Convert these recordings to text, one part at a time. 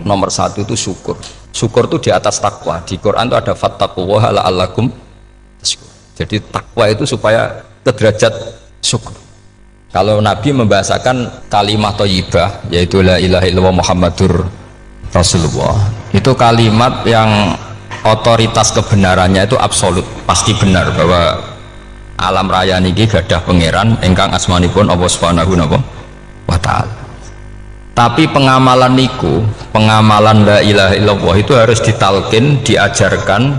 nomor satu itu syukur. Syukur itu di atas takwa. Di Quran itu ada fattaqullaha la'allakum tashkurun. Jadi takwa itu supaya ke derajat syukur. Kalau Nabi membahasakan kalimat thayyibah, yaitu la ilaha illallah Muhammadur Rasulullah, itu kalimat yang otoritas kebenarannya itu absolut, pasti benar bahwa alam raya niki gadah pangeran ingkang asmanipun Allah Subhanahu wa ta'ala. Tapi pengamalan niku, pengamalan la ilaha illallah itu harus ditalkin, diajarkan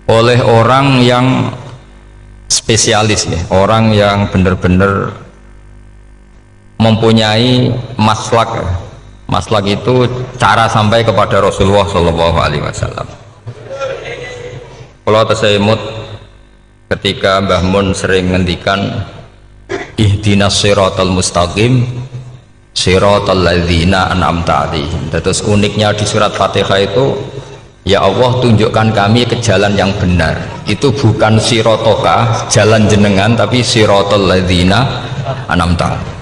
oleh orang yang spesialis ya, orang yang benar-benar mempunyai maslak. Maslak itu cara sampai kepada Rasulullah Shallallahu Alaihi Wasallam. Kalau tersemut ketika Mbah Mun sering ngendikan ihdinas siratal mustaqim siratal ladzina an'amta 'alaihim. Terus uniknya di surat Fatihah itu, ya Allah tunjukkan kami ke jalan yang benar. Itu bukan sirotoka jalan jenengan, tapi siratal ladzina an'amta 'alaihim.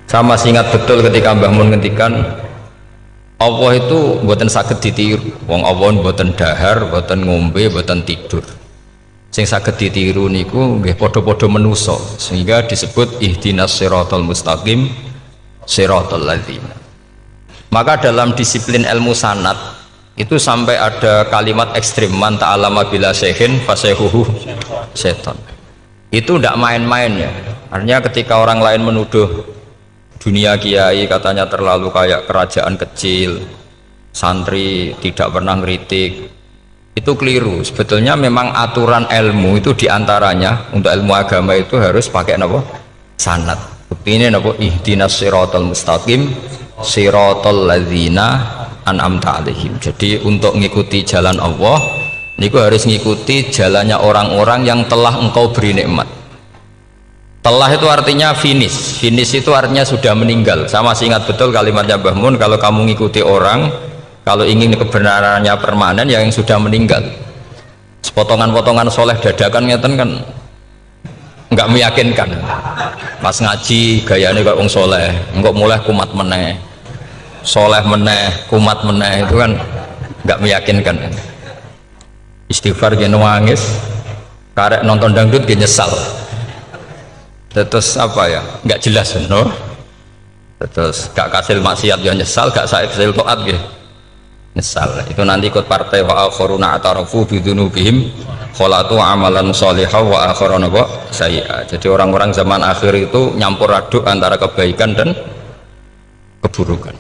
Sama ingat betul ketika Mbah Mun ngendikan Allah itu mboten saged ditiru. Wong Allah mboten dahar, mboten ngombe, mboten tidur. Sing saged ditiru niku nggih padha-padha manusa, sehingga disebut ihdinas siratal mustaqim siratal ladzina. Maka dalam disiplin ilmu sanad itu sampai ada kalimat ekstrim, man ta'allama bila syekhin fasehuhu setan. Itu tidak main-main ya. Artinya ketika orang lain menuduh dunia kiai katanya terlalu kayak kerajaan kecil, santri tidak pernah ngeritik, itu keliru. Sebetulnya memang aturan ilmu itu diantaranya untuk ilmu agama itu harus pakai apa? Sanad. Bukti ini apa? Ihdinas siratal mustaqim siratal ladzina an'amta 'alaihim. Jadi untuk mengikuti jalan Allah niku harus mengikuti jalannya orang-orang yang telah engkau beri nikmat. Telah itu artinya finish. Finish itu artinya sudah meninggal. Sama masih ingat betul kalimatnya Mbah Mun, kalau kamu ngikuti orang, kalau ingin kebenarannya permanen, yang sudah meninggal. Potongan-potongan soleh dadakan ngeten kan nggak meyakinkan. Pas ngaji gayanya kayak wong soleh, enggak mulai kumat meneh, soleh meneh, kumat meneh, itu kan nggak meyakinkan. Istighfar gini nangis, karek nonton dangdut gini nyesal. Terus apa ya, nggak jelas no? Terus gak kasil maksiat ya nyesal, gak kasil toat gitu nyesal. Itu nanti ikut partai wa akharuna atarafu bidunubihim kholatu amalan sholihah wa akharuna sayyi'ah. Jadi orang-orang zaman akhir itu nyampur aduk antara kebaikan dan keburukan.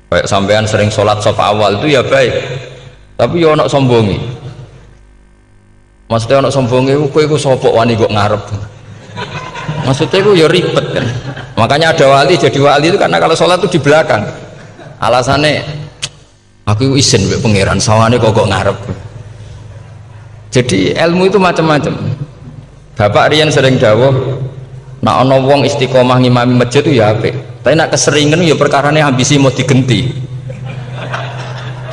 Kayak sampean sering sholat saf awal itu ya baik, tapi ya ono sombongi. Maksudnya ono sombongi kowe iku sapa wani kok ngarep. Maksudnya itu ya ribet kan. Makanya ada wali jadi wali itu karena kalau sholat itu di belakang. Alasannya aku izin mbek pangeran sawane kok ngarep. Jadi ilmu itu macam-macam. Bapak Rian sering dawuh, nak ana wong istiqomah ngimami masjid itu ya apik. Tapi nak keseringan ya perkarane ambisi mau digenti.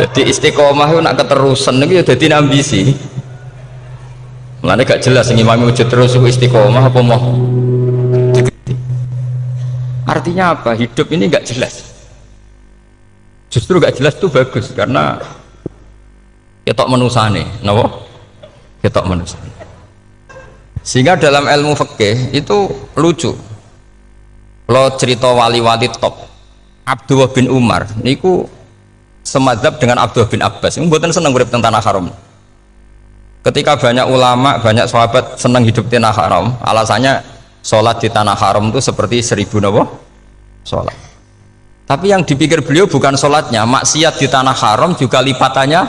Jadi istiqomah itu nak keterusan itu ya dadi ambisi. Mulane gak jelas ngimami masjid terus istiqomah apa mau. Artinya apa? Hidup ini nggak jelas. Justru nggak jelas itu bagus karena ketok menusane, napa? Ketok menusane. Sehingga dalam ilmu fikih itu lucu. Lo cerita wali-wali top, Abdullah bin Umar, niku semadzhab dengan Abdullah bin Abbas. Mboten seneng urip teng tanah haram. Ketika banyak ulama, banyak sahabat senang hidup di tanah haram, alasannya sholat di tanah haram itu seperti 1000 napa? Sholat. Tapi yang dipikir beliau bukan sholatnya, maksiat di tanah haram juga lipatannya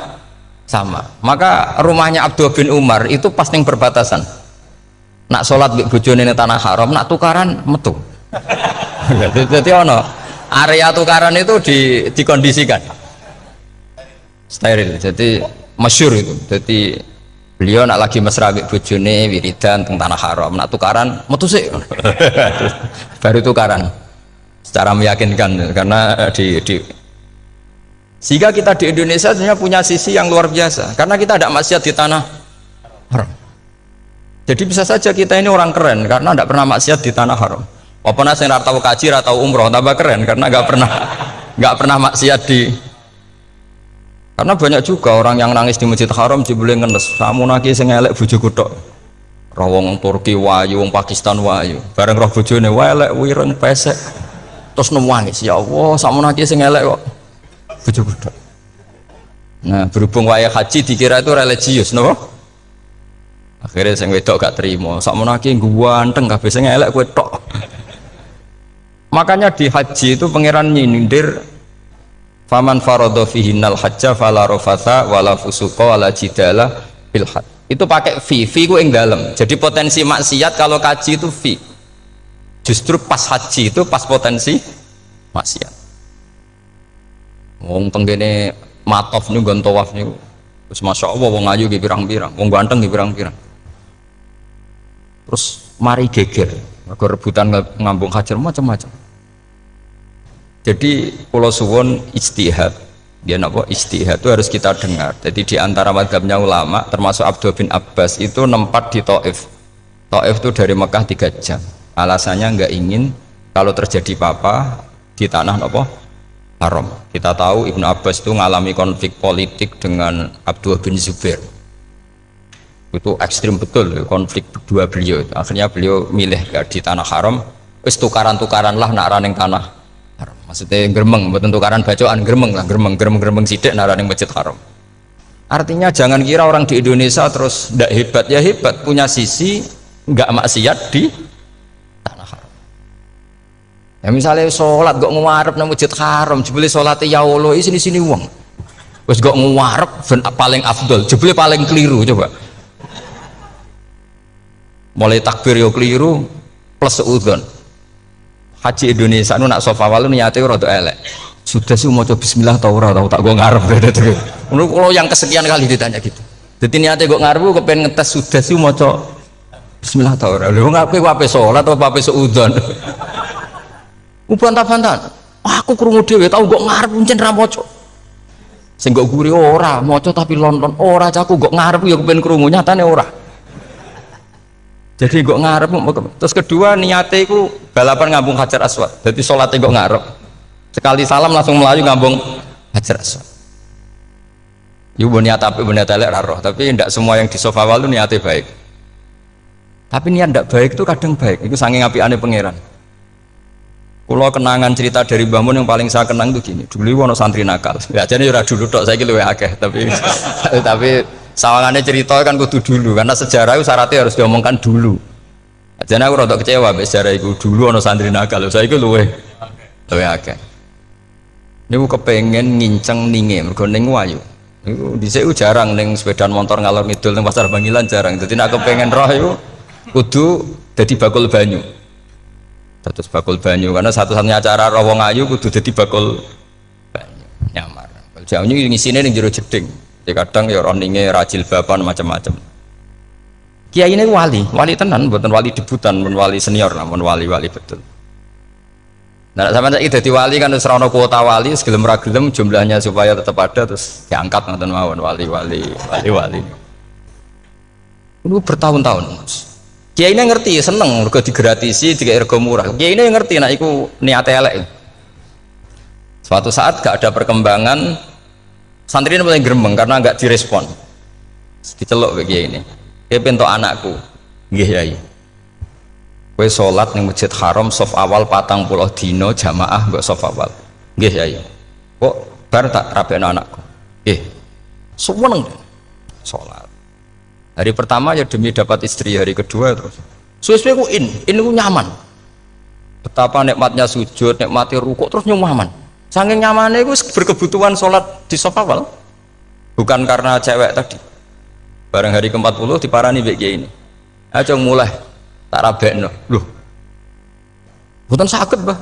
sama. Maka rumahnya Abdullah bin Umar itu pas yang perbatasan. Nak sholat di bojone di tanah haram, nak tukaran metu. Jadi ono area tukaran itu dikondisikan steril. Jadi masyhur itu. Jadi beliau nak lagi mesra mbek bojone wiridan teng tanah haram, nak tukaran metu sik. Baru tukaran secara meyakinkan karena sehingga kita di Indonesia sebenarnya punya sisi yang luar biasa karena kita tidak maksiat di tanah haram. Jadi bisa saja kita ini orang keren karena tidak pernah maksiat di tanah haram. Apa nasi tahu kaji atau umroh tambah keren karena nggak pernah maksiat di Karena banyak juga orang yang nangis di Masjid Haram jebule ngenes, samunake sing elek bojoku tok. Roh wong Turki wayu, wong Pakistan wayu. Bareng roh bojone elek wireng pesek. Terus nangis, ya Allah, samunake sing elek kok bojoku tok. Nah, berhubung wayah haji dikira itu religius, napa? Akhirnya sing wedok gak terima. Samunake ganteng kabeh sing elek kowe tok. Makanya di haji itu pangeran nyindir faman faradha fihinnal hajja fala rafatha wala fusuqa wala jidala fil hajj. Itu pakai fi ku ing dalem. Jadi potensi maksiat kalau kaji itu fi. Justru pas haji itu pas potensi maksiat. Wong tenggene matof niku nggon tawaf niku. Wis masyaallah wong ayu ki pirang-pirang, wong ganteng ki pirang-pirang. Terus mari geger, mergo rebutan ngambung hajar macam-macam. Jadi pulau suwon istihad, dia napa istihad itu harus kita dengar. Jadi di antara mazhabnya ulama, termasuk Abdul bin Abbas itu nempat di Taif. Taif itu dari Mekah 3 jam. Alasannya nggak ingin kalau terjadi apa-apa di tanah napa haram. Kita tahu Ibnu Abbas itu mengalami konflik politik dengan Abdul bin Zubair. Itu ekstrim betul konflik berdua beliau. Akhirnya beliau milih gak di tanah haram. Wis tukaran-tukaran lah nak raning tanah. Maksudnya geremeng, bukan tukaran bacaan geremeng lah, geremeng sidik nara ning Masjid Haram. Artinya jangan kira orang di Indonesia terus ndak hebat, ya hebat, punya sisi nggak maksiat di tanah haram. Ya misalnya sholat kok ngarep nang Masjid Haram, jebule salate ya Allah sini wong. Wis kok ngarep paling afdol, jebule paling keliru coba. Mulai takbir yo keliru plus seudon. Haji Indonesia nu nak sofa walu niate rada elek. Sudah sih mau coba bismillah tau ora tau tak gue ngarep gitu. Menurut kalau yang kesekian kali ditanya gitu. Jadi niate gue ngarep gue pengen ngetes sudah sih mau coba bismillah tau ora. Lu ngapain wape sholat atau wape seudon? Bantah-bantahan. Aku krungu dhewe tau gue ngarep pancen ra maca. Sing gue guri ora maca tapi lonton ora caku gue ngarep ya kepen krungu nyatane ora. Jadi gue ngarep. Terus kedua niate iku balapan ngambung Hajar Aswad. Jadi sholatnya gue ngarep. Sekali salam langsung melayu ngambung Hajar Aswad. Ibu niat tapi niat elek roh. Tapi tidak semua yang di sofa walu niatnya baik. Tapi niat tidak baik itu kadang baik. Itu saking apiane pangeran. Kalau kenangan cerita dari Mbah Mun yang paling saya kenang itu gini. Dulu wono santri nakal. Ya jadi ora dulu tok saya luwih akeh. Tapi sawangannya cerita kan kudu dulu. Karena sejarah itu syaratnya harus diomongkan dulu. Jadi aku rada kecewa sejarah itu dulu ono santri nakal. Saya itu luwih akeh. Ini aku kepengen nginceng ninge, mergo ning wayu. Iku dhisik jarang ning sepeda motor ngalor ngidul ning pasar Bangilan jarang. Jadi nek kepengen roh iku kudu dadi bakul banyu. Terus bakul banyu karena satu-satunya acara roh wong ayu kudu dadi bakul banyu. Nyamar. Jauhnya ngisine ning jero jeding. Ya kadang ya roh ninge rajil bapan macam-macam. Kiai ini wali tenan, bukan wali debutan, bukan wali senior, namun wali betul. Nah, sama saya jadi wali kan terus rono kuota wali, segelem ragelem jumlahnya supaya tetap ada terus diangkat nonton mawon wali. Itu bertahun-tahun. Kiai ini ngerti, seneng, mergo digratisi, dikai rego murah. Kiai ini ngerti, nah iku niate elek. Suatu saat gak ada perkembangan, santri ini mulai gremeng karena nggak direspon. Diceluk kiai ini. Dia pentok anakku, nggih yai. Kowe salat ning Masjid Haram sof awal 40 dino jamaah mbok sof awal. Nggih yai. Kok bar tak rabekno anakku. Nggih. Seneng salat. Hari pertama ya demi dapat istri, hari kedua terus. Suwe-suwe ku ku nyaman. Betapa nikmatnya sujud, nikmati rukuk terus nyaman. Saking nyamannya ku berkebutuhan salat di sof awal. Bukan karena cewek tadi. Barang hari ke-40 diparani mbek kiai ini. Aja mulai tak rabekno. Loh. Mboten saged, Mbah.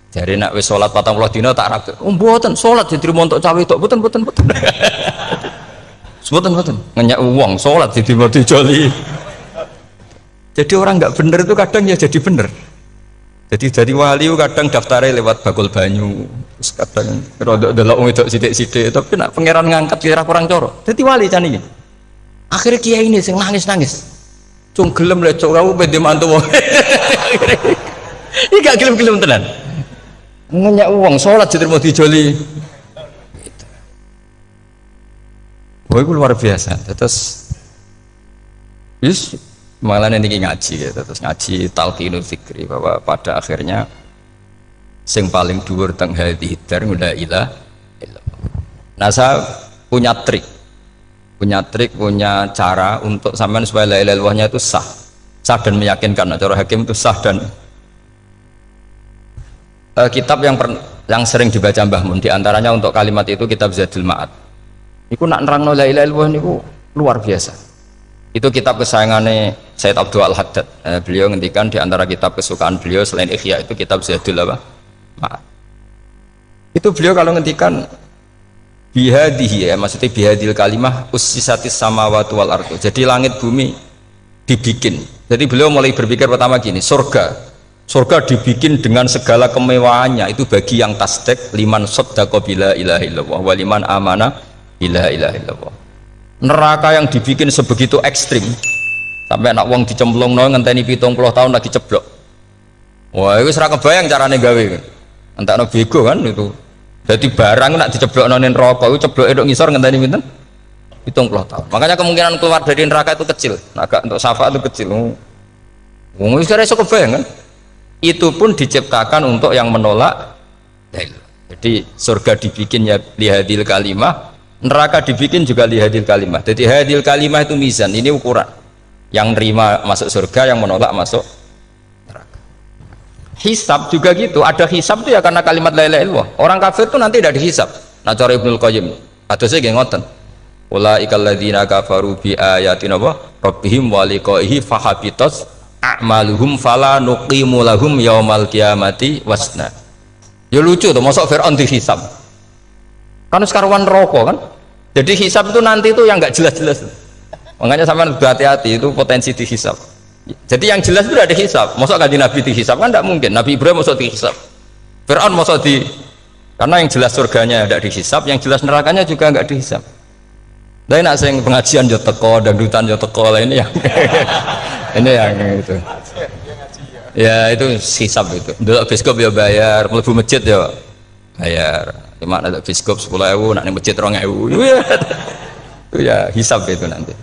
Jare nek wis salat 40 dina tak rabek. Oh, mboten salat diterima untuk cawe tok. Mboten. Mboten. Ngenyak wong salat diterima dijoli. Jadi orang nggak bener itu kadang ya jadi bener. Jadi wali kadang daftarnya lewat bakul banyu. Terus kadang rodok delok wedok sithik-sithik, tapi nek pangeran ngangkat kira kurang coro. Jadi wali can iki. Akhirnya kiai ini sing nangis cung gelem lecok kamu pede mantu wong ini gak gelem tenan ngenyak uang sholat jadi mau dijoli Oh, itu luar biasa. Terus Yus malah ini ngaji ya, terus ngaji talqinul fikri bahwa pada akhirnya sing paling dhuwur teng hadhihi dar la ilaha illallah. Nah, saya punya trik, punya cara untuk sampean supaya la ilaha illallahnya itu sah dan meyakinkan. Nah, cara hakim itu sah dan kitab yang sering dibaca Mbah Mun diantaranya untuk kalimat itu kitab Zadul Ma'ad. Iku nak nerangno la ilaha illallah niku luar biasa. Itu kitab kesayangannya Sayyid Abdul Al-Haddad. Beliau ngendikan di antara kitab kesukaan beliau selain Ikhya itu kitab Zadul Ma'ad. Itu beliau kalau ngendikan bihadihi ya, maksudnya bihadil kalimah ussisatis samawati wal ardu. Jadi langit bumi dibikin. Jadi beliau mulai berpikir pertama gini, surga dibikin dengan segala kemewahannya itu bagi yang tasdek liman saddaqa bila ilaha illallah wa liman amana bila ilaha illallah. Neraka yang dibikin sebegitu ekstrim sampai anak wong dicemplung ngenteni 70 tahun lagi ceblok. Wah, itu serah kebayang carane gawe. Entakno bego kan itu. Jadi barang nak diceblokno ning neraka itu ceblok edok ngisor ngenteni pinten? 70 tahun. Makanya kemungkinan keluar dari neraka itu kecil. Agak untuk syafaat itu kecil. Wong wis ora iso kebayang kan. Itu pun diciptakan untuk yang menolak dalil. Jadi surga dibikin ya lihadil kalimah, neraka dibikin juga lihadil kalimah. Jadi hadil kalimah itu mizan, ini ukuran. Yang nerima masuk surga, yang menolak masuk neraka. Hisab juga gitu, ada hisab itu ya karena kalimat la ilaha illallah. Orang kafir itu nanti tidak dihisab. Nah cara Ibnul Qayyim, hadisnya nggih ngoten. Ulaikal ladzina kafaru bi ayatina rabbihim wa liqaihi fahabitat a'maluhum fala nuqimu lahum yaumal qiyamati wasna. Ya lucu tuh, masuk Fir'aun dihisab. Kan sekarang rokok kan. Jadi hisab itu nanti itu yang nggak jelas-jelas. Makanya sama berhati-hati itu potensi dihisab. Jadi yang jelas itu ada hisab. Masuk kanjeng Nabi dihisab kan tidak mungkin. Nabi Ibrahim masuk dihisab. Fir'aun masuk di karena yang jelas surganya tidak dihisab, yang jelas nerakanya juga nggak dihisab. Tapi nak sing pengajian yo teko, dangdutan yo teko lah ini yang ini yang itu. Ya itu hisab itu. Dulu biskop ya bayar, mlebu masjid ya bayar. Cuma ada biskop 10.000, nak ning masjid 2.000. Itu ya hisab itu nanti.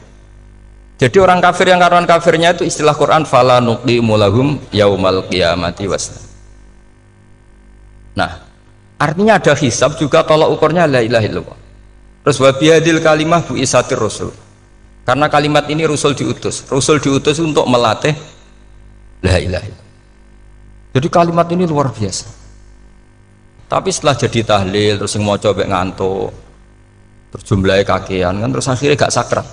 Jadi orang kafir yang karuan kafirnya itu istilah Quran fala nuqimu lahum yaumal qiyamati wasna. Nah, artinya ada hisab juga tolak ukurnya la ilaha illallah. Terus wa bihadil kalimah bu isatir rasul. Karena kalimat ini Rasul diutus untuk melatih la ilaha illallah. Jadi kalimat ini luar biasa. Tapi setelah jadi tahlil terus yang mau coba ngantuk, terus jumlahnya kakean kan, terus akhirnya gak sakrat.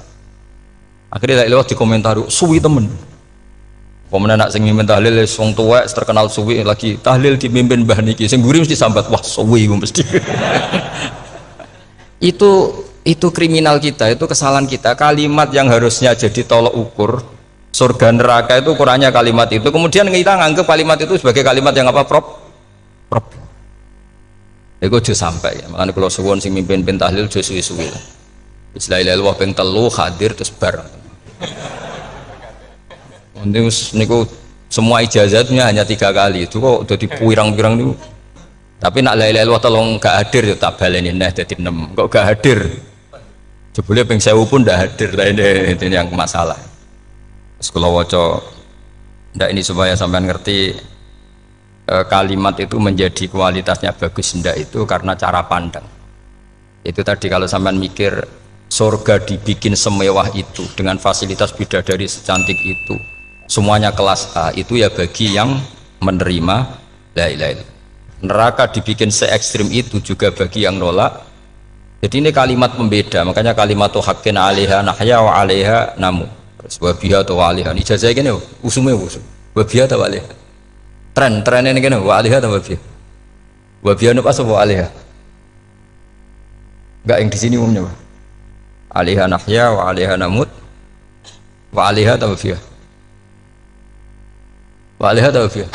Akhirnya la ilaha dikomentari suwi temen. Pemenang nak sing mimpin tahlil wong tuwek terkenal suwi lagi tahlil dipimpin mbah niki sing mburi mesti sambat wah suwi mesti. Itu kriminal kita, itu kesalahan kita. Kalimat yang harusnya jadi tolok ukur surga neraka itu ukurannya kalimat itu, kemudian kita nganggap kalimat itu sebagai kalimat yang apa problem. Itu aja sampai ya. Makanya kalau suwun sing mimpin tahlil aja suwi-suwi lah. La ilaha illallah ping 3 hadir terus bar. Niku semua ijazatnya hanya 3 kali itu kok udah dipirang-pirang niku. Tapi nak la ilaha illallah tolong gak hadir ya tak baleni neh dadi 6. Kok gak hadir? Jebule ping 1000 pun ndak hadir. Lah ini yang masalah. Terus kula waca ndak ini supaya sampean ngerti kalimat itu menjadi kualitasnya bagus ndak itu karena cara pandang. Itu tadi kalau sampean mikir surga dibikin semewah itu dengan fasilitas bidadari secantik itu, semuanya kelas A, itu ya bagi yang menerima la ilaha illallah. Neraka dibikin se ekstrim itu juga bagi yang nolak. Jadi ini kalimat pembeda, makanya kalimat haqqin 'alaiha nahya wa 'alaiha namu. Terus wa biha wa 'alaiha. Ijazah kene usume usum. Wa biha wa 'alaiha. Tren ini kene wa 'alaiha wa biha. Wa biha nu pas wa 'alaiha. Enggak yang di sini umumnya. 'Alaiha nahya wa 'alaiha namut. Wa 'alaiha wa biha. Wa 'alaiha wa biha.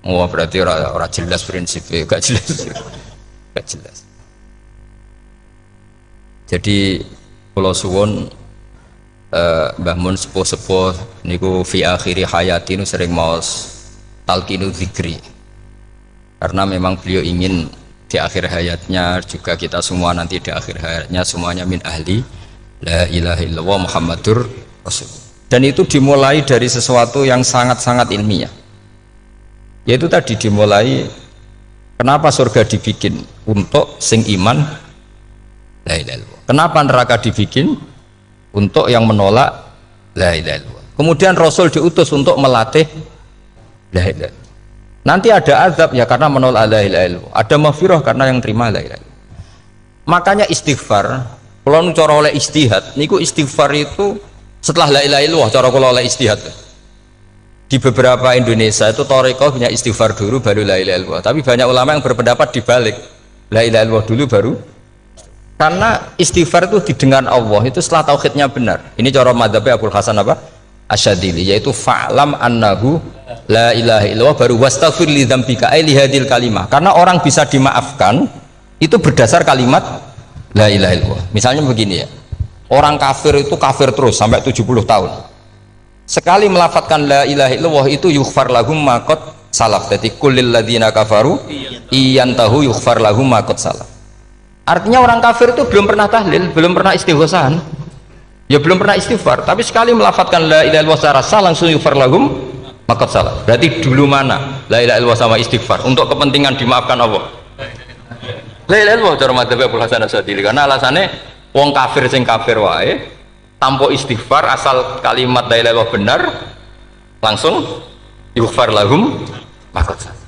Oh berarti orang jelas prinsipnya, gak jelas. Jadi kalau suwon Mbah Mun sepuh niku fi akhiri hayati nu sering maos talqinu dzikri. Karena memang beliau ingin di akhir hayatnya, juga kita semua nanti di akhir hayatnya semuanya min ahli la ilaha illallah Muhammadur Rasul. Dan itu dimulai dari sesuatu yang sangat-sangat ilmiah, yaitu tadi dimulai kenapa surga dibikin untuk sing iman la ilaha illallah, kenapa neraka dibikin untuk yang menolak la ilaha illallah. Kemudian Rasul diutus untuk melatih la ilaha illallah. Nanti ada azab ya karena menolak la ilaha illallah, ada maghfirah karena yang terima la ilaha illallah. Makanya istighfar, kalau cara oleh istihad niku istighfar itu setelah la ilaha illallah, cara kalau oleh istihad di beberapa Indonesia itu thariqah punya istighfar dulu baru la ilaha illallah, tapi banyak ulama yang berpendapat dibalik, la ilaha illallah dulu baru, karena istighfar itu didengar Allah itu setelah tauhidnya benar. Ini cara madzhabnya Abul Hasan apa? Asyadili, yaitu fa'lam annahu la ilaha illallah baru wastaghfir li dzambika ai li hadil kalimah. Karena orang bisa dimaafkan itu berdasar kalimat la ilaha illallah. Misalnya begini ya, orang kafir itu kafir terus sampai 70 tahun, sekali melafatkan la ilaha illallah itu yughfar lahum ma qad salaf. Jadi kullil ladzina kafaru iyantahu yughfar lahum ma qad salaf. Artinya orang kafir itu belum pernah tahlil, belum pernah istighosahan, ya belum pernah istighfar, tapi sekali melafatkan la ilaha illallah secara sah langsung yughfar lahum ma qad salaf. Berarti dulu mana la ilaha illallah sama istighfar untuk kepentingan dimaafkan Allah? La ilaha illallah cara madzhab Abul Hasan Asyadili, karena alasannya wong kafir sing kafir wae tanpa istighfar, asal kalimat la ilaha illallah benar langsung yughfar lahum ma qad salaf.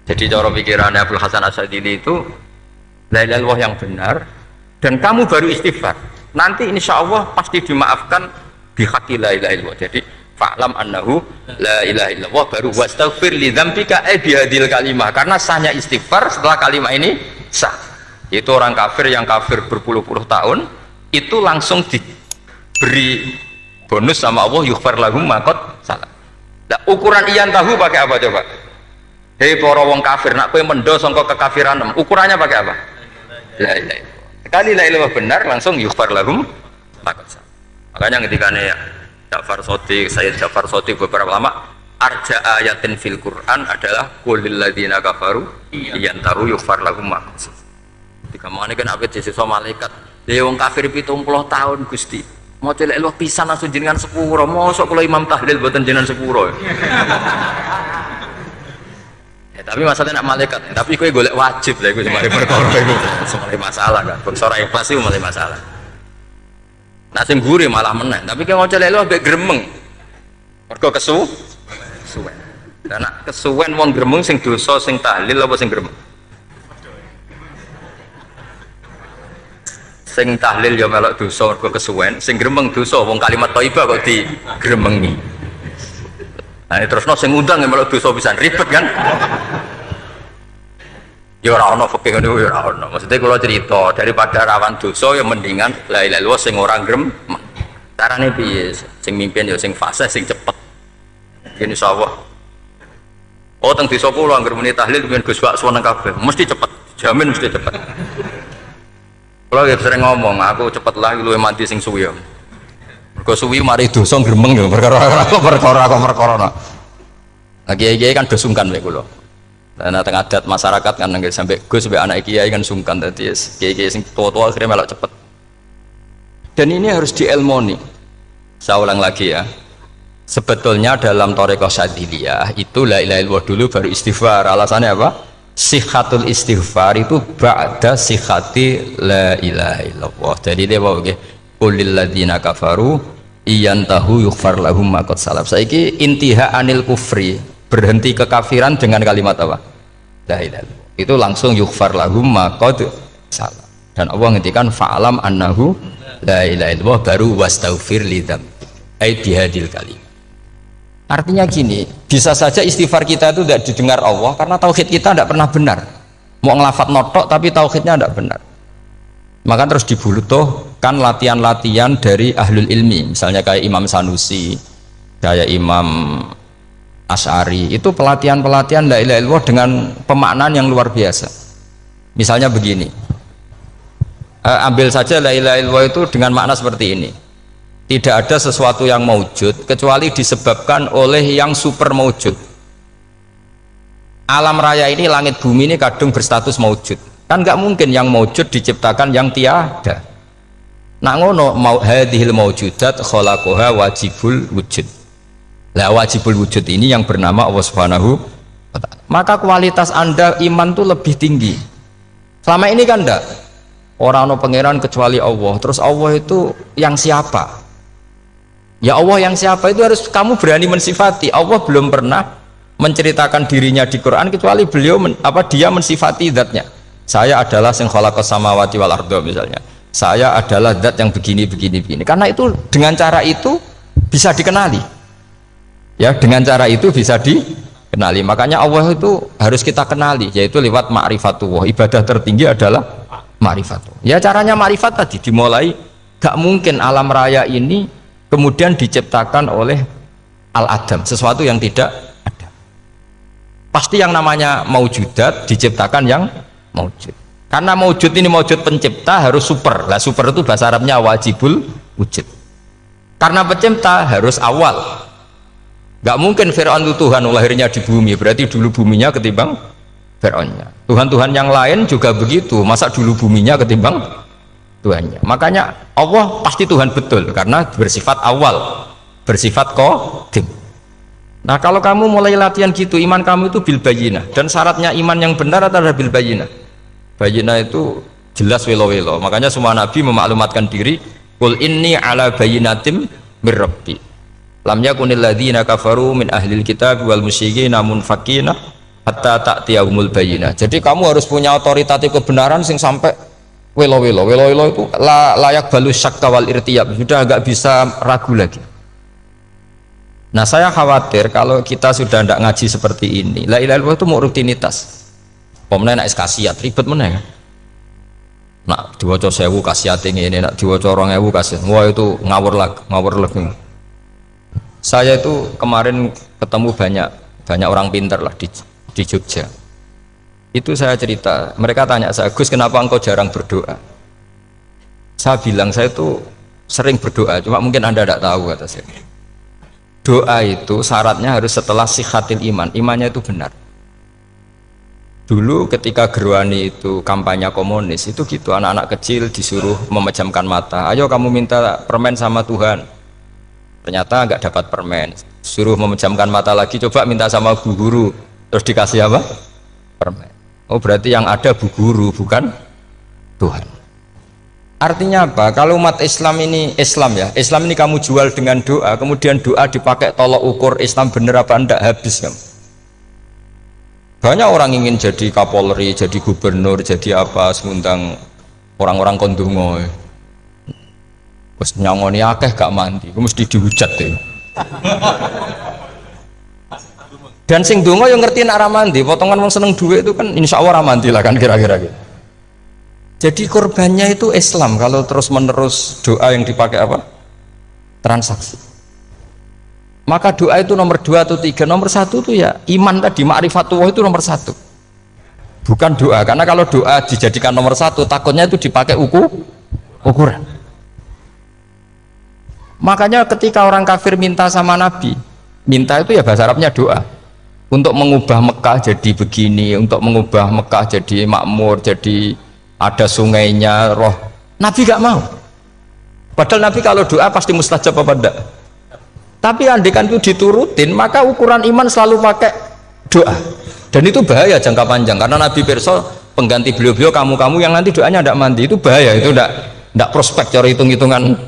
Jadi cara pikirannya Abul Hasan Asyadili itu la ilaha illallah yang benar dan kamu baru istighfar, nanti insya Allah pasti dimaafkan bihaqqi la ilaha illallah. Jadi fa'lam annahu la ilaha illallah baru wastaghfir li dzambika bihadil kalimah, karena sahnya istighfar setelah kalimat ini sah. Itu orang kafir yang kafir berpuluh-puluh tahun itu langsung diberi bonus sama Allah yughfar lahum ma qad salaf. Nah, ukuran iyan tahu pakai apa coba? Hei para wong kafir, nak kowe mendo sangka kekafiran, ukurannya pakai apa? La ilaha illallah. Sekali la ilaha benar langsung yughfar lahum ma qad salaf. Makanya ketika ya Ja'far Shadiq, Sayyid Ja'far Shadiq, beberapa lama arja ayatin fil Quran adalah qulil ladzina kafaru iyantahu yughfar lahum ma qad salaf. Ketika mangane kan awet sesuk malaikat, lha wong kafir 70 tahun Gusti. Mau celek Allah pisan langsung jenengan sepuro, mosok kula imam tahlil mboten jenengan sepuro. Ya, tapi masalahnya nak malaikat, tapi kowe golek wajib lha iku semare perkara iku. Semare masalah kan. Bangsa ora ikhlas iku mulai masalah. Nah sing guri malah menang, tapi kayak mau celek lu ambek gremeng mergo kesuwen. Karena kesuwen wong gremeng sing dosa sing tahlil apa sing gremeng? Sing tahlil ya melok dosa mergo kesuwen, sing gremeng dosa wong kalimat thayyibah kok digremengi. Nah terusno sing ngundang ya melok dosa pisan, ribet kan? Ya ora ono fikih ngono ya ora ono. Maksudnya kalau cerita daripada rawan dosa ya mendingan la ilaha illallah sing ora grem. Carane piye? Sing mimpin ya sing fasih sing cepet. Yen insyaallah. Oh teng desa kula anggere muni tahlil ben Gus bakso nang kabeh, mesti cepet. Jamin mesti cepet. Kula ya sering ngomong, aku cepet lah luwih mati sing suwi. Mergo suwi mari dosa gremeng ya perkara. Lah kiai-kiai kan do sungkan mek kula. Nah tengah adat masyarakat kan nggak sampai gue sampai anak kiai kan sungkan tadi kiai sing tua akhirnya malah cepet. Dan ini harus dielmoni. Saya ulang lagi ya, sebetulnya dalam thariqah Syadziliyah itu la ilaha illallah dulu baru istighfar. Alasannya apa? Sihhatul istighfar itu ba'da sihhati la ilaha illallah. Jadi dia bawa ke qulil ladzina kafaru iyantahu yughfar lahum ma qad salaf. Saiki intiha anil kufri, berhenti kekafiran dengan kalimat apa? La ilaha illallah. Itu langsung yughfar lahum ma qad salaf. Dan Allah ngendikan fa'lam annahu la ilaha illallah baru wastaghfir lidzam ai bihadil kalim. Artinya gini, bisa saja istighfar kita itu tidak didengar Allah karena tauhid kita tidak pernah benar. Mau ngelafat notok tapi tauhidnya tidak benar. Maka terus dibutuhkan latihan-latihan dari ahlul ilmi, misalnya kayak Imam Sanusi, kayak Imam Asy'ari, itu pelatihan-pelatihan la ilaha illallah dengan pemaknaan yang luar biasa. Misalnya begini, ambil saja la ilaha illallah itu dengan makna seperti ini: tidak ada sesuatu yang maujud kecuali disebabkan oleh yang super maujud. alam raya ini, langit bumi ini kadung berstatus maujud. Kan nggak mungkin yang maujud diciptakan yang tiada. Nak ngono mau hadhil maujudat khalaqaha wajibul wujud. Lah wajibul wujud ini yang bernama Allah Subhanahu wa ta'ala. Maka kualitas Anda iman tuh lebih tinggi. Selama ini kan enggak. Orang no pangeran kecuali Allah. Terus Allah itu yang siapa? Ya Allah yang siapa itu harus kamu berani mensifati. Allah belum pernah menceritakan dirinya di Quran kecuali beliau dia mensifati zatnya. Saya adalah sing khalaqas samawati wal arda misalnya. Saya adalah zat yang begini. Karena itu dengan cara itu bisa dikenali. Ya, dengan cara itu bisa dikenali. Makanya Allah itu harus kita kenali, yaitu lewat ma'rifatullah. Ibadah tertinggi adalah ma'rifatullah. Ya caranya ma'rifat tadi dimulai. Gak mungkin alam raya ini kemudian diciptakan oleh al-adam, sesuatu yang tidak ada. Pasti yang namanya maujudat diciptakan yang maujud. Karena maujud ini maujud pencipta harus super. Lah super itu bahasa Arabnya wajibul wujud. Karena pencipta harus awal. Gak mungkin Fir'aun itu Tuhan lahirnya di bumi, berarti dulu buminya ketimbang Fir'aunnya. Tuhan-Tuhan yang lain juga begitu, masa dulu buminya ketimbang Tuhannya. Makanya Allah pasti Tuhan betul karena bersifat awal, bersifat qadim. Nah kalau kamu mulai latihan gitu, iman kamu itu bil bayyinah. Dan syaratnya iman yang benar adalah bil bayyinah. Bayyinah itu jelas welo-welo. Makanya semua nabi memaklumatkan diri, qul inni ala bayyinatim mir rabbi. Lam yakunil ladzina kafaru min ahlil kitab wal musyrikin munfakina hatta ta'tiyahumul bayyinah. Jadi kamu harus punya otoritatif kebenaran sing sampai welo-welo. Welo-welo itu layak balus syakka wal irtiyab. Sudah agak bisa ragu lagi. Nah saya khawatir kalau kita sudah tidak ngaji seperti ini, la ilaha illallah itu mau rutinitas. Pemenang nak kasiat ribet mana kan? Nak diwaca 1000 kasiat ini, nak diwaca 2000 kasiat. Wah itu ngawur lagi. Saya itu kemarin ketemu banyak orang pintar lah di Jogja. Itu saya cerita, mereka tanya saya, Gus kenapa engkau jarang berdoa? Saya bilang saya itu sering berdoa, cuma mungkin Anda tidak tahu kata saya. Doa itu syaratnya harus setelah sihatil iman, imannya itu benar. Dulu ketika Gerwani itu kampanye komunis itu gitu, anak-anak kecil disuruh memejamkan mata, ayo kamu minta permen sama Tuhan, ternyata nggak dapat permen, suruh memejamkan mata lagi, coba minta sama bu guru, terus dikasih apa? Permen. Oh berarti yang ada bu guru bukan Tuhan. Artinya apa? Kalau umat Islam ini Islam ini kamu jual dengan doa, kemudian doa dipakai tolok ukur Islam bener apa enggak, habis kamu. Banyak orang ingin jadi Kapolri, jadi gubernur, jadi apa, seundang orang-orang kondungo. Terus nyangoni akeh gak mandi, mesti dihujat deh. Dan sing dongo yang ngerti nak mandi, potongan wong seneng duit itu kan insya Allah mandi lah kan kira-kira gitu. Jadi korbannya itu Islam kalau terus menerus doa yang dipakai apa? Transaksi. Maka doa itu nomor 2 atau 3, nomor 1 itu ya iman tadi, ma'rifatullah itu nomor 1, bukan doa. Karena kalau doa dijadikan nomor 1 takutnya itu dipakai ukuran. Makanya ketika orang kafir minta sama Nabi, minta itu ya bahasa Arabnya doa, untuk mengubah Mekah jadi begini, untuk mengubah Mekah jadi makmur, jadi ada sungainya, roh. Nabi gak mau, padahal Nabi kalau doa pasti mustajab apa enggak. Tapi andekan itu diturutin, maka ukuran iman selalu pakai doa. Dan itu bahaya jangka panjang, karena Nabi pirsa pengganti beliau-beliau kamu-kamu yang nanti doanya tidak mandi, itu bahaya, itu tidak prospek cara hitung-hitungan.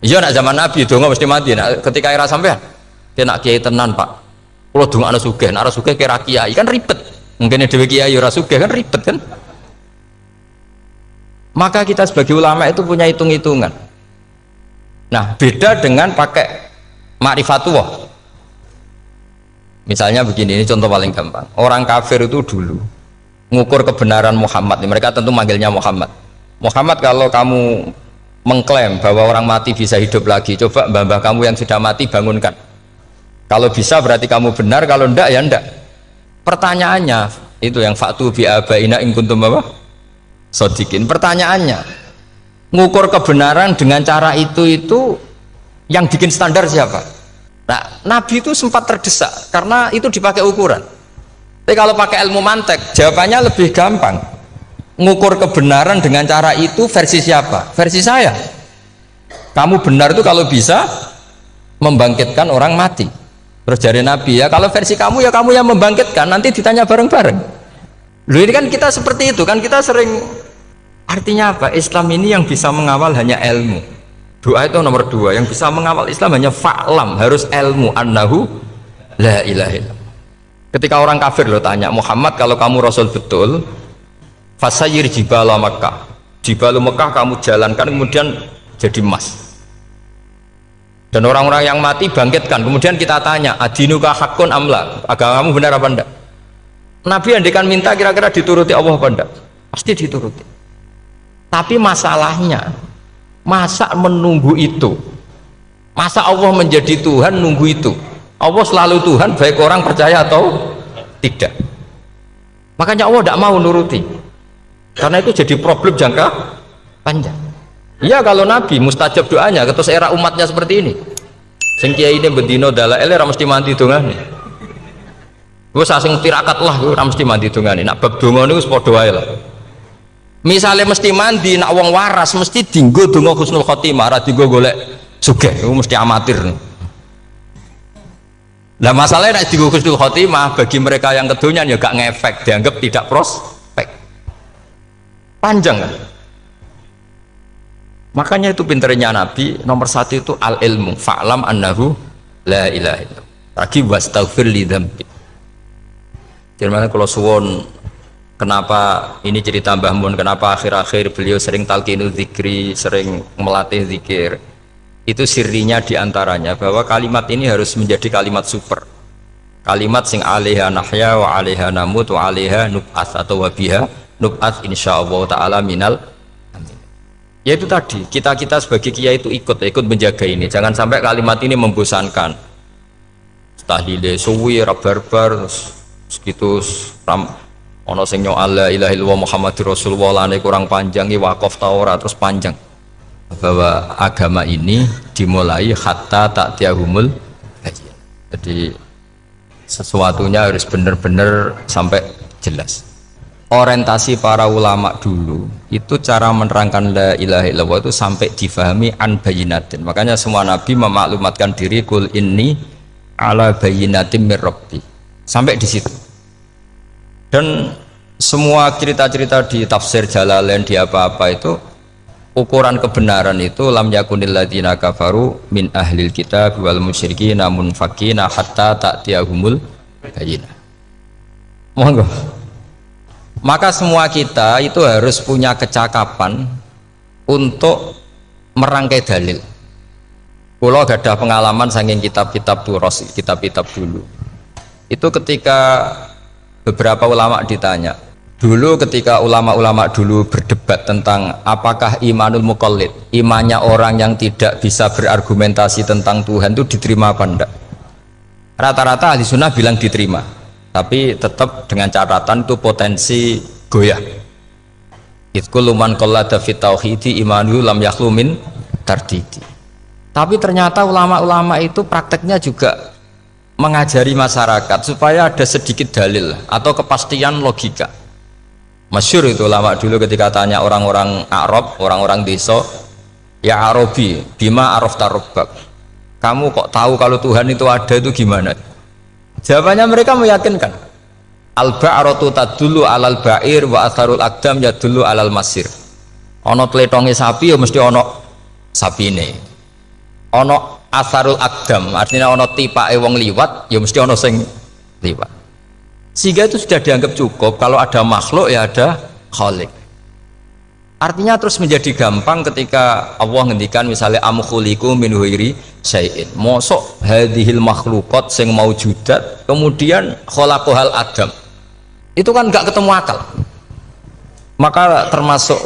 Iya nak zaman Nabi donga mesti mati. Nak ketika era sampean dia nak kiai tenan Pak, kalau donga ana sugih, nak ora sugih kira kiai kan ribet. Mungkin dhewe kiai ora sugih kan ribet kan. Maka kita sebagai ulama itu punya hitung-hitungan. Nah beda dengan pakai ma'rifatullah. Misalnya begini, ini contoh paling gampang. Orang kafir itu dulu mengukur kebenaran Muhammad, mereka tentu manggilnya Muhammad. Muhammad, kalau kamu mengklaim bahwa orang mati bisa hidup lagi, coba mbah-mbah kamu yang sudah mati bangunkan. Kalau bisa berarti kamu benar, kalau ndak ya ndak. Pertanyaannya itu yang faktu bi abaina in kuntum apa? Sodikin. Pertanyaannya, ngukur kebenaran dengan cara itu yang bikin standar siapa? Nah, Nabi itu sempat terdesak karena itu dipakai ukuran. Tapi kalau pakai ilmu mantek, jawabannya lebih gampang. Ngukur kebenaran dengan cara itu versi siapa? Versi saya. Kamu benar itu kalau bisa membangkitkan orang mati. Terus dari Nabi, ya kalau versi kamu ya kamu yang membangkitkan, nanti ditanya bareng-bareng. Loh ini kan kita seperti itu kan, kita sering. Artinya apa? Islam ini yang bisa mengawal hanya ilmu. Doa itu nomor 2, yang bisa mengawal Islam hanya fa'lam, harus ilmu annahu la ilaha illallah. Ketika orang kafir lo tanya, Muhammad kalau kamu Rasul betul, fasayir jibala Makkah, jibalu Mekah kamu jalankan kemudian jadi emas. Dan orang-orang yang mati bangkitkan, kemudian kita tanya, adinuka hakun amla, agamamu benar apa enggak? Nabi andikan minta kira-kira dituruti Allah apa enggak? Pasti dituruti. Tapi masalahnya, masa menunggu itu? Masa Allah menjadi Tuhan nunggu itu? Allah selalu Tuhan baik orang percaya atau tidak. Makanya Allah tidak mau nuruti, karena itu jadi problem jangka panjang. Iya kalau Nabi mustajab doanya, terus era umatnya seperti ini. Sing kiai ini bendino dalail ora mesti mandi dongane. Wis sing tirakat lah ora mesti mandi dongane. Nak bab donga niku wis padha wae lah. Misale mesti mandi, nak wong waras mesti dinggo donga husnul khotimah, ora dinggo golek sugih, iku mesti amatir. Nah masalahnya nek dinggo husnul khotimah bagi mereka yang kedonyan ya gak ngefek, dianggap tidak prospek. Panjang kan? Makanya itu pinternya Nabi nomor 1 itu al ilmu fa'lam annahu la ilaha illallah lagi wastaghfir li dzambi. Jadi kalau suwon kenapa ini cerita Mbah Mun, kenapa akhir-akhir beliau sering talqinul zikri, sering melatih zikir, itu sirinya diantaranya bahwa kalimat ini harus menjadi kalimat super, kalimat sing alaiha nahya wa alaiha namut wa alaiha nub'ats atau wabiha nub'ats insyaallah ta'ala minal. Ya itu tadi, kita sebagai kiai itu ikut menjaga ini, jangan sampai kalimat ini membosankan. Tahlile suwi barbar segitu ono sing nyoal la ilaha illallah Muhammadur Rasulullah lane kurang panjang iki wakaf ta ora terus panjang. Bahwa agama ini dimulai hatta ta'tiyahumul bayyinah. Jadi sesuatunya harus benar-benar sampai jelas. Orientasi para ulama dulu itu cara menerangkan la ilaha illallah itu sampai difahami an bayyinatin. Makanya semua nabi memaklumatkan diri kul inni ala bayyinatin mir rabbi. Sampai di situ. Dan semua cerita-cerita di tafsir Jalalain di apa-apa itu ukuran kebenaran itu lam yakunil ladzina kafaru min ahlil kitab wal musyrikin namun fakina hatta ta'tiyahumul bayyinah. Monggo. Maka semua kita itu harus punya kecakapan untuk merangkai dalil. Kalau gak ada pengalaman saking kitab-kitab turos, kitab-kitab dulu. Itu ketika beberapa ulama ditanya, dulu ketika ulama-ulama dulu berdebat tentang apakah imanul muqallid, imannya orang yang tidak bisa berargumentasi tentang Tuhan itu diterima apa enggak? Rata-rata ahli sunnah bilang diterima. Tapi tetap dengan catatan itu potensi goyah. Itkul man qallada fit tauhidi imanu lam yakhlu min tardidi. Tapi ternyata ulama-ulama itu prakteknya juga mengajari masyarakat supaya ada sedikit dalil atau kepastian logika. Masyhur itu ulama dulu ketika tanya orang-orang Arab, orang-orang desa, ya Arabi, bima arafta rabbak. Kamu kok tahu kalau Tuhan itu ada itu gimana? Jawabannya mereka meyakinkan. Al-ba'ratu tadullu alal ba'ir wa atharul aqdam yadullu alal masir. Ono tletonge sapi ya mesti ono sapine. Ono atharul aqdam artinya ono tipake wong liwat ya mesti ono sing liwat. Sehingga itu sudah dianggap cukup kalau ada makhluk ya ada khalik. Artinya terus menjadi gampang ketika Allah ngendikan misalnya am khuliqu min ghairi syai'in. Mosok hadhil makhluqat sing maujudat kemudian khalaqahal adam. Itu kan enggak ketemu akal. Maka termasuk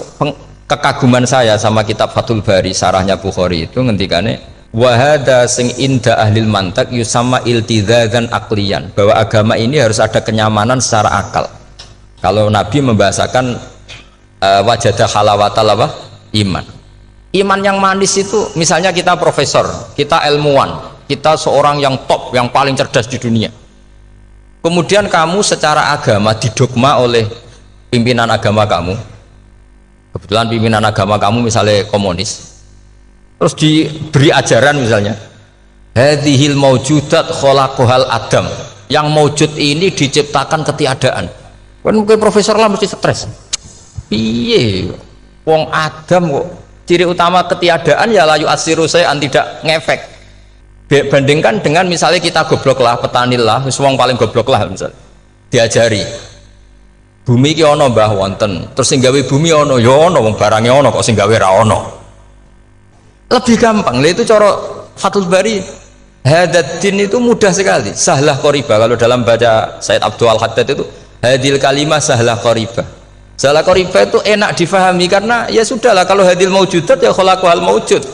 kekaguman saya sama kitab Fathul Bari sarahnya Bukhari itu ngendikane wa hadza sing inda ahlil mantak yusamma iltidzadzan aqliyan, bahwa agama ini harus ada kenyamanan secara akal. Kalau Nabi membahasakan wajadah halawatal apa? Iman. Iman yang manis itu misalnya kita profesor, kita ilmuwan, kita seorang yang top, yang paling cerdas di dunia. kemudian kamu secara agama didogma oleh pimpinan agama kamu, kebetulan pimpinan agama kamu misalnya komunis, terus diberi ajaran misalnya hadhil maujudat khalaqahal adam, yang maujud ini diciptakan ketiadaan. Kan mungkin profesor lah mesti stres, piye wong Adam kok ciri utama ketiadaan ya layu asiru saya tidak ngefek. Bandingkan dengan misalnya kita goblok lah, petani lah, wong paling goblok lah misalnya diajari bumi ki ono mbah wonten, terus sing gawe bumi ono ya ono, wong barangnya ono kok sing gawe ra ono. Lebih gampang lah itu cara Fathul Bari. Hadaddin itu mudah sekali, sahlah qoriba. Kalau dalam baca Said Abdul Al-Haddad itu hadil kalimah sahlah qoriba. Sahlah qoriba itu enak difahami karena ya sudahlah, kalau hadil maujudat ya khalaqahal maujud.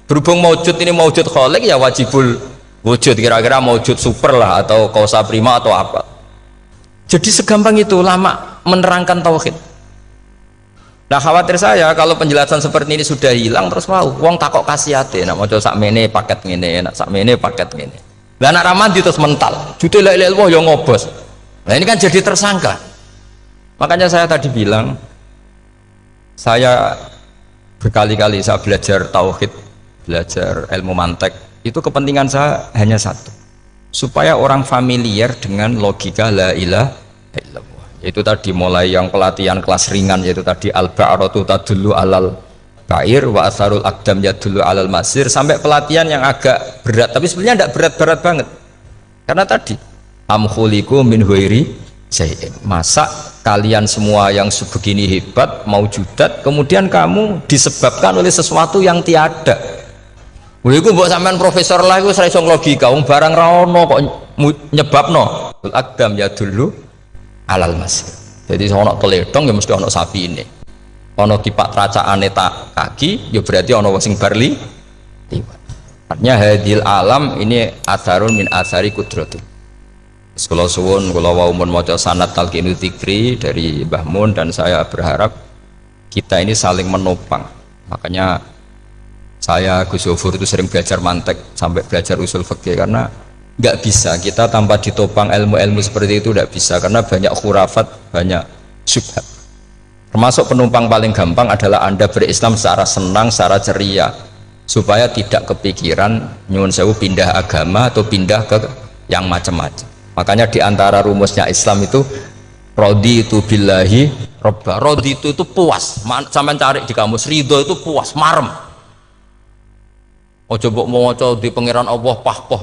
Berhubung maujud ini maujud khaliq ya wajibul wujud, kira-kira maujud super lah atau kausa prima atau apa. Jadi segampang itu lama menerangkan tauhid. Nah khawatir saya kalau penjelasan seperti ini sudah hilang, terus mau wong takok kasihate nak maca sakmene paket ngene, nak sakmene paket ngene. Lah anak ramadi terus mental jute la ilaha illallah ya ngobos. Nah ini kan jadi tersangka. Makanya saya tadi bilang, saya berkali-kali saya belajar tauhid, belajar ilmu mantek, itu kepentingan saya hanya satu, supaya orang familiar dengan logika la ilaha illallah. Itu tadi mulai yang pelatihan kelas ringan, yaitu tadi al-ba'ratu tadullu alal ba'ir wa asarul aqdam yadullu alal masir, sampai pelatihan yang agak berat, tapi sebenarnya tidak berat-berat banget. Karena tadi am khuliqu min ghairi syai'in, masa kalian semua yang sebegini hebat maujudat kemudian kamu disebabkan oleh sesuatu yang tiada. Iku mbok sampean profesor lah iku ora iso logika, wong barang ra ono kok nyebabno al-aqdam yadullu alal masir. Jadi ono teledong ya mesti ono sapi ini, ono kipak tracaane tak kaki ya berarti ono sing barli liwat. Artinya hadil alam ini atharun min athari kudratul. Kula suwun kula wau mun maca sanad talqinu dzikri dari Mbah Mun, dan saya berharap kita ini saling menopang. Makanya saya Gus Yofur itu sering belajar mantek sampai belajar usul fikih, karena nggak bisa kita tanpa ditopang ilmu-ilmu seperti itu, tidak bisa, karena banyak khurafat, banyak syubhat. Termasuk penumpang paling gampang adalah Anda berislam secara senang, secara ceria, supaya tidak kepikiran nyuwun sewu pindah agama atau pindah ke yang macam-macam. Makanya diantara rumusnya Islam itu raditu billahi robba. Raditu itu puas, sampai cari di kamus, ridho itu puas, marem. Ojo mbok maca di pangeran Allah pah-pah.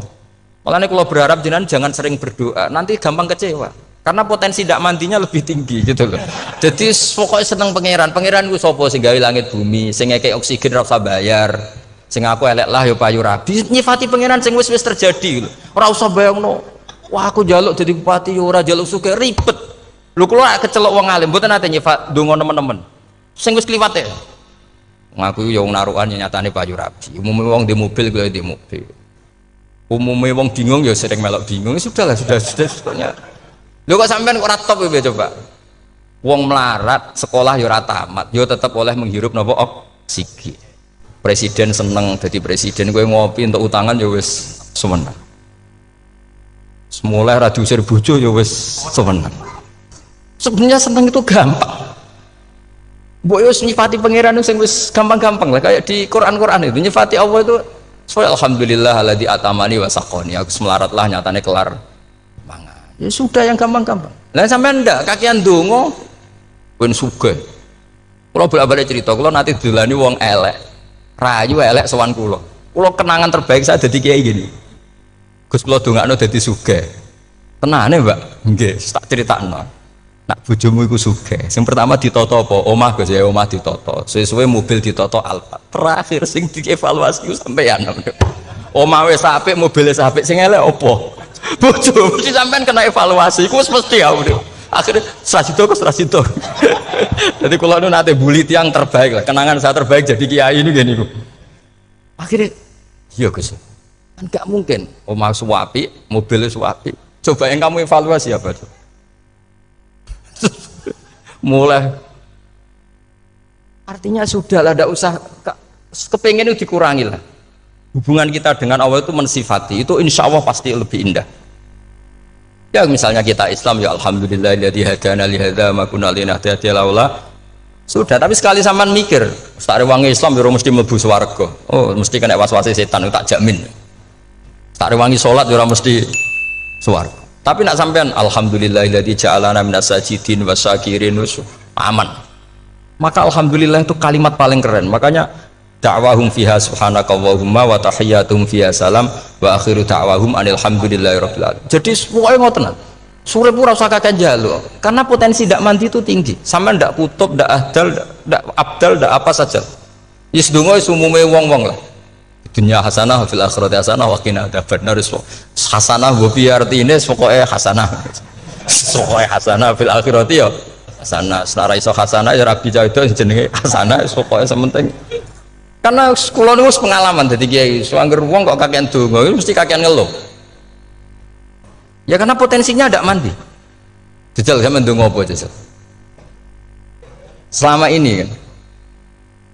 Makanya kalau berharap jenengan jangan sering berdoa, nanti gampang kecewa, karena potensi tidak mandinya lebih tinggi gitu loh. Jadi pokoknya seneng pangeran. Pangeran itu sopo sing gawe langit bumi, sing ngekek oksigen ora usah bayar, sing aku elek lah ya payu rabi, nyifati pangeran sing wis terjadi. Ora usah bayangno, wah aku jaluk jadi bupati ya ora, jaluk sugih ribet. Lho kula kecelok wong alim mboten nate nyifat donga nemen-nemen. Sing wis kliwat ya. Ngaku ya wong narukan nyatane payu rabi. Umumnya wong di mobil gue di mobil. Umumnya wong bingung ya sering melok bingung. Sudah sebetulnya. Lho kok sampean kok ora top ya coba. Wong melarat sekolah ya ora tamat, ya tetep oleh menghirup napa oksigen. Presiden seneng jadi presiden, kowe ngopi untuk utangan ya wis semenang. Semula ra diusir bojo ya wis semenang. Sebenarnya seneng itu gampang. Mbok yo nyifati pangeran sing wis gampang-gampang lah, kayak di Quran itu nyifati Allah itu soalnya alhamdulillah alladzi atamani wa saqoni, aku melarat lah nyatane kelar mangan. Ya sudah yang gampang-gampang. Lah sampean ndak kakian donga ben sugih. Kula bolak-balik cerita, kula nanti dolani wong elek. Rayu elek sowan kula. Kula kenangan terbaik saya dadi kiai gini. Gus kula dongakno dadi sugih. Tenane, Mbak? Nggih, tak critakno. Nak bojomu iku sugih. Sing pertama ditata apa? Omah Gus ya, omah ditata. Suwe-suwe mobil ditata Alphard. Terakhir sing dievaluasi ku sampeyan. Omah wis apik, mobil wis apik, sing elek apa? Bojo mesti sampean kena evaluasi. Iku wis mesti ya. Akhirnya strasido. Jadi kalau nu nate bully yang terbaik lah. Kenangan saya terbaik jadi kiai ini gini. Akhirnya, iya Gus. Kan gak mungkin. Omah suwapi, mobil suwapi. Coba yang kamu evaluasi apa tuh? Mulai artinya sudah lah, tidak usah kepengen itu dikurangi lah. Hubungan kita dengan Allah itu mensifati itu insya Allah pasti lebih indah. Ya misalnya kita Islam ya alhamdulillahilladzi hadana li hadza ma kunna linahtadiya laula. Sudah, tapi sekali sampean mikir, sak rewangi Islam yo mesti mlebu swarga. Oh, mesti kena was-wase setan tak jamin. Sak rewangi salat yo mesti swarga. Tapi nak sampean alhamdulillahilladzi ja'alana minas sajidin wasyakirin aman. Maka alhamdulillah itu kalimat paling keren. Makanya da'wahum fiha subhanakallahumma wa tahiyyatuhum fiha salam wa akhiru da'wahum alhamdulillahirabbil alamin. Jadi pokoke ngoten. Sore pura usah kakek jaluk, karena potensi tidak mandi itu tinggi. Sama ndak kutub, ndak ahdal, ndak abdal, ndak apa saja. Yes dongo umume wong-wong lah. Dunia hasanah, fil akhirati hasanah, wa qina adzabannar. Hasanah wa bi artine pokoke hasanah. Pokoke hasanah fil akhirati ya hasanah. Senara iso hasanah ya rabi itu jenenge hasanah pokoke sementing. Karena kula niku pengalaman dadi kiai, suangger wong kok kakean donga mesti kakean ngeluh. Ya karena potensinya tidak mandi. Jajal saya mendung apa jajal. Selama ini kan,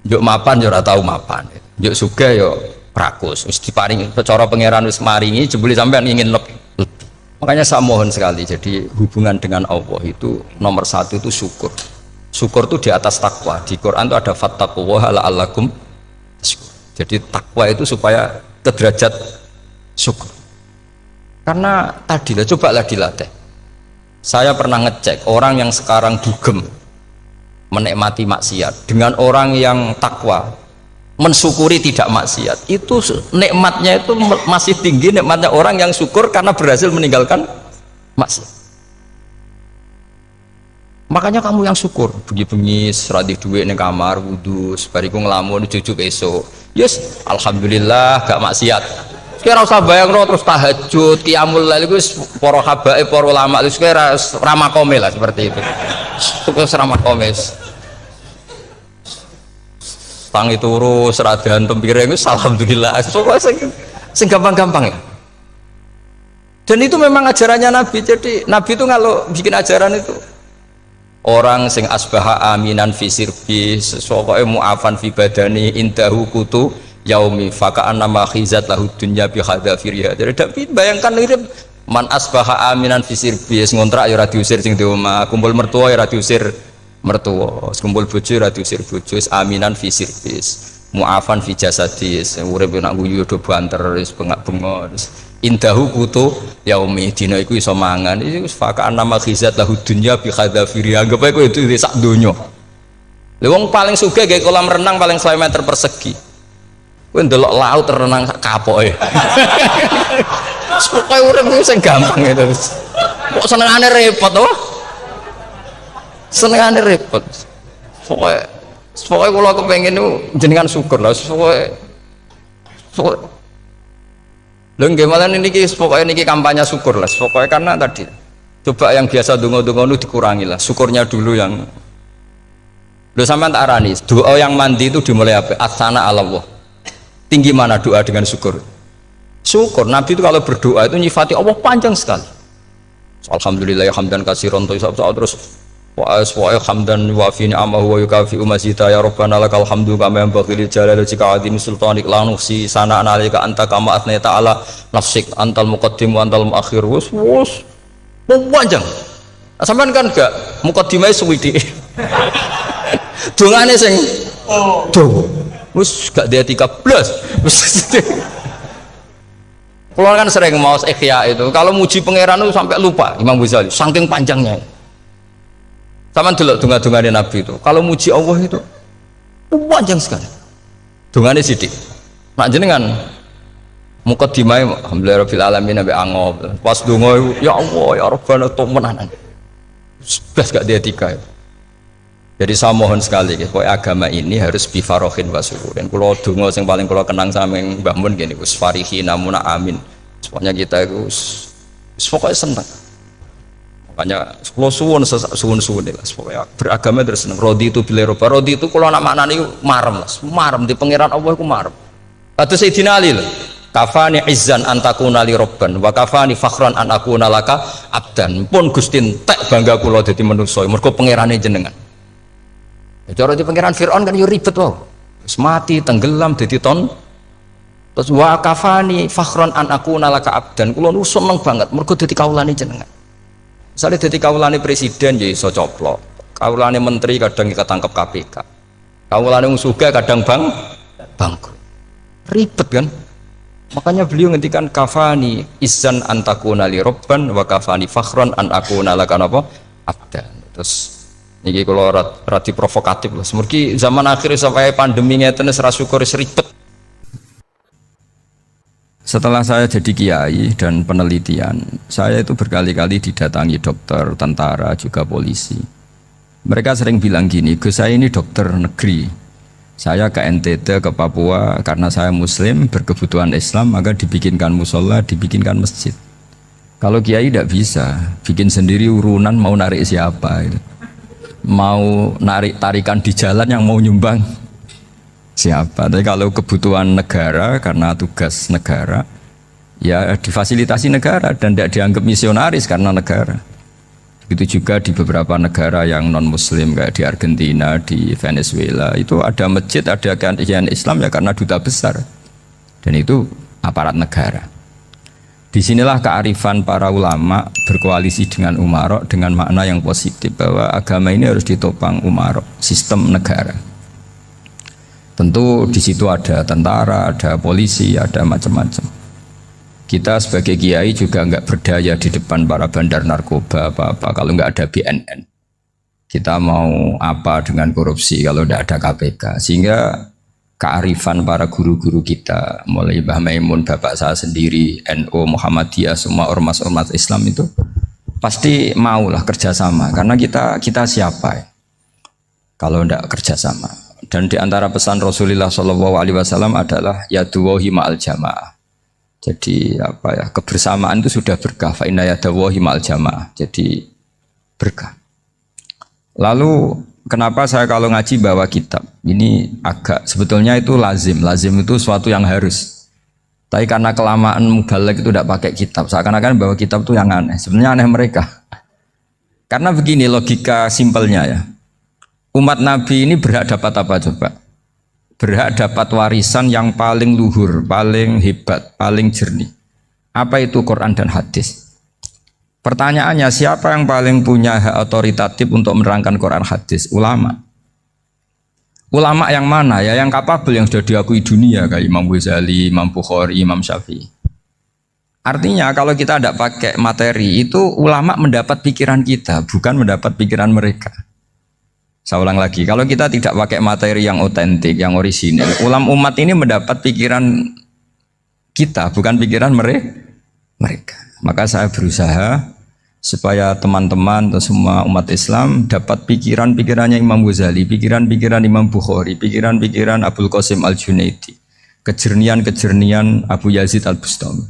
yuk mapan yo ora tau mapan, yuk suga yo rakus. Wis diparingi cara pangeran wis maringi, jebule sampean ingin lebih. Makanya saya mohon sekali. Jadi hubungan dengan Allah itu nomor satu itu syukur. Syukur itu di atas takwa. Di Quran itu ada fattaqullaha la'allakum tashkurun. Jadi takwa itu supaya ke derajat syukur. Karena tadi lah, cobalah dilatih. Saya pernah ngecek orang yang sekarang dugem menikmati maksiat dengan orang yang takwa mensyukuri tidak maksiat, itu nikmatnya itu masih tinggi nikmatnya orang yang syukur karena berhasil meninggalkan maksiat. Makanya kamu yang syukur bengi-bengi seradih duit ning kamar wudu bariku ngelamun jujuk esok yes alhamdulillah gak maksiat. Kira usah bayangno terus tahajud, qiyamul lail iku para habaib, para ulama itu kira ramakome lah seperti itu. Terus ramakome. Tangi turu seradan tempiring itu alhamdulillah. Pokoknya sing gampang-gampang ya. Dan itu memang ajarannya Nabi. Jadi Nabi itu kalau bikin ajaran itu orang sing asbaha aminan fi sirbi, pokoknya mu'afan fi badani indahu kutu yaumi faka'an nama khizat lahu dunya bi hadzafiriha. Jadi bayangkan mirip man asbaha aminan fi sirbi, ngontrak ya ora diusir sing di omah, kumpul mertua ya ora diusir mertua, kumpul bojo ya ora diusir bojo, aminan fi sirbi, mu'afan fi jasadis, urip nak guyu do banter wis bengak-bengok. Indahu kutu yaumi dina iku iso mangan. Iku faka'an nama khizat lahu dunya bi hadzafiriha. Anggap ae kowe itu sak donya. Lha wong paling sugih gawe kolam renang paling 100 meter persegi. Kowe ndelok laut renang sak kapoke. Pokoke urip ku sing gampang itu. Kok senengane repot to? Senengane repot. Pokoke kula kepengin niku jenengan syukur lah. Pokoke lho nggih malah niki pokoke niki kampanye syukur lah. Pokoke karena tadi coba yang biasa donga-donga itu dikurangi lah. Syukurnya dulu yang lho sampean tak arani. Doa yang mandi itu dimulai apa? Asana Allah. Tinggi mana doa dengan syukur? Syukur. Nabi itu kalau berdoa itu nyifati Allah panjang sekali. Alhamdulillah hamdan katsiran terus wa hamdan wa fi ni'amahu wa yukafi mazida ya rabbana lakal hamdu kama yanbaghi li jalali wajhika azimi sultanik la nuhsi sana'an 'alaika anta kama athnayta 'ala nafsik antal muqaddim wa antal muakhir. Wus panjang. Sampean kan gak muqaddimah suwidi. Dongane sing dawa. Wis gak dia 13. Kalau kan sering mau ikhya itu, kalau muji pangeran itu sampai lupa Imam Ghazali, saking panjangnya. Sama delok donga-dongane Nabi itu, kalau muji Allah itu panjang sekali. Dongane sithik. Nak jenengan muqaddimah alhamdulillahirabbil alamin nabi angob. Pas donga ya Allah ya Rabbana temenan. Blas gak dia 3 itu. Jadi saya mohon sekali bahwa agama ini harus bifarohin wa sururin. Kalau donga yang paling kalau kenang sama yang Mbah Mun gini, us farihi namuna amin. Pokoknya kita itu pokoknya senang. Makanya kalau suwun lah. Pokoknya beragama terus senang. Rodi itu bila roba. Rodi itu kalau nak maknanya marem lah. Marem di pangeran Allah itu marem. Kata Sayyidina Ali lah. Kafani izzan antakuna li robban wa kafani fakhran an akuna laka abdan. Pun Gustin tek bangga kula dadi manusa. Mergo pangerane jenengan. Cara di pangeran Fir'aun kan yo ribet wae. Wis mati, tenggelam dadi ton. Terus wa kafani fakhron an aku nalaka abdan. Kula nu seneng banget mergo dadi kawulane jenengan. Misalnya jadi kaulane presiden ya iso coplok, kaulane menteri kadang ketangkep KPK, kaulane wong sugih kadang bangkrut. Ribet kan? Makanya beliau ngendikan kafani izan antakuna li robban wa kafani fakhron an akuna laka apa? Abdan. Terus niki kula radi provokatif lho. Semergi zaman akhir sampai pandemi ngeten wis ra syukur wis ribet. Setelah saya jadi kiai dan penelitian, saya itu berkali-kali didatangi dokter, tentara, juga polisi. Mereka sering bilang gini, Gus saya ini dokter negeri. Saya ke NTT, ke Papua, karena saya muslim, berkebutuhan Islam, maka dibikinkan musola, dibikinkan masjid. Kalau kiai tidak bisa, bikin sendiri urunan mau narik siapa. Mau narik tarikan di jalan yang mau nyumbang siapa. Tapi kalau kebutuhan negara karena tugas negara ya difasilitasi negara dan tidak dianggap misionaris karena negara. Begitu juga di beberapa negara yang non muslim kayak di Argentina, di Venezuela itu ada masjid, ada kajian Islam ya karena duta besar dan itu aparat negara. Disinilah kearifan para ulama berkoalisi dengan umarok dengan makna yang positif bahwa agama ini harus ditopang umarok, sistem negara. Tentu di situ ada tentara, ada polisi, ada macam-macam. Kita sebagai kiai juga nggak berdaya di depan para bandar narkoba apa-apa kalau nggak ada BNN. Kita mau apa dengan korupsi kalau tidak ada KPK? Sehingga kearifan para guru-guru kita, mulai Mbah Maimun, bapak saya sendiri, NU, Muhammadiyah, semua ormas-ormas Islam itu pasti maulah kerjasama. Karena kita siapa ya? Kalau tidak kerjasama. Dan di antara pesan Rasulullah SAW adalah yaduwahi ma'al jamaah. Jadi apa ya, kebersamaan itu sudah berkah. Fa inna yaduwahi ma'al jamaah. Jadi berkah. Lalu kenapa saya kalau ngaji bawa kitab? Ini agak sebetulnya itu lazim. Lazim itu suatu yang harus. Tapi karena kelamaan mubalek itu tidak pakai kitab. Seakan-akan bawa kitab itu yang aneh. Sebenarnya aneh mereka. Karena begini logika simpelnya ya. Umat Nabi ini berhak dapat apa coba? Berhak dapat warisan yang paling luhur, paling hebat, paling jernih. Apa itu Quran dan hadis? Pertanyaannya siapa yang paling punya hak otoritatif untuk menerangkan Quran hadis? Ulama. Ulama yang mana ya? Yang kapabel, yang sudah diakui dunia kayak Imam Ghazali, Imam Bukhari, Imam Syafi'i. Artinya kalau kita tidak pakai materi itu ulama mendapat pikiran kita, bukan mendapat pikiran mereka. Saya ulang lagi, kalau kita tidak pakai materi yang otentik, yang orisinil, umat ini mendapat pikiran kita, bukan pikiran mereka. Maka saya berusaha supaya teman-teman atau semua umat Islam dapat pikiran-pikirannya Imam Ghazali, pikiran-pikiran Imam Bukhari, pikiran-pikiran Abul Qasim Al-Junaidi, kejernian-kejernian Abu Yazid Al-Bustami.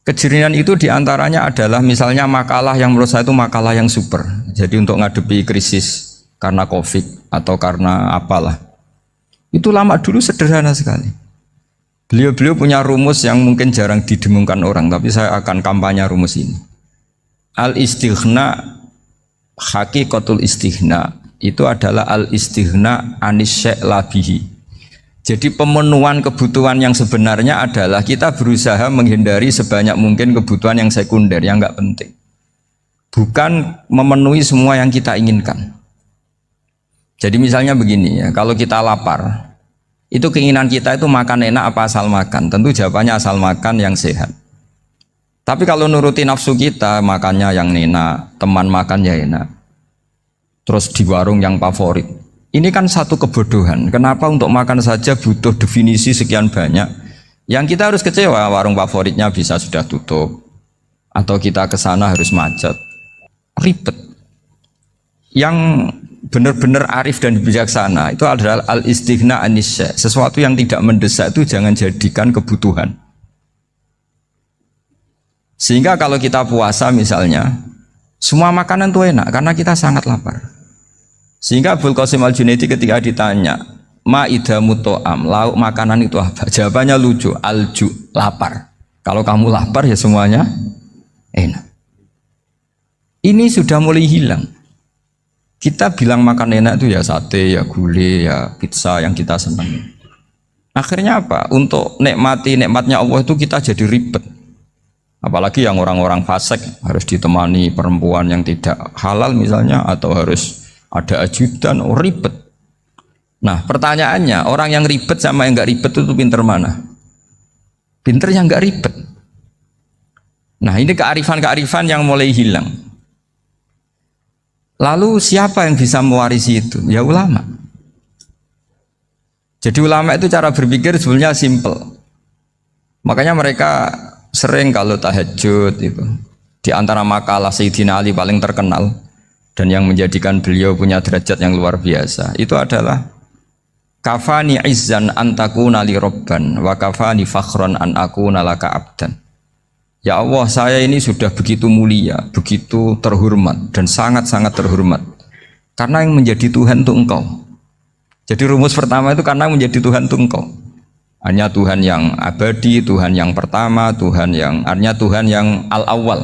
Kejernihan itu diantaranya adalah misalnya makalah yang menurut saya itu makalah yang super. Jadi untuk ngadepi krisis karena COVID atau karena apalah. Itu lama dulu sederhana sekali. Beliau-beliau punya rumus yang mungkin jarang didengungkan orang, tapi saya akan kampanye rumus ini. Al-istighna, hakikatul istighna, itu adalah al-istighna anis syai' labihi. Jadi pemenuhan kebutuhan yang sebenarnya adalah kita berusaha menghindari sebanyak mungkin kebutuhan yang sekunder, yang enggak penting. Bukan memenuhi semua yang kita inginkan. Jadi misalnya begini ya, kalau kita lapar, itu keinginan kita itu makan enak apa asal makan? Tentu jawabannya asal makan yang sehat. Tapi kalau nuruti nafsu kita, makannya yang enak, teman makan ya enak. Terus di warung yang favorit. Ini kan satu kebodohan. Kenapa untuk makan saja butuh definisi sekian banyak? Yang kita harus kecewa, warung favoritnya bisa sudah tutup. Atau kita ke sana harus macet. Ribet. Yang benar-benar arif dan bijaksana itu adalah al-istighna anisya. Sesuatu yang tidak mendesak itu jangan jadikan kebutuhan. Sehingga kalau kita puasa misalnya, semua makanan itu enak karena kita sangat lapar. Sehingga Abul Qasim Al-Junaidi ketika ditanya, ma'idamu to'am, lauk makanan itu apa? Jawabannya lucu, alju, lapar. Kalau kamu lapar ya semuanya enak. Ini sudah mulai hilang. Kita bilang makan enak itu ya sate, ya gulai, ya pizza yang kita senang. Akhirnya apa? Untuk nikmati nikmatnya Allah itu kita jadi ribet. Apalagi yang orang-orang fasik harus ditemani perempuan yang tidak halal misalnya, atau harus ada ajudan, ribet. Nah pertanyaannya, orang yang ribet sama yang nggak ribet itu pinter mana? Pinter yang nggak ribet. Nah ini kearifan-kearifan yang mulai hilang. Lalu siapa yang bisa mewarisi itu? Ya ulama. Jadi ulama itu cara berpikir sebenarnya simple. Makanya mereka sering kalau tahajud itu, di antara makalah Sayyidina Ali paling terkenal dan yang menjadikan beliau punya derajat yang luar biasa itu adalah kafani izzan antakuna li robban wa kafani fakhron an akuna laka abdan. Ya Allah, saya ini sudah begitu mulia, begitu terhormat dan sangat-sangat terhormat karena yang menjadi Tuhan itu Engkau. Jadi rumus pertama itu karena menjadi Tuhan itu Engkau. Hanya Tuhan yang abadi, Tuhan yang pertama, artinya Tuhan yang al-awwal.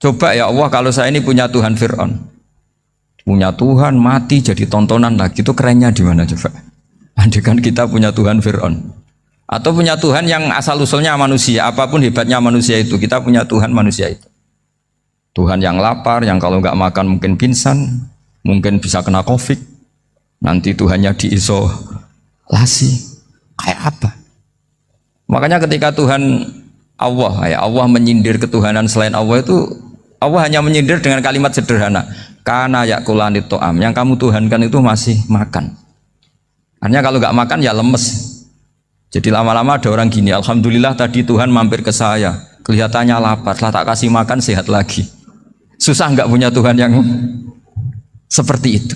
Coba ya Allah, kalau saya ini punya Tuhan Fir'aun, punya Tuhan mati jadi tontonan lagi, itu kerennya di mana coba? Andai kan kita punya Tuhan Fir'aun, atau punya Tuhan yang asal usulnya manusia, apapun hebatnya manusia itu, kita punya Tuhan manusia itu. Tuhan yang lapar, yang kalau nggak makan mungkin pingsan, mungkin bisa kena COVID, nanti Tuhannya diisolasi. Kayak apa? Makanya ketika Tuhan Allah menyindir ketuhanan selain Allah itu, Allah hanya menyindir dengan kalimat sederhana, kana yakulanit to'am, yang kamu tuhankan itu masih makan. Artinya kalau nggak makan ya lemes. Jadi lama-lama ada orang gini, alhamdulillah tadi Tuhan mampir ke saya, kelihatannya lapar, setelah tak kasih makan sehat lagi. Susah nggak punya Tuhan yang seperti itu.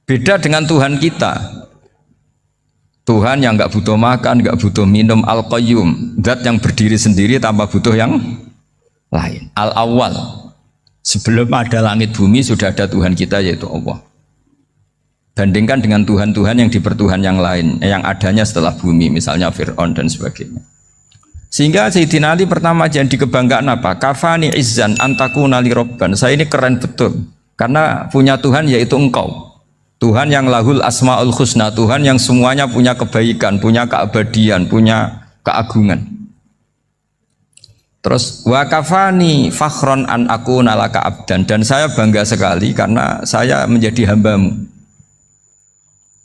Beda dengan Tuhan kita. Tuhan yang nggak butuh makan, nggak butuh minum, al-qayyum, zat yang berdiri sendiri tanpa butuh yang lain. Al-awwal, sebelum ada langit bumi sudah ada Tuhan kita yaitu Allah. Bandingkan dengan Tuhan-Tuhan yang dipertuhan yang lain, yang adanya setelah bumi, misalnya Fir'aun dan sebagainya. Sehingga Sayyidina Ali pertama jadi kebanggaan apa? Kafani izzan antakuna li robban. Saya ini keren betul karena punya Tuhan yaitu Engkau. Tuhan yang lahul asmaul husna, Tuhan yang semuanya punya kebaikan, punya keabadian, punya keagungan. Terus wa kafani fakhron an akuna laka abdan, dan saya bangga sekali karena saya menjadi hambamu.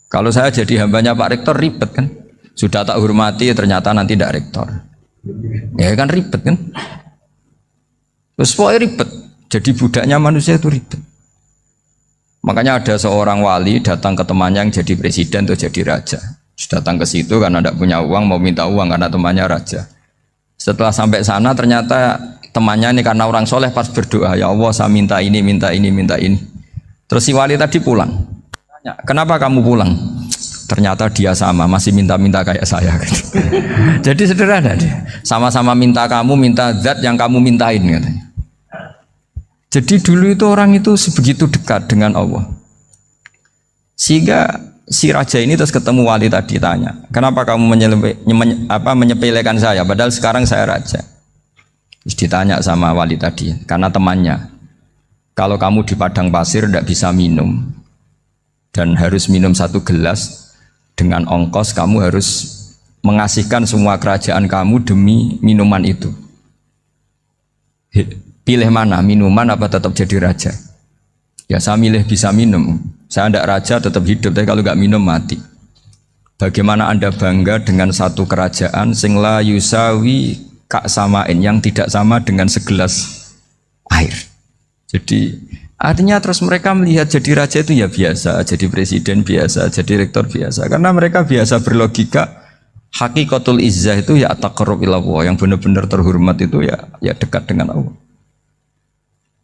Kalau saya jadi hambanya Pak Rektor ribet kan? Sudah tak hormati ternyata nanti tidak rektor. Ya kan ribet kan? Terus pokoknya ribet. Jadi budaknya manusia itu ribet. Makanya ada seorang wali datang ke temannya yang jadi presiden atau jadi raja. Datang ke situ karena tidak punya uang, mau minta uang karena temannya raja. Setelah sampai sana ternyata temannya ini karena orang soleh pas berdoa, ya Allah saya minta ini, minta ini, minta ini. Terus si wali tadi pulang. Tanya, kenapa kamu pulang? Ternyata dia sama, masih minta-minta kayak saya. Jadi sederhana dia. Sama-sama minta kamu, minta zat yang kamu mintain katanya. Jadi dulu itu orang itu sebegitu dekat dengan Allah. Sehingga si raja ini terus ketemu wali tadi tanya, kenapa kamu menyepelekan saya padahal sekarang saya raja? Terus ditanya sama wali tadi, karena temannya, kalau kamu di padang pasir tidak bisa minum dan harus minum 1 gelas, dengan ongkos kamu harus mengasihkan semua kerajaan kamu demi minuman itu. Pilih mana, minuman apa tetap jadi raja? Ya saya milih bisa minum. Saya tidak raja tetap hidup, tapi kalau nggak minum mati. Bagaimana Anda bangga dengan satu kerajaan sing la yusawi kak samain, yang tidak sama dengan segelas air. Jadi artinya terus mereka melihat jadi raja itu ya biasa, jadi presiden biasa, jadi rektor biasa. Karena mereka biasa berlogika hakikatul izzah itu ya taqarrub ila Allah, yang benar-benar terhormat itu ya dekat dengan Allah.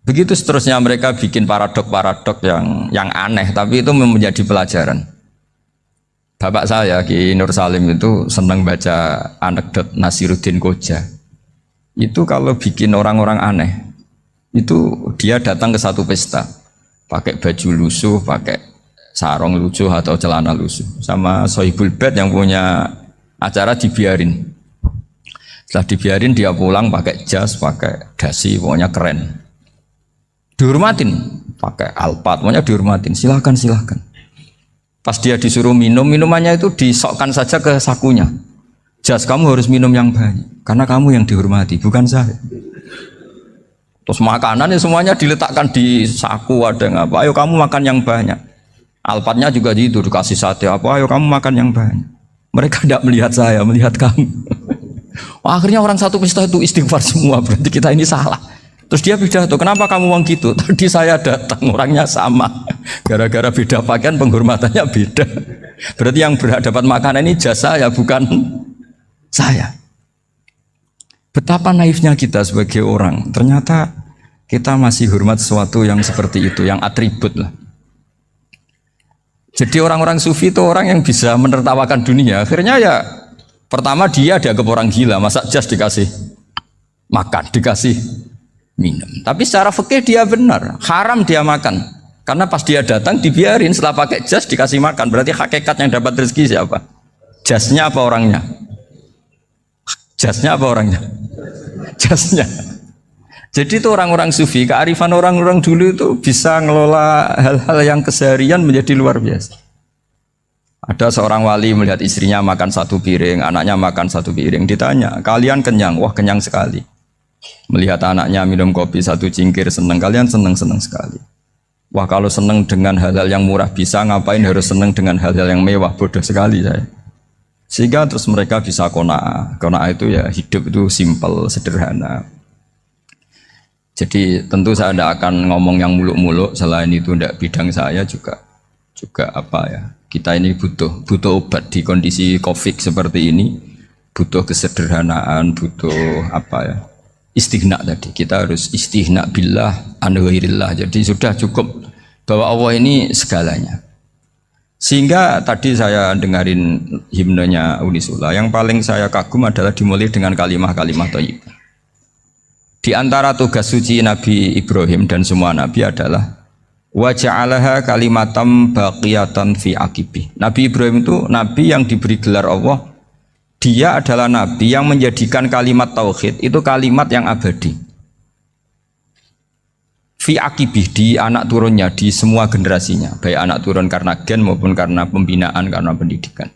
Begitu seterusnya mereka bikin paradok-paradok yang aneh, tapi itu menjadi pelajaran. Bapak saya Ki Nur Salim itu senang baca anekdot Nasiruddin Koja. Itu kalau bikin orang-orang aneh, itu dia datang ke satu pesta, pakai baju lusuh, pakai sarung lusuh atau celana lusuh, sama Sohibul Bed yang punya acara dibiarin. Setelah dibiarin dia pulang pakai jas, pakai dasi, pokoknya keren. Dihormatin, pakai alpat, pokoknya dihormatin, silahkan. Pas dia disuruh minum, minumannya itu disokkan saja ke sakunya. Jas, kamu harus minum yang banyak karena kamu yang dihormati, bukan saya. Terus makanannya semuanya diletakkan di saku, ada yang apa, ayo kamu makan yang banyak. Alphardnya juga gitu, dikasih sate apa, ayo kamu makan yang banyak. Mereka tidak melihat saya, melihat kamu. Akhirnya orang satu pesta itu istighfar semua, berarti kita ini salah. Terus dia pidato, kenapa kamu uang gitu? Tadi saya datang, orangnya sama. Gara-gara beda pakaian, penghormatannya beda. Berarti yang berhak dapat makanan ini jasa ya, bukan saya. Betapa naifnya kita sebagai orang. Ternyata kita masih hormat sesuatu yang seperti itu, yang atribut lah. Jadi orang-orang sufi itu orang yang bisa menertawakan dunia. Akhirnya ya, pertama dia dianggap orang gila, masa jas dikasih makan, dikasih minum. Tapi secara fikih dia benar, haram dia makan. Karena pas dia datang dibiarin, setelah pakai jas dikasih makan. Berarti hakikat yang dapat rezeki siapa? Jasnya apa orangnya? Jasnya apa orangnya? Jasnya. Jadi itu orang-orang sufi, kearifan orang-orang dulu itu bisa ngelola hal-hal yang keseharian menjadi luar biasa. Ada seorang wali melihat istrinya makan satu piring, anaknya makan satu piring. Ditanya, kalian kenyang? Wah, kenyang sekali. Melihat anaknya minum kopi satu cingkir, senang. Kalian senang-senang sekali. Wah, kalau senang dengan hal-hal yang murah bisa, ngapain harus senang dengan hal-hal yang mewah? Bodoh sekali saya. Sehingga terus mereka bisa qanaah. Qanaah itu ya hidup itu simpel, sederhana. Jadi tentu saya tidak akan ngomong yang muluk-muluk, selain itu tidak bidang saya juga apa ya. Kita ini butuh obat di kondisi Covid seperti ini, butuh kesederhanaan, butuh apa ya, istighna tadi. Kita harus istighna billah an ghairillah. Jadi sudah cukup bahwa Allah ini segalanya. Sehingga tadi saya dengarin himnenya Unisula, yang paling saya kagum adalah dimulai dengan kalimat-kalimat thayyibah. Di antara tugas suci Nabi Ibrahim dan semua Nabi adalah wa ja'alaha kalimatam baqiyatan fi aqibi. Nabi Ibrahim itu Nabi yang diberi gelar Allah. Dia adalah Nabi yang menjadikan kalimat tauhid itu kalimat yang abadi. Fi akibih, di anak turunnya, di semua generasinya, baik anak turun karena gen maupun karena pembinaan, karena pendidikan.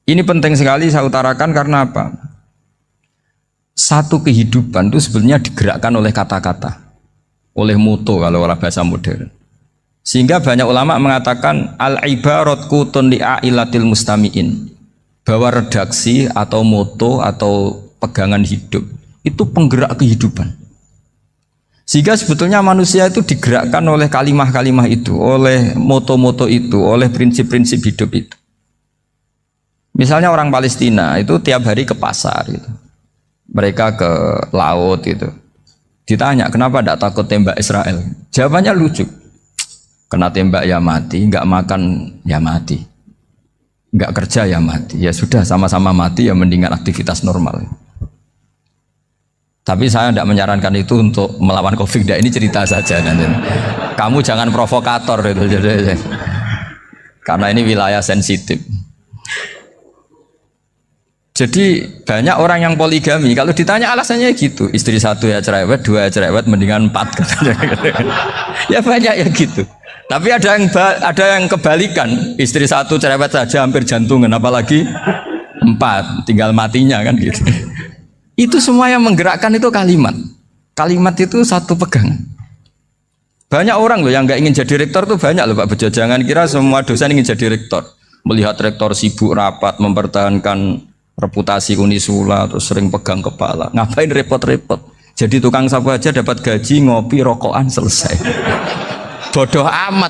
Ini penting sekali saya utarakan karena apa? Satu kehidupan itu sebenarnya digerakkan oleh kata-kata, oleh moto kalau oleh bahasa modern. Sehingga banyak ulama mengatakan al-ibarat kutun li'ailatil mustami'in, bahwa redaksi atau moto atau pegangan hidup itu penggerak kehidupan. Sehingga sebetulnya manusia itu digerakkan oleh kalimah-kalimah itu, oleh moto-moto itu, oleh prinsip-prinsip hidup itu. Misalnya orang Palestina itu tiap hari ke pasar gitu. Mereka ke laut gitu. Ditanya, kenapa tidak takut tembak Israel? Jawabannya lucu. Kena tembak ya mati, nggak makan ya mati. Nggak kerja ya mati. Ya sudah, sama-sama mati ya mendingan aktivitas normal. Tapi saya tidak menyarankan itu untuk melawan Covid. Ini cerita saja nanti. Kamu jangan provokator itu, karena ini wilayah sensitif. Jadi banyak orang yang poligami. Kalau ditanya alasannya gitu, istri satu ya cerewet, dua ya cerewet, mendingan 4. Ya banyak ya gitu. Tapi ada yang kebalikan, istri satu cerewet saja hampir jantungan, apalagi 4, tinggal matinya kan gitu. Itu semua yang menggerakkan itu kalimat. Kalimat itu satu pegangan. Banyak orang loh yang nggak ingin jadi rektor tuh banyak loh Pak Bejo. Jangan kira semua dosen ingin jadi rektor. Melihat rektor sibuk rapat mempertahankan reputasi Unisula terus sering pegang kepala. Ngapain repot-repot? Jadi tukang sapu aja dapat gaji, ngopi, rokokan, selesai. Bodoh amat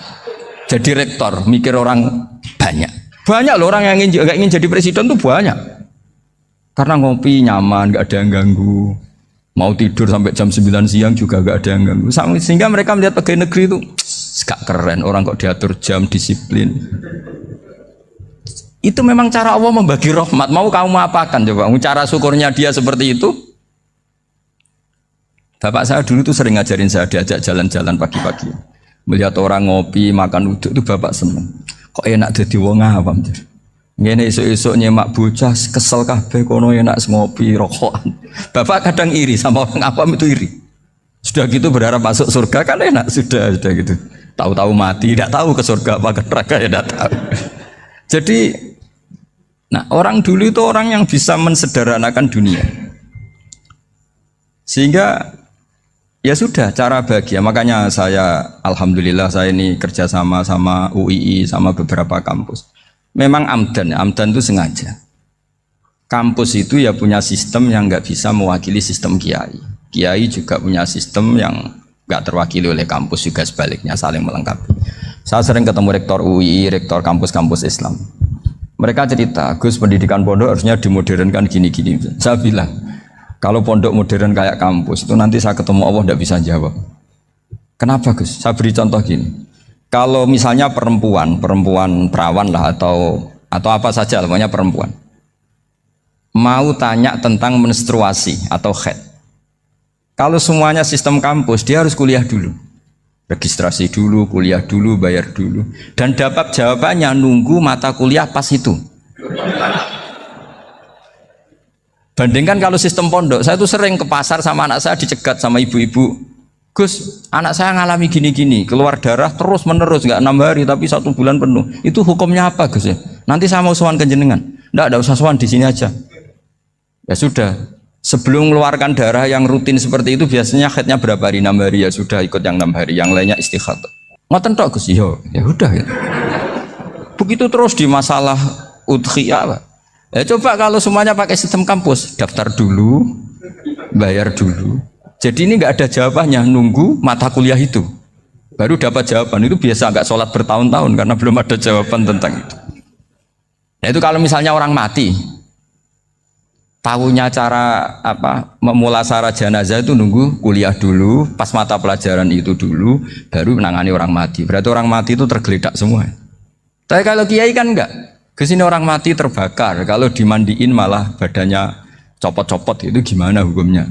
jadi rektor, mikir orang banyak. Banyak loh orang yang nggak ingin jadi presiden tuh banyak. Karena ngopi nyaman, gak ada yang ganggu. Mau tidur sampai jam 9 siang juga gak ada yang ganggu. Sehingga mereka melihat pegawai negeri itu gak keren, orang kok diatur jam, disiplin. Itu memang cara Allah membagi rahmat. Mau kamu apakan coba? Cara syukurnya dia seperti itu. Bapak saya dulu tuh sering ngajarin saya, diajak jalan-jalan pagi-pagi. Melihat orang ngopi, makan uduk itu bapak seneng. Kok enak jadi wong awam. Ngene esuk-esuk nyemak bocah kesel kabeh kono enak ngopi rokokan. Bapak kadang iri sama orang awam itu iri. Sudah gitu berharap masuk surga kan enak sudah gitu. Tahu-tahu mati, tidak tahu ke surga apa ke neraka ya tidak tahu. Jadi Nah, orang dulu itu orang yang bisa mensederhanakan dunia. Sehingga ya sudah cara bahagia. Makanya saya alhamdulillah saya ini kerjasama sama UII sama beberapa kampus. Memang amdan itu sengaja. Kampus itu ya punya sistem yang nggak bisa mewakili sistem kiai. Kiai juga punya sistem yang nggak terwakili oleh kampus, juga sebaliknya saling melengkapi. Saya sering ketemu rektor UII, rektor kampus-kampus Islam. Mereka cerita, Gus, pendidikan pondok harusnya dimodernkan gini-gini. Saya bilang, kalau pondok modern kayak kampus itu nanti saya ketemu Allah tidak bisa jawab. Kenapa, Gus? Saya beri contoh gini. Kalau misalnya perempuan perawan lah atau apa saja, namanya perempuan, mau tanya tentang menstruasi atau haid. Kalau semuanya sistem kampus, dia harus kuliah dulu. Registrasi dulu, kuliah dulu, bayar dulu. Dan dapat jawabannya nunggu mata kuliah pas itu. Bandingkan kalau sistem pondok, saya tuh sering ke pasar sama anak saya dicegat sama ibu-ibu. Gus, anak saya ngalami gini-gini, keluar darah terus menerus, nggak 6 hari tapi 1 bulan penuh. Itu hukumnya apa, Gus ya? Nanti saya mau sowan ke jenengan. Nggak usah sowan, di sini aja. Ya sudah. Sebelum mengeluarkan darah yang rutin seperti itu biasanya haidnya berapa hari? 6 hari, ya sudah ikut yang 6 hari, yang lainnya istighatsah. Ngoten tok Gus, ya udah ya. Begitu terus di masalah udhiyah, Pak. Ya coba kalau semuanya pakai sistem kampus, daftar dulu, bayar dulu. Jadi ini nggak ada jawabannya, nunggu mata kuliah itu. Baru dapat jawaban. Itu biasa nggak sholat bertahun-tahun karena belum ada jawaban tentang itu. Nah itu kalau misalnya orang mati, tahunya cara apa memulasara jenazah itu nunggu kuliah dulu, pas mata pelajaran itu dulu, baru menangani orang mati. Berarti orang mati itu tergeledak semua. Tapi kalau kiai kan enggak. Kesini orang mati terbakar, kalau dimandiin malah badannya copot-copot, itu gimana hukumnya?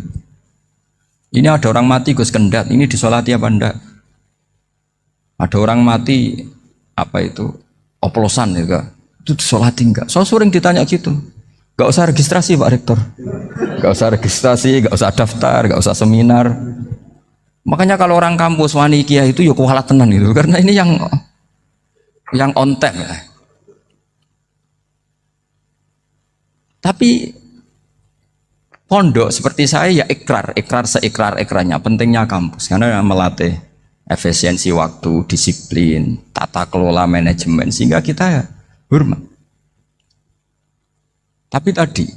Ini ada orang mati Gus Kendat, ini disolati apa enggak? Ada orang mati apa itu oplosan ya, itu disolati enggak? So sering ditanya gitu. Gak usah registrasi Pak Rektor, gak usah registrasi, gak usah daftar, gak usah seminar. Makanya kalau orang kampus wani kiai itu ya kualat tenan gitu, karena ini yang on time ya. Tapi pondok seperti saya ya ikrar seikrar-ikrarnya. Pentingnya kampus karena melatih efisiensi waktu, disiplin, tata kelola manajemen, sehingga kita ya hormat. Tapi tadi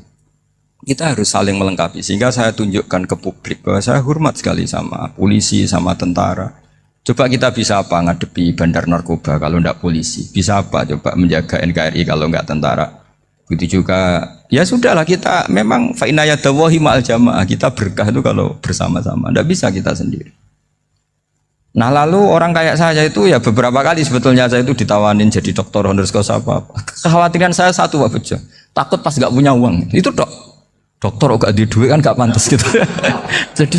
kita harus saling melengkapi, sehingga saya tunjukkan ke publik bahwa saya hormat sekali sama polisi, sama tentara. Coba kita bisa apa ngadepi bandar narkoba kalau enggak polisi? Bisa apa coba menjaga NKRI kalau enggak tentara? Begitu juga, ya sudahlah kita memang fa'inayadawahi ma'al jamaah, kita berkah itu kalau bersama-sama, enggak bisa kita sendiri. Nah lalu orang kayak saya itu ya beberapa kali sebetulnya saya itu ditawanin jadi dokter honoris causa apa. Kekhawatiran saya satu Pak Bejo, takut pas gak punya uang. Itu dokter gak di duit kan gak pantas gitu. Jadi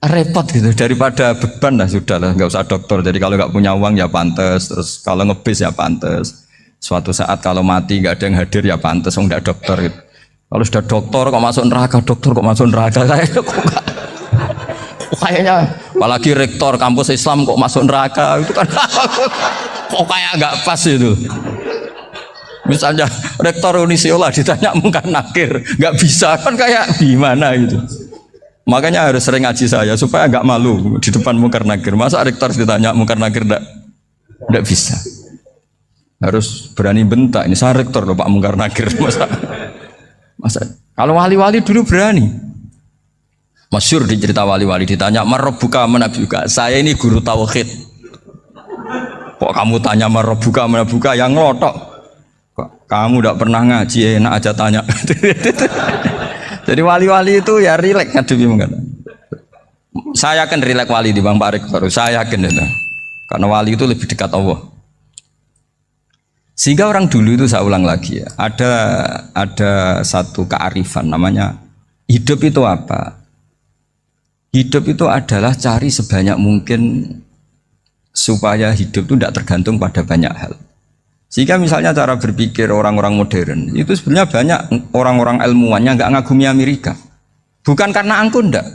repot gitu, daripada beban lah sudah lah, gak usah dokter. Jadi kalau gak punya uang ya pantas, terus kalau ngebis ya pantas. Suatu saat kalau mati gak ada yang hadir ya pantas, enggak dokter gitu. Kalau sudah dokter kok masuk neraka, dokter kok masuk neraka, kayaknya apalagi rektor kampus Islam kok masuk neraka itu kan kok kayak nggak pas itu. Misalnya rektor Unisiola ditanya mungkar nakir nggak bisa kan kayak gimana gitu. Makanya harus sering ngaji saya supaya nggak malu di depan mungkar nakir. Masa rektor ditanya mungkar nakir nggak bisa. Harus berani bentak, ini saya rektor loh Pak mungkar nakir. Masa kalau wali-wali dulu berani. Masyhur di cerita wali-wali ditanya marabbuka manabuka, saya ini guru tauhid. Kok kamu tanya marabbuka manabuka yang ngelotok? Kok kamu tidak pernah ngaji enak aja tanya. Jadi wali-wali itu ya rileks ngadepi mungkin. Saya yakin rileks wali di Bang Pak Rektor, saya yakin itu. Karena wali itu lebih dekat Allah. Sehingga orang dulu itu saya ulang lagi ya, ada satu kearifan namanya hidup itu apa? Hidup itu adalah cari sebanyak mungkin supaya hidup itu tidak tergantung pada banyak hal. Sehingga misalnya cara berpikir orang-orang modern itu sebenarnya banyak orang-orang ilmuwan yang nggak ngagumi Amerika. Bukan karena angkuh ndak.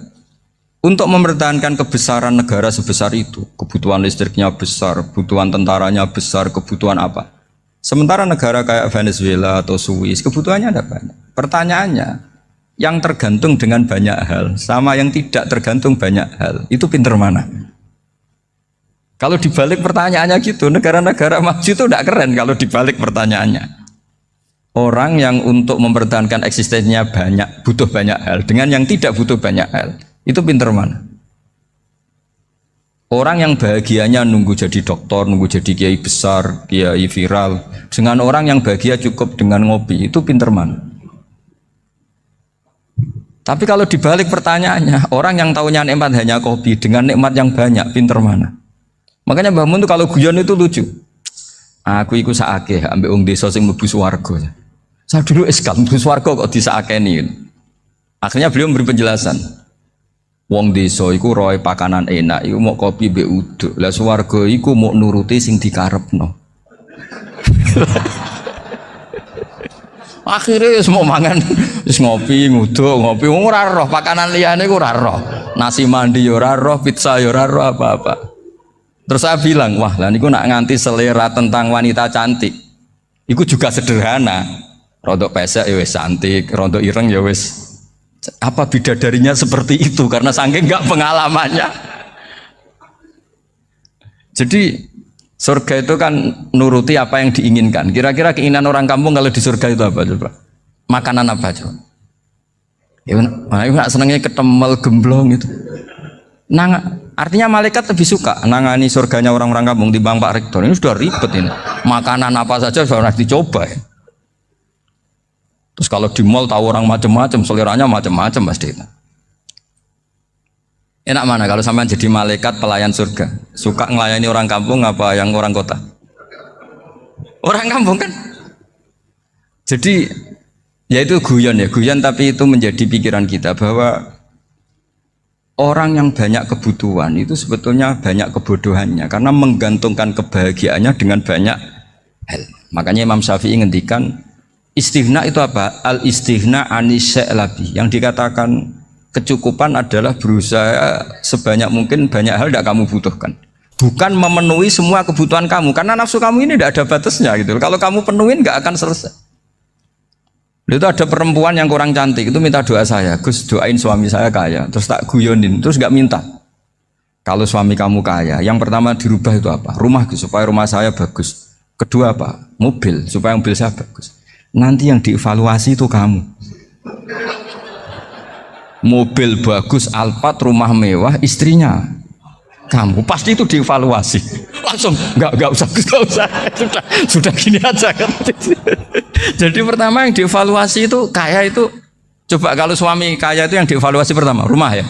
Untuk mempertahankan kebesaran negara sebesar itu, kebutuhan listriknya besar, kebutuhan tentaranya besar, kebutuhan apa? Sementara negara kayak Venezuela atau Swiss kebutuhannya ada banyak. Pertanyaannya, yang tergantung dengan banyak hal sama yang tidak tergantung banyak hal, itu pinter mana? Kalau dibalik pertanyaannya gitu, negara-negara maju itu tidak keren kalau dibalik pertanyaannya. Orang yang untuk mempertahankan eksistensinya banyak, butuh banyak hal, dengan yang tidak butuh banyak hal, itu pinter mana? Orang yang bahagianya nunggu jadi dokter, nunggu jadi kiai besar, kiai viral, dengan orang yang bahagia cukup dengan ngopi, itu pinter mana? Tapi kalau dibalik pertanyaannya, orang yang tahunya nikmat hanya kopi, dengan nikmat yang banyak, pinter mana? Makanya Mbah Mun tuh kalau guyon itu lucu. Aku iku sakake ambek wong desa sing mlebu swarga. Saya dulu eskal mlebu swarga kok disakeni. Akhirnya beliau memberi penjelasan. Wong desa iku roe pakanan enak, iku mau kopi mbek uduk. Lah swarga iku mau nuruti sing dikarepno. Akhirnya semua mangan wis ngopi, nguduk, ngopi ora roh pakanan liyane ku ora roh. Nasi mandi ya ora roh, pizza ya ora roh apa-apa. Terus saya bilang, wah lah niku nak nganti selera tentang wanita cantik. Iku juga sederhana. Rodok pesek ya wis cantik, rodok ireng ya wis. Apa bidadarinya seperti itu karena saking enggak pengalamannya. Jadi surga itu kan nuruti apa yang diinginkan. Kira-kira keinginan orang kampung kalau di surga itu apa coba? Makanan apa coba? Ya nak senengnya ketemel gemblong itu. Artinya malaikat lebih suka nangani surganya orang-orang kampung di Bang Pak Rektor. Ini sudah ribet ini. Makanan apa saja sudah dicoba ya. Terus kalau di mall tahu orang macam-macam, seleranya macam-macam pasti. Enak mana kalau sampean jadi malaikat pelayan surga? Suka ngelayani orang kampung apa yang orang kota? Orang kampung kan? Jadi ya itu guyon ya, guyon tapi itu menjadi pikiran kita bahwa orang yang banyak kebutuhan itu sebetulnya banyak kebodohannya karena menggantungkan kebahagiaannya dengan banyak hal. Makanya Imam Syafi'i ngendikan istighna itu apa? Al istighna anisya'i. Yang dikatakan kecukupan adalah berusaha sebanyak mungkin banyak hal tidak kamu butuhkan. Bukan memenuhi semua kebutuhan kamu karena nafsu kamu ini tidak ada batasnya gitu. Kalau kamu penuhin nggak akan selesai. Itu ada perempuan yang kurang cantik itu minta doa saya, Gus doain suami saya kaya, terus tak guyonin, terus nggak minta. Kalau suami kamu kaya, yang pertama dirubah itu apa? Rumah supaya rumah saya bagus. Kedua apa? Mobil supaya mobil saya bagus. Nanti yang dievaluasi itu kamu. Mobil bagus, Alphard, rumah mewah, istrinya kamu pasti itu dievaluasi. Langsung nggak usah sudah gini aja kan. Jadi pertama yang dievaluasi itu kaya itu coba kalau suami kaya itu yang dievaluasi pertama rumah ya,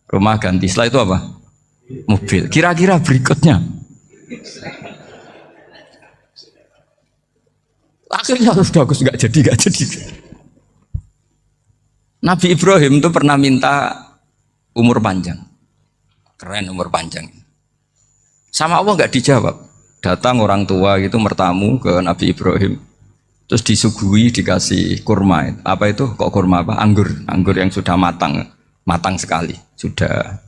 rumah ganti. Setelah itu apa? Mobil. Kira-kira berikutnya akhirnya harus bagus nggak jadi. Nabi Ibrahim itu pernah minta umur panjang. Keren umur panjang. Sama Allah nggak dijawab. Datang orang tua gitu mertamu ke Nabi Ibrahim. Terus disuguhi dikasih kurma. Apa itu? Kok kurma apa? Anggur yang sudah matang sekali. Sudah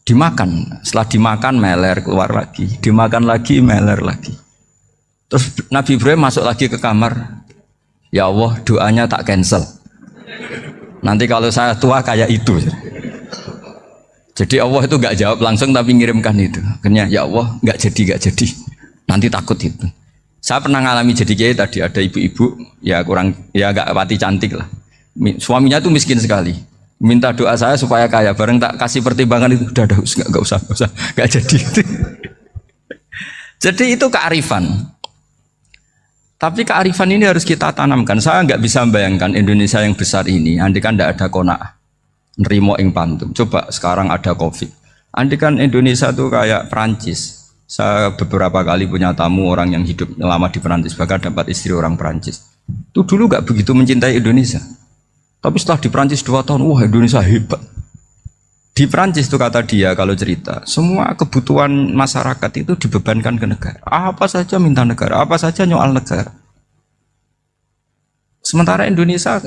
dimakan. Setelah dimakan meler keluar lagi. Dimakan lagi meler lagi. Terus Nabi Ibrahim masuk lagi ke kamar. Ya Allah doanya tak cancel. Nanti kalau saya tua kayak itu. Jadi Allah itu nggak jawab langsung tapi ngirimkan itu. Akhirnya ya Allah nggak jadi. Nanti takut itu. Saya pernah ngalami jadi kiai tadi ada ibu-ibu ya kurang ya nggak pati cantik lah. Suaminya tuh miskin sekali. Minta doa saya supaya kaya. Bareng tak kasih pertimbangan itu udah nggak usah nggak jadi. Jadi itu kearifan. Tapi kearifan ini harus kita tanamkan. Saya nggak bisa membayangkan Indonesia yang besar ini. Andai kan tidak ada qanaah. Nerimo ing pantum. Coba sekarang ada Covid. Andai kan Indonesia tuh kayak Perancis. Saya beberapa kali punya tamu orang yang hidup lama di Perancis, bahkan dapat istri orang Perancis. Itu dulu nggak begitu mencintai Indonesia. Tapi setelah di Perancis 2 tahun, wah Indonesia hebat. Di Perancis tuh kata dia kalau cerita, semua kebutuhan masyarakat itu dibebankan ke negara. Apa saja minta negara, apa saja nyoal negara. Sementara Indonesia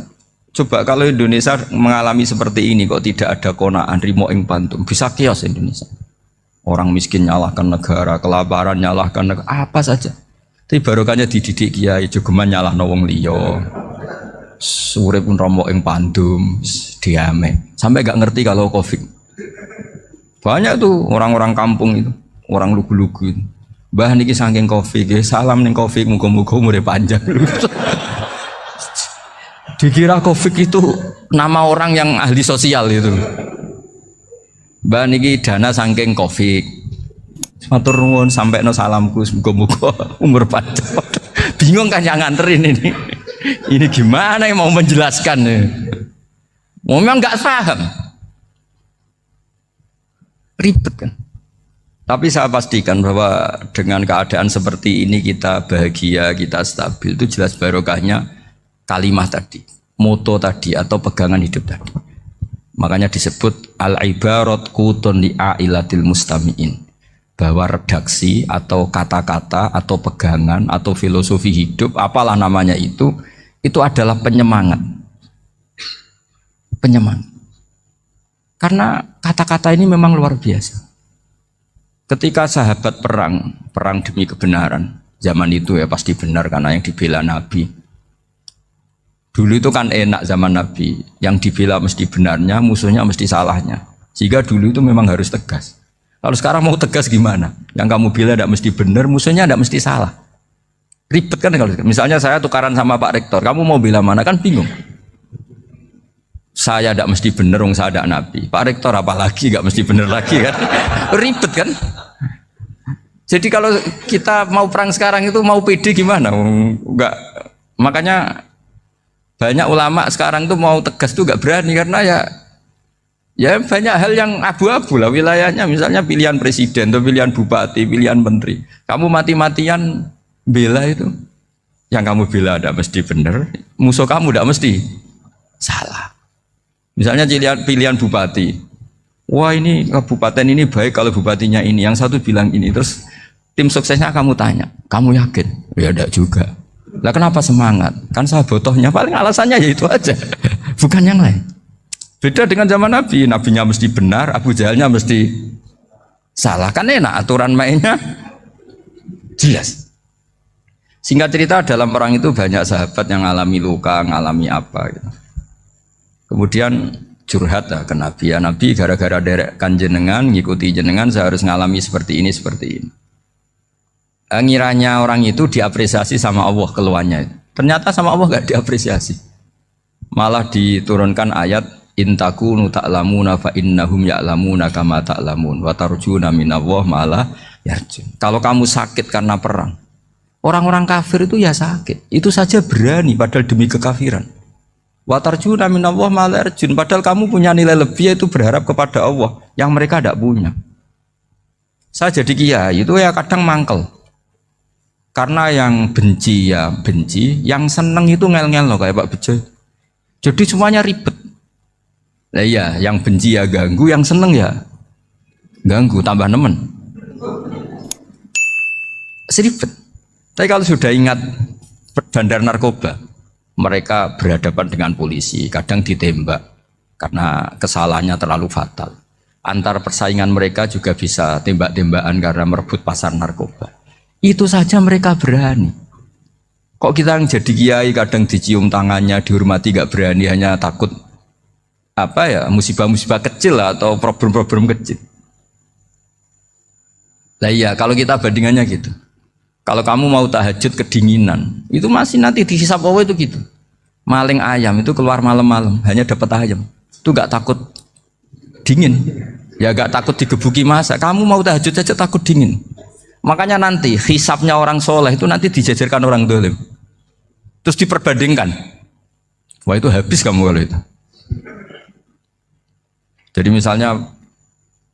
coba kalau Indonesia mengalami seperti ini kok tidak ada qanaah rimo ing pantum, bisa kios Indonesia. Orang miskin nyalahkan negara, kelaparan nyalahkan negara, apa saja. Tapi barokahnya dididik kiai jogeman nyalahno wong liya. Urip pun rombok ing pandum, diame. Sampai gak ngerti kalau Covid. Banyak tuh orang-orang kampung itu, orang lugu-lugu itu. Mbah niki saking Covid, salam ning Covid muga-muga umure panjang. Dikira Covid itu nama orang yang ahli sosial itu. Mbah niki dana saking Covid. Matur nuwun sampekno salamku muga-muga umur panjang. Bingung kan yang nganterin ini. Ini gimana yang mau menjelaskan? Memang nggak paham, ribet kan? Tapi saya pastikan bahwa dengan keadaan seperti ini kita bahagia, kita stabil itu jelas barokahnya kalimat tadi, moto tadi atau pegangan hidup tadi. Makanya disebut al-ibarat qutun li'ailatil mustami'in, bahwa redaksi atau kata-kata atau pegangan atau filosofi hidup apalah namanya itu adalah penyemangat. Penyemangat. Karena kata-kata ini memang luar biasa. Ketika sahabat perang demi kebenaran, zaman itu ya pasti benar karena yang dibela Nabi. Dulu itu kan enak zaman Nabi, yang dibela mesti benarnya, musuhnya mesti salahnya. Sehingga dulu itu memang harus tegas. Kalau sekarang mau tegas gimana? Yang kamu bela tidak mesti benar, musuhnya tidak mesti salah. Ribet kan kalau misalnya saya tukaran sama Pak Rektor, kamu mau bela mana kan bingung. Saya tidak mesti benar, saya ada Nabi. Pak Rektor apalagi nggak mesti benar lagi kan? Ribet kan? Jadi kalau kita mau perang sekarang itu mau pede gimana? Enggak. Makanya banyak ulama sekarang tuh mau tegas tuh nggak berani karena ya banyak hal yang abu-abu lah wilayahnya. Misalnya pilihan presiden atau pilihan bupati, pilihan menteri. Kamu mati-matian bela itu, yang kamu bela tidak mesti benar, musuh kamu tidak mesti salah. Misalnya pilihan bupati, wah ini kabupaten ini baik kalau bupatinya ini, yang satu bilang ini, terus tim suksesnya kamu tanya, kamu yakin? Ya tidak juga. Lah kenapa semangat? Kan saya botohnya, paling alasannya ya itu aja, bukan yang lain. Beda dengan zaman Nabi, nabinya mesti benar, Abu Jahalnya mesti salah, kan enak aturan mainnya jelas. Singkat cerita dalam perang itu banyak sahabat yang ngalami luka, ngalami apa gitu. Kemudian curhat lah ke Nabi, ya Nabi gara-gara derekkan jenengan, ngikuti jenengan saya harus ngalami seperti ini, seperti ini. Ngiranya orang itu diapresiasi sama Allah keluarnya. Ternyata sama Allah gak diapresiasi. Malah diturunkan ayat intakunu ta'lamuna fa innahum ya'lamuna kama ta'lamun wa tarjuna minallah malah yarjun. Kalau kamu sakit karena perang, orang-orang kafir itu ya sakit, itu saja berani padahal demi kekafiran. Wa tarjuna minallah ma la yarjun, padahal kamu punya nilai lebih yaitu berharap kepada Allah yang mereka tidak punya. Saya jadi kiai itu ya kadang mangkel. Karena yang benci ya benci, yang seneng itu ngel-ngel loh kayak Pak Bejo. Jadi semuanya ribet. Nah iya, yang benci ya ganggu, yang seneng ya ganggu, tambah nemen. Seribet. Tapi kalau sudah ingat bandar narkoba, mereka berhadapan dengan polisi, kadang ditembak karena kesalahannya terlalu fatal. Antar persaingan mereka juga bisa tembak-tembakan karena merebut pasar narkoba. Itu saja mereka berani. Kok kita yang jadi kiai kadang dicium tangannya, dihormati gak berani, hanya takut apa ya, musibah-musibah kecil lah, atau problem-problem kecil. Lah iya, kalau kita bandingannya gitu. Kalau kamu mau tahajud kedinginan, itu masih nanti dihisab Allah itu gitu. Maling ayam itu keluar malam-malam, hanya dapat ayam. Itu gak takut dingin. Ya gak takut digebuki masa. Kamu mau tahajud saja takut dingin. Makanya nanti hisabnya orang soleh itu nanti dijajarkan orang dolim. Terus diperbandingkan. Wah itu habis kamu kalau itu. Jadi misalnya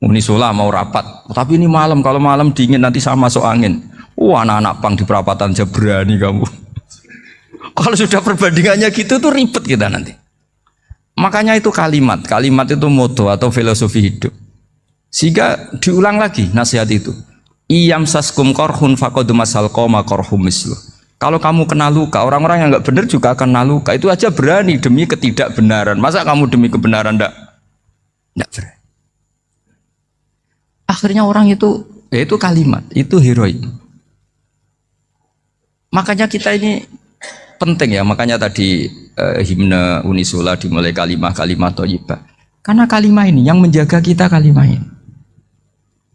Unisola mau rapat, tapi ini malam, kalau malam dingin nanti sama masuk angin. Anak-anak pang di perapatan aja berani kamu. Kalau sudah perbandingannya gitu tuh ribet kita nanti. Makanya itu kalimat itu moto atau filosofi hidup. Sehingga diulang lagi nasihat itu. Iyam saskum korhun fakodu masal koma korhum mislu. Kalau kamu kena luka, orang-orang yang nggak benar juga akan kena luka. Itu aja berani demi ketidakbenaran. Masa kamu demi kebenaran nggak berani? Akhirnya orang itu, ya itu kalimat, itu heroik. Makanya kita ini penting ya, makanya tadi himne Unisula dimulai kalimah-kalimah thayyibah. Karena kalimah ini yang menjaga kita kalimah ini.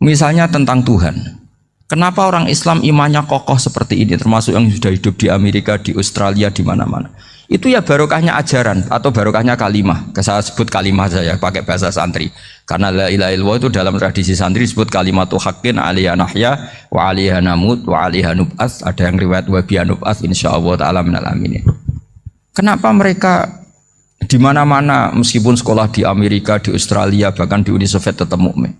Misalnya tentang Tuhan. Kenapa orang Islam imannya kokoh seperti ini, termasuk yang sudah hidup di Amerika, di Australia, di mana-mana. Itu ya barokahnya ajaran atau barokahnya kalimah. Saya sebut kalimah saya pakai bahasa santri. Karena la ilaha illallah itu dalam tradisi santri disebut kalimatu haqqin alaiha nahya wa alaiha namut wa alaiha nub'ats. Ada yang riwayat wa biha nub'ats insyaallah taala minal aminin. Kenapa mereka di mana-mana meskipun sekolah di Amerika, di Australia, bahkan di Uni Soviet tetap mukmin?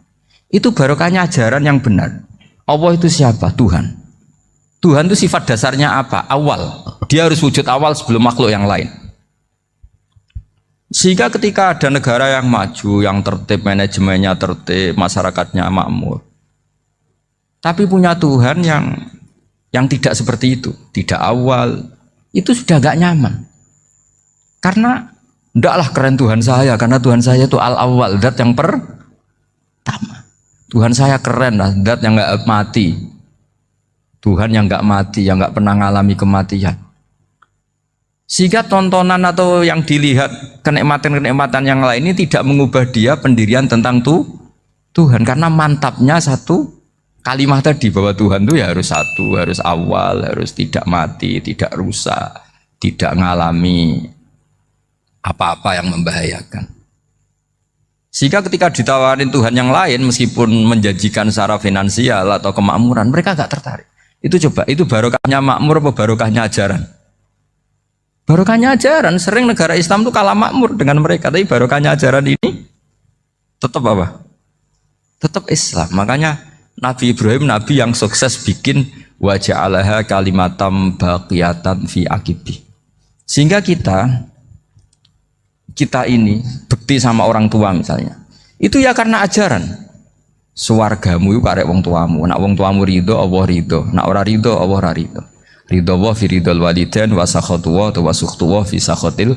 Itu barokahnya ajaran yang benar. Allah itu siapa? Tuhan. Tuhan itu sifat dasarnya apa? Awal. Dia harus wujud awal sebelum makhluk yang lain. Sehingga ketika ada negara yang maju, yang tertib, manajemennya tertib, masyarakatnya makmur, tapi punya Tuhan yang tidak seperti itu, tidak awal, itu sudah gak nyaman. Karena ndaklah keren Tuhan saya, karena Tuhan saya itu al-awwal, zat yang pertama. Tuhan saya keren lah, zat yang gak mati. Tuhan yang gak mati, yang gak pernah mengalami kematian. Sehingga tontonan atau yang dilihat kenikmatan-kenikmatan yang lain ini tidak mengubah dia pendirian tentang Tuhan. Karena mantapnya satu kalimat tadi bahwa Tuhan itu ya harus satu, harus awal, harus tidak mati, tidak rusak, tidak mengalami apa-apa yang membahayakan. Sehingga ketika ditawarin Tuhan yang lain meskipun menjanjikan secara finansial atau kemakmuran, mereka gak tertarik. Itu coba, itu barokahnya makmur apa barokahnya ajaran? Barokahnya ajaran. Sering negara Islam itu kalah makmur dengan mereka, tapi barokahnya ajaran ini tetap apa? Tetap Islam. Makanya Nabi Ibrahim, Nabi yang sukses bikin wa ja'alaha kalimatam baqiyatan fi aqibi. Sehingga kita ini bekti sama orang tua misalnya, itu ya karena ajaran. Suwargamu itu karek wong tuamu. Nak wong tuamu ridho, Allah ridho. Nak ora ridho, Allah ora ridho. Ridho wa fi ridhol walidain wa sakhatu wa sukhtu wa fi sakhatil.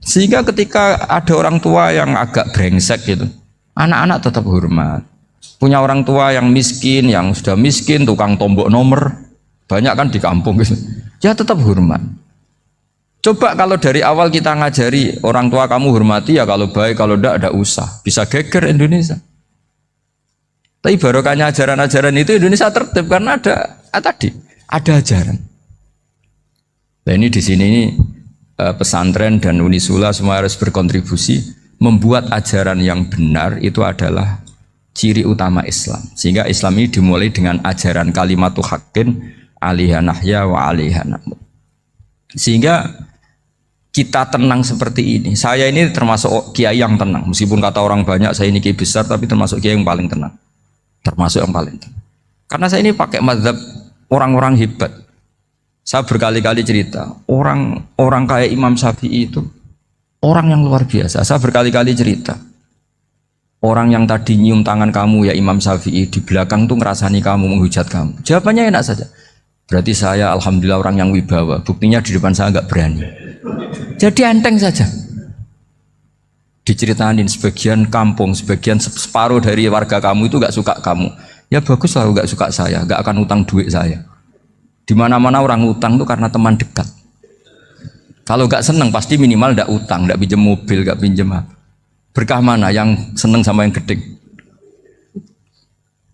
Sehingga ketika ada orang tua yang agak brengsek gitu, anak-anak tetap hormat. Punya orang tua yang miskin, yang sudah miskin, tukang tombok nomor, banyak kan di kampung gitu. Ya tetap hormat. Coba kalau dari awal kita ngajari orang tua kamu hormati ya, kalau baik, kalau tidak usah. Bisa geger Indonesia. Tapi barokahnya ajaran-ajaran itu Indonesia tertib karena ada ajaran. Nah ini di sini pesantren dan Unisula semua harus berkontribusi membuat ajaran yang benar itu adalah ciri utama Islam. Sehingga Islam ini dimulai dengan ajaran kalimatu haqqin alaiha nahya wa alaiha namut. Sehingga kita tenang seperti ini. Saya ini termasuk kiai yang tenang. Meskipun kata orang banyak saya ini kiai besar, tapi termasuk kiai yang paling tenang. Termasuk yang paling tenang. Karena saya ini pakai mazhab orang-orang hebat. Saya berkali-kali cerita, orang kayak Imam Syafi'i itu orang yang luar biasa. Saya berkali-kali cerita, orang yang tadi nyium tangan kamu ya Imam Syafi'i, di belakang tuh ngerasani kamu, menghujat kamu. Jawabannya enak saja. Berarti saya alhamdulillah orang yang wibawa. Buktinya di depan saya nggak berani. Jadi enteng saja. Diceritain sebagian kampung, sebagian separuh dari warga kamu itu nggak suka kamu. Ya bagus lah nggak suka saya, nggak akan utang duit saya. Di mana-mana orang utang itu karena teman dekat. Kalau nggak seneng pasti minimal nggak utang, nggak pinjam mobil, nggak pinjam apa. Berkah mana yang seneng sama yang gede?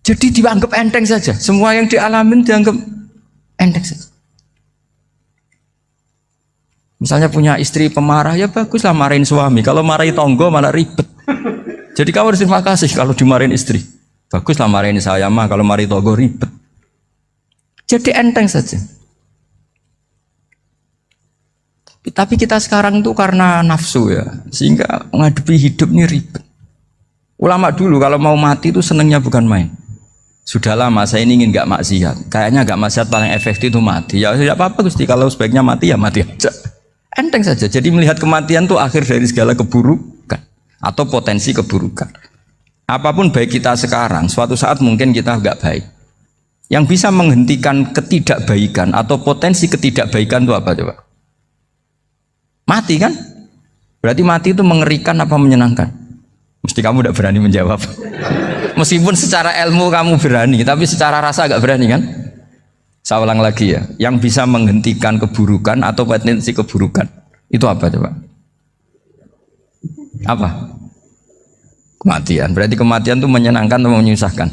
Jadi dianggap enteng saja. Semua yang dialamin dianggap enteng saja. Misalnya punya istri pemarah, ya baguslah marahin suami. Kalau marahin tonggo malah ribet. Jadi kamu harus terima kasih kalau dimarahin istri. Baguslah marahin saya mah, kalau marahin tonggo ribet. Jadi enteng saja. Tapi kita sekarang tuh karena nafsu ya, sehingga menghadapi hidup ini ribet. Ulama dulu kalau mau mati itu senengnya bukan main. Sudah lama saya ini ingin gak maksiat. Kayaknya gak maksiat paling efektif itu mati. Ya tidak apa-apa Gusti, kalau sebaiknya mati ya mati aja. Enteng saja. Jadi melihat kematian itu akhir dari segala keburukan atau potensi keburukan. Apapun baik kita sekarang, suatu saat mungkin kita nggak baik. Yang bisa menghentikan ketidakbaikan atau potensi ketidakbaikan itu apa coba? Mati kan? Berarti mati itu mengerikan apa menyenangkan? Mesti kamu tidak berani menjawab. Meskipun secara ilmu kamu berani, tapi secara rasa agak berani kan? Saya ulang lagi ya, yang bisa menghentikan keburukan atau potensi keburukan itu apa coba? Apa? Kematian. Berarti kematian itu menyenangkan atau menyusahkan?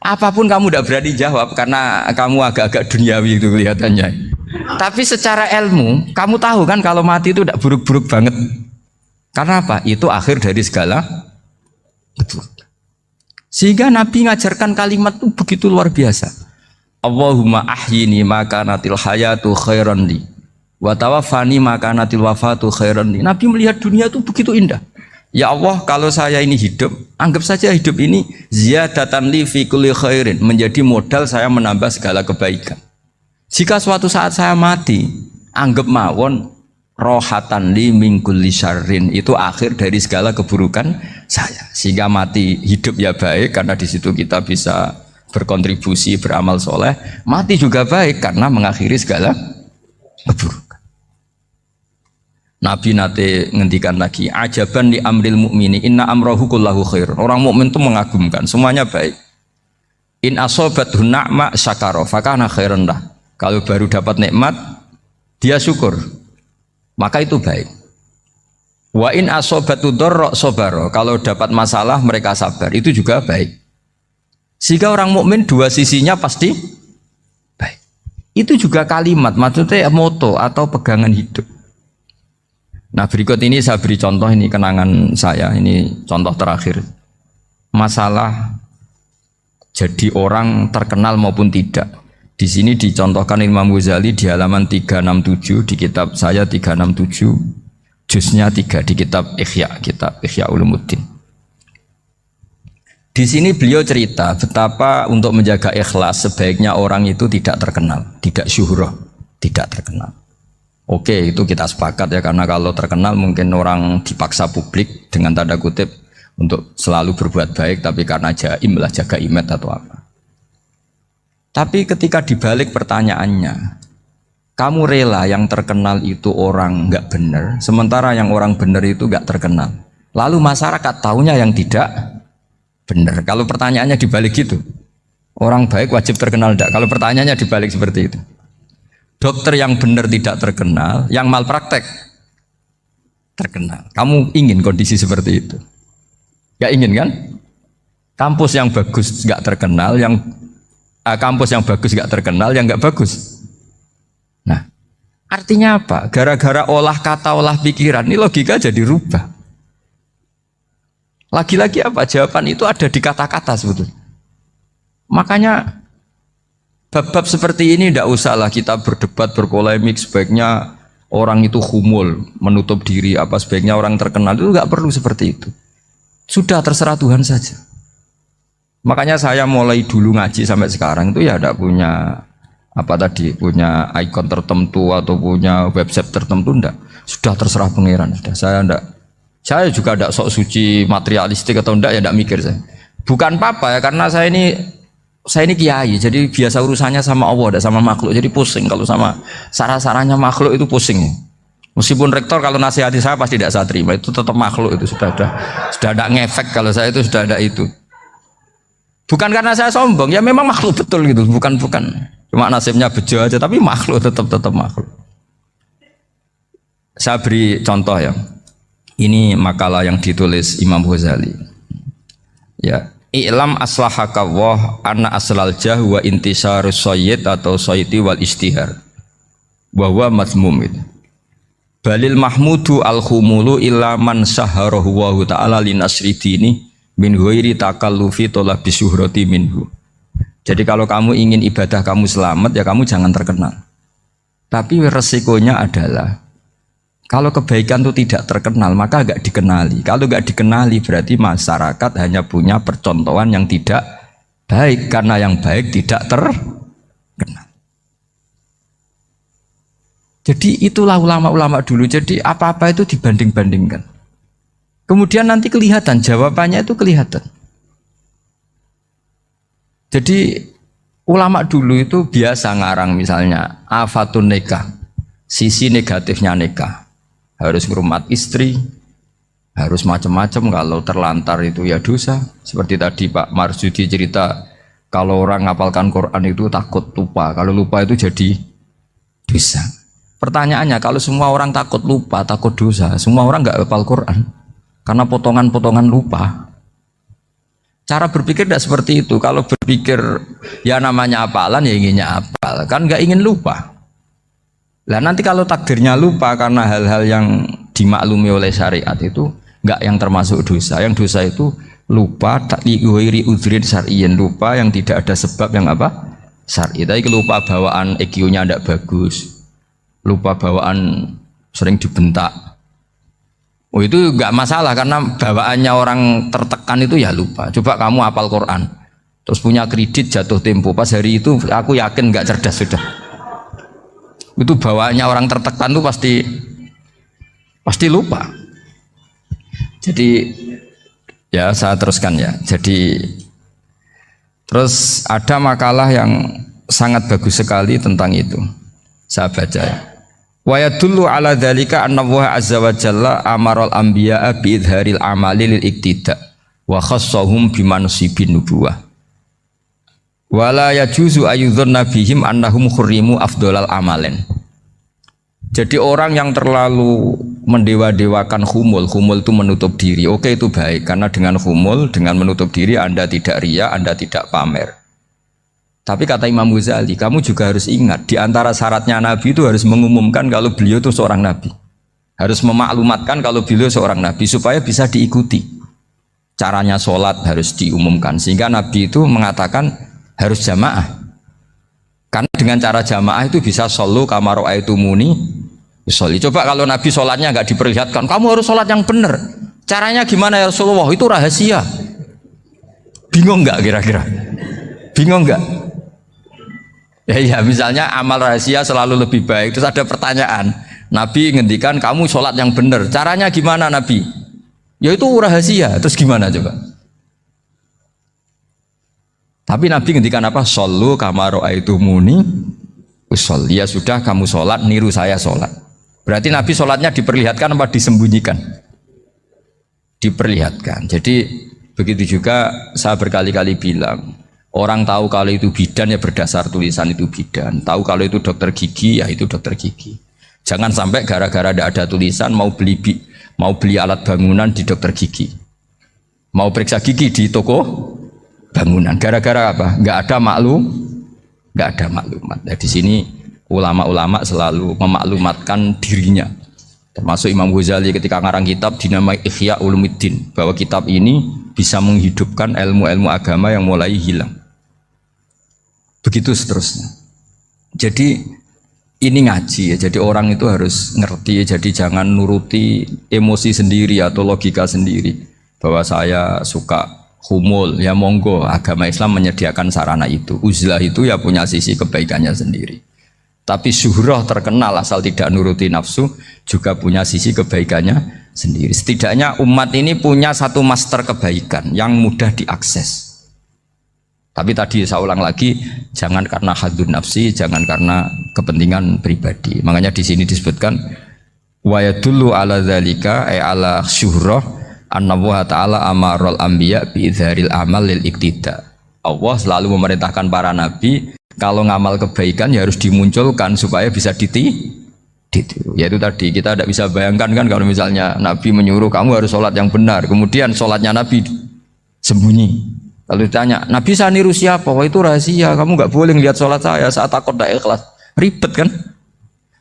Apapun kamu tidak berani jawab karena kamu agak-agak duniawi itu kelihatannya. Tapi secara ilmu, kamu tahu kan kalau mati itu tidak buruk-buruk banget. Karena apa? Itu akhir dari segala keburukan. Sehingga Nabi ngajarkan kalimat itu begitu luar biasa. Allahumma ahyini maka natil hayatu khairan li wa tawaffani maka natil wafatu khairan li. Nabi melihat dunia itu begitu indah. Ya Allah, kalau saya ini hidup, anggap saja hidup ini ziyadatan li fi kulli khairin, menjadi modal saya menambah segala kebaikan. Jika suatu saat saya mati, anggap mawon rohatan li min kulli syarrin, itu akhir dari segala keburukan saya. Sehingga mati hidup ya baik karena di situ kita bisa berkontribusi beramal soleh. Mati juga baik karena mengakhiri segala keburukan. Nabi nate ngendikan lagi, ajaban li amril mukmini inna amrahu kullahu khair. Orang mukmin itu mengagumkan, semuanya baik. In asobathu na'ma syakara fakana khairan lah. Kalau baru dapat nikmat, dia syukur, maka itu baik. Wa in asobatu dharra sabara. Kalau dapat masalah mereka sabar, itu juga baik. Sehingga orang mukmin dua sisinya pasti baik. Itu juga kalimat, maksudnya moto atau pegangan hidup. Nah, berikut ini saya beri contoh, ini kenangan saya, ini contoh terakhir. Masalah jadi orang terkenal maupun tidak. Di sini dicontohkan Imam Ghazali di halaman 367 di kitab saya 367, juznya 3 di kitab Ihya Ulumuddin. Di sini beliau cerita betapa untuk menjaga ikhlas sebaiknya orang itu tidak terkenal, tidak syuhrah, tidak terkenal. Oke, itu kita sepakat ya, karena kalau terkenal mungkin orang dipaksa publik dengan tanda kutip untuk selalu berbuat baik, tapi karena jaim lah, jaga image atau apa. Tapi ketika dibalik pertanyaannya, kamu rela yang terkenal itu orang nggak benar, sementara yang orang benar itu nggak terkenal. Lalu masyarakat tahunya yang tidak benar. Kalau pertanyaannya dibalik gitu, orang baik wajib terkenal enggak? Kalau pertanyaannya dibalik seperti itu. Dokter yang benar tidak terkenal, yang malpraktek terkenal. Kamu ingin kondisi seperti itu? Gak ingin kan? Kampus yang bagus gak terkenal, kampus yang bagus gak terkenal, yang gak bagus. Nah, artinya apa? Gara-gara olah kata, olah pikiran, ini logika jadi rubah. Lagi-lagi apa? Jawaban itu ada di kata-kata sebetulnya. Makanya bab-bab seperti ini tidak usahlah kita berdebat, berpolemik, sebaiknya orang itu humul, menutup diri, apa sebaiknya orang terkenal, itu nggak perlu seperti itu. Sudah terserah Tuhan saja. Makanya saya mulai dulu ngaji sampai sekarang itu ya tidak punya punya ikon tertentu atau punya website tertentu, enggak. Sudah terserah pangeran, sudah. Saya juga tidak sok suci materialistik atau enggak, ya tidak mikir saya. Bukan apa-apa ya, karena saya ini kiai, jadi biasa urusannya sama Allah, tidak sama makhluk. Jadi pusing kalau sama sarah-sarahnya makhluk itu pusing. Meskipun rektor kalau nasihati saya pasti tidak saya terima, itu tetap makhluk, itu sudah ada ngefek kalau saya itu sudah ada itu. Bukan karena saya sombong, ya memang makhluk betul gitu, bukan cuma nasibnya bejo aja, tapi makhluk tetap makhluk. Saya beri contoh ya. Ini makalah yang ditulis Imam Ghazali. Ya. I'lam aslahaka Allah anna aslal jah wa intisarus sayyid atau sayyidi wal istihar bahwa mazmum itu. Balil mahmudu al khumulu illa man saharahu wa ta'ala linasri dini min ghairi takallufi talabi syuhrati minhu. Jadi kalau kamu ingin ibadah kamu selamat, ya kamu jangan terkenal. Tapi resikonya adalah kalau kebaikan itu tidak terkenal, maka agak dikenali. Kalau agak dikenali berarti masyarakat hanya punya percontohan yang tidak baik, karena yang baik tidak terkenal. Jadi itulah ulama-ulama dulu. Jadi apa-apa itu dibanding-bandingkan. Kemudian nanti kelihatan, jawabannya itu kelihatan. Jadi ulama dulu itu biasa ngarang misalnya afatun nikah, sisi negatifnya nikah. Harus ngurmat istri, harus macam-macam, kalau terlantar itu ya dosa. Seperti tadi Pak Marsudi cerita Kalau orang ngapalkan Quran itu takut lupa. Kalau lupa itu jadi dosa. Pertanyaannya, kalau semua orang takut lupa, takut dosa, semua orang nggak hafal Quran karena potongan-potongan lupa. Cara berpikir tidak seperti itu. Kalau berpikir ya namanya hafalan ya inginnya hafal, kan nggak ingin lupa. Lah nanti kalau takdirnya lupa karena hal-hal yang dimaklumi oleh syariat itu nggak yang termasuk dosa. Yang dosa itu lupa takliwiri udhrin syar'iyyin, lupa yang tidak ada sebab yang apa? Syar'i. Tapi lupa bawaan EQ-nya tidak bagus. Lupa bawaan sering dibentak. Oh itu nggak masalah karena bawaannya orang tertekan itu ya lupa. Coba kamu hafal Quran, terus punya kredit jatuh tempo, pas hari itu aku yakin nggak cerdas sudah. Itu bawaannya orang tertekan tuh pasti lupa. Jadi ya saya teruskan ya. Jadi terus ada makalah yang sangat bagus sekali tentang itu. Saya baca ya. Wa yadullu ala dzalika anna Allah azza wa jalla amaral anbiya'a bi idharil amali lil iktida wa khassahum bi mansibin nubuwah. Wa la yajuzu ayyudhanna bihim annahum khurrimu afdhalal amalen. Jadi orang yang terlalu mendewa-dewakan khumul itu menutup diri. Oke itu baik karena dengan khumul, dengan menutup diri Anda tidak riya, Anda tidak pamer. Tapi kata Imam Ghazali, kamu juga harus ingat di antara syaratnya Nabi itu harus mengumumkan kalau beliau itu seorang Nabi. Harus memaklumatkan kalau beliau seorang Nabi supaya bisa diikuti. Caranya sholat harus diumumkan sehingga Nabi itu mengatakan harus jamaah. Karena dengan cara jamaah itu bisa shollu kama ra'aitumuni usolli. Coba kalau Nabi sholatnya nggak diperlihatkan, kamu harus sholat yang benar. Caranya gimana ya Rasulullah? Itu rahasia. Bingung nggak kira-kira? Bingung nggak? Ya misalnya amal rahasia selalu lebih baik. Terus ada pertanyaan, Nabi ngendikan kamu sholat yang benar. Caranya gimana Nabi? Ya itu rahasia. Terus gimana coba? Tapi Nabi ngendikan apa? Shollu kama ra'aitumuni usolli. Ya sudah kamu sholat, niru saya sholat. Berarti Nabi sholatnya diperlihatkan apa disembunyikan? Diperlihatkan. Jadi begitu juga saya berkali-kali bilang, orang tahu kalau itu bidan ya berdasar tulisan itu bidan. Tahu kalau itu dokter gigi ya itu dokter gigi. Jangan sampai gara-gara tidak ada tulisan mau beli alat bangunan di dokter gigi, mau periksa gigi di toko bangunan. Gara-gara apa? Nggak ada maklumat. Nah, di sini ulama-ulama selalu memaklumatkan dirinya. Termasuk Imam Ghazali ketika ngarang kitab dinamai Ihya Ulumuddin, bahwa kitab ini bisa menghidupkan ilmu-ilmu agama yang mulai hilang. Begitu seterusnya. Jadi ini ngaji ya. Jadi orang itu harus ngerti. Jadi jangan nuruti emosi sendiri atau logika sendiri. Bahwa saya suka humul, ya monggo. Agama Islam menyediakan sarana itu. Uzlah itu ya punya sisi kebaikannya sendiri. Tapi syuhrah terkenal asal tidak nuruti nafsu juga punya sisi kebaikannya sendiri. Setidaknya umat ini punya satu master kebaikan yang mudah diakses. Tapi tadi saya ulang lagi, jangan karena hadun nafsi, jangan karena kepentingan pribadi. Makanya di sini disebutkan wa yadullu ala dzalika ay ala syuhrah anna Allah taala amarul anbiya bi idharil amal lil iktida. Allah selalu memerintahkan para nabi kalau ngamal kebaikan ya harus dimunculkan supaya bisa ditiru. Yaitu tadi kita tidak bisa bayangkan kan kalau misalnya Nabi menyuruh kamu harus sholat yang benar, kemudian sholatnya Nabi sembunyi. Lalu ditanya, Nabi saya niru siapa? Wah itu rahasia, kamu nggak boleh lihat sholat saya, saat takut tidak ikhlas. Ribet kan?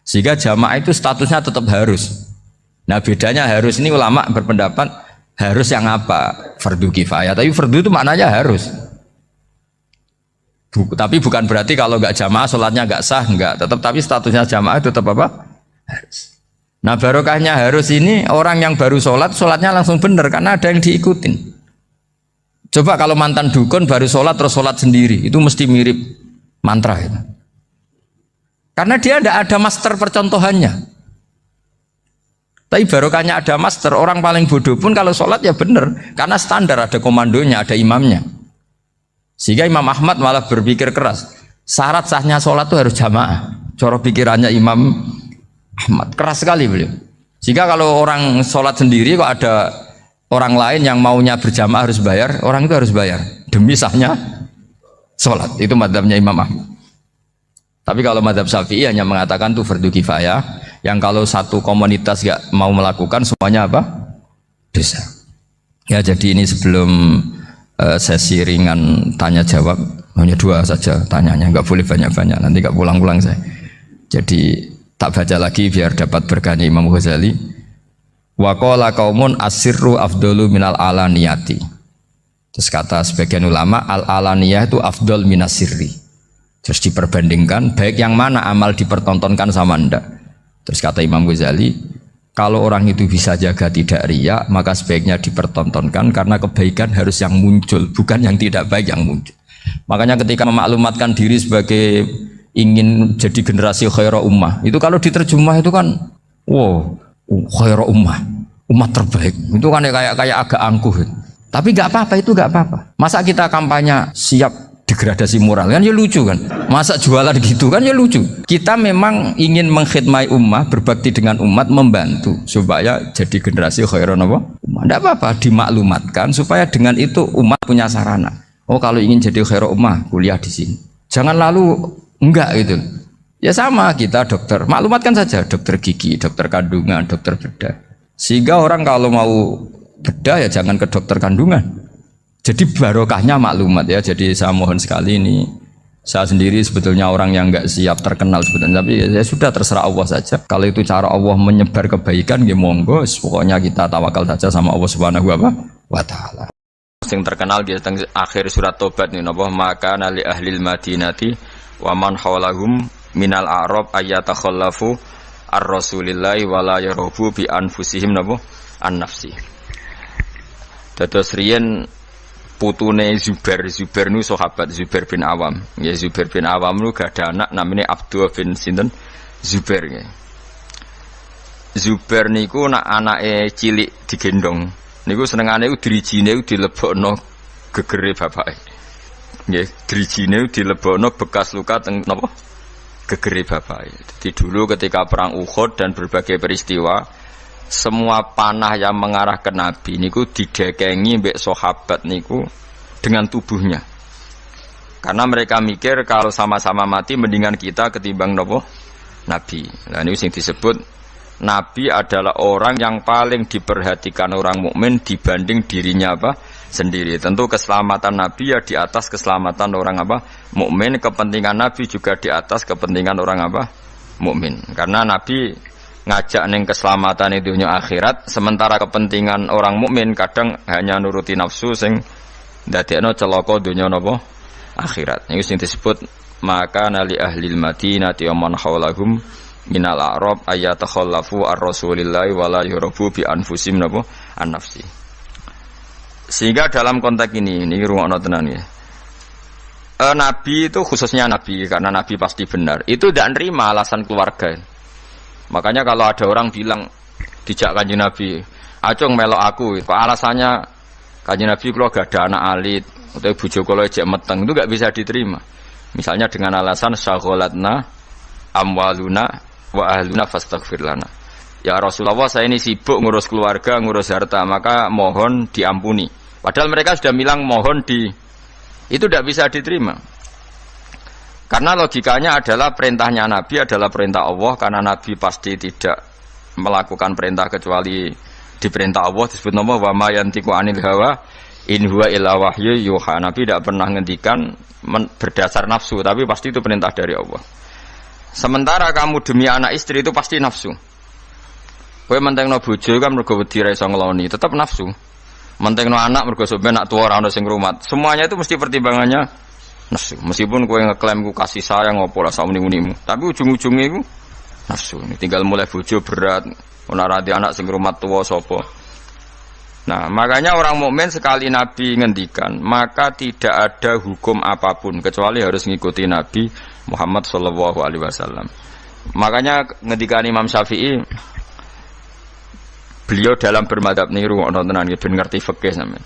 Sehingga jamaah itu statusnya tetap harus. Nah bedanya harus ini ulama berpendapat harus yang apa? Fardu kifayah. Tapi fardu itu maknanya harus. Tapi bukan berarti kalau nggak jamaah sholatnya nggak sah, nggak. Tetap tapi statusnya jamaah tetap apa? Harus. Nah barokahnya harus ini orang yang baru sholat, sholatnya langsung benar karena ada yang diikutin. Coba kalau mantan dukun baru sholat terus sholat sendiri, itu mesti mirip mantra ya. Karena dia tidak ada master percontohannya. Tapi barokahnya ada master, orang paling bodoh pun kalau sholat ya benar, karena standar ada komandonya, ada imamnya. Sehingga Imam Ahmad malah berpikir keras, syarat sahnya sholat itu harus jamaah. Cara pikirannya Imam Ahmad keras sekali beliau. Sehingga kalau orang sholat sendiri kok ada orang lain yang maunya berjamaah harus bayar, orang itu harus bayar demi sahnya sholat. Itu madzhabnya Imam Ahmad. Tapi kalau madzhab Syafi'i hanya mengatakan itu fardu kifayah, yang kalau satu komunitas nggak mau melakukan semuanya apa? Dosa. Ya jadi ini sebelum sesi ringan tanya jawab, hanya 2 saja tanyanya, nggak boleh banyak-banyak, nanti nggak pulang-pulang saya. Jadi tak baca lagi biar dapat berkahnya Imam Ghazali. Wa qala qaumun asirru afdalu minal alaniyati. Terus kata sebagian ulama al-alaniyah itu afdal minas sirri. Terus diperbandingkan baik yang mana amal dipertontonkan sama ndak. Terus kata Imam Ghazali, kalau orang itu bisa jaga tidak riya, maka sebaiknya dipertontonkan karena kebaikan harus yang muncul, bukan yang tidak baik yang muncul. Makanya ketika memaklumatkan diri sebagai ingin jadi generasi khairah ummah, itu kalau diterjemah itu kan wow, khairah ummah, umat terbaik. Itu kan kayak agak angkuh. Tapi nggak apa-apa, itu nggak apa-apa. Masa kita kampanye siap degradasi moral kan ya lucu kan, masa jualan gitu kan ya lucu. Kita memang ingin mengkhidmati ummah, berbakti dengan umat, membantu supaya jadi generasi khairun apa? Ummah. Tidak apa-apa, dimaklumatkan supaya dengan itu umat punya sarana. Oh kalau ingin jadi khairun ummah kuliah di sini. Jangan lalu enggak gitu. Ya sama kita dokter, maklumatkan saja dokter gigi, dokter kandungan, dokter bedah. Sehingga orang kalau mau bedah ya jangan ke dokter kandungan. Jadi barokahnya maklumat ya. Jadi saya mohon sekali ini, saya sendiri sebetulnya orang yang nggak siap terkenal sebetulnya, tapi ya sudah terserah Allah saja. Kalau itu cara Allah menyebar kebaikan, ya monggo. Pokoknya kita tawakal saja sama Allah Subhanahu wa Ta'ala. Yang terkenal di akhir surat Tobat nih, napa maka nali ahlil madinati wa man hawlahum minal a'rab ayatakhallafu ar-rasulillahi wala yarubu bi anfusihim napa an-nafsi. Dados riyen putune Zubair nu sahabat Zubair bin Awam. Ya Zubair bin Awam nu gak ada anak namanya Abdullah bin sinten Zubair ya. Zubair niku nak anake cilik digendong. Niku senengane ku drijine dilebokno gegere bapake. Nggih, drijine dilebokno bekas luka teng napa? Gegere bapake. Jadi dulu ketika perang Uhud dan berbagai peristiwa, semua panah yang mengarah ke Nabi niku didekengi mbek sahabat niku dengan tubuhnya. Karena mereka mikir kalau sama-sama mati mendingan kita ketimbang nopo Nabi. Nah ini yang disebut Nabi adalah orang yang paling diperhatikan orang mukmin dibanding dirinya apa sendiri. Tentu keselamatan Nabi ya di atas keselamatan orang apa mukmin, kepentingan Nabi juga di atas kepentingan orang apa mukmin. Karena Nabi ngajak neng keselamatan itu dunia akhirat, sementara kepentingan orang mukmin kadang hanya nuruti nafsu sing ndadekno celaka dunia napa akhirat. Niku sing disebut maka nali ahlil madinati wa man haulahum minal a'rab ayatakhallafu ar-rasulillahi wala yurabu bi anfusim napa an-nafsi. Sehingga dalam konteks ini rungokno tenan ya. Nabi itu khususnya Nabi, karena Nabi pasti benar. Itu tidak nerima alasan keluarga. Makanya kalau ada orang bilang dijak Kanjeng Nabi, "Acung melok aku." Kok alasannya Kanjeng Nabi kalau gak ada anak alit atau bojo kula ejek meteng, itu gak bisa diterima. Misalnya dengan alasan syaghalatna amwaluna wa ahluna fastaghfir lana. Ya Rasulullah, saya ini sibuk ngurus keluarga, ngurus harta, maka mohon diampuni. Padahal mereka sudah bilang mohon itu tidak bisa diterima. Karena logikanya adalah perintahnya Nabi adalah perintah Allah, karena Nabi pasti tidak melakukan perintah kecuali diperintah Allah. Disebut nama wa ma yantiqu anil hawa in huwa illa wahyu yuha. Nabi tidak pernah ngendikan berdasar nafsu, tapi pasti itu perintah dari Allah. Sementara kamu demi anak istri itu pasti nafsu. Kowe mentengno bojo kan mergo wedi ra iso ngeloni, tetap nafsu. Mentengno anak mergo sampe nak tuwa ora ono sing ngrumat. Semuanya itu mesti pertimbangannya nafsu. Meskipun kowe ngeklaim ku kasih sayang opo lah sauni-unimu, tapi ujung-ujungnya iku nafsu. Ini tinggal mulai bojo berat, ora rati anak sing ngrumat tuwa sapa. Nah, makanya orang mukmin sekali Nabi ngendikan, maka tidak ada hukum apapun kecuali harus ngikuti Nabi Muhammad sallallahu alaihi wasallam. Makanya ngendikan Imam Syafi'i, beliau dalam bermadzhab niku tenan ben ngerti fikih sampean.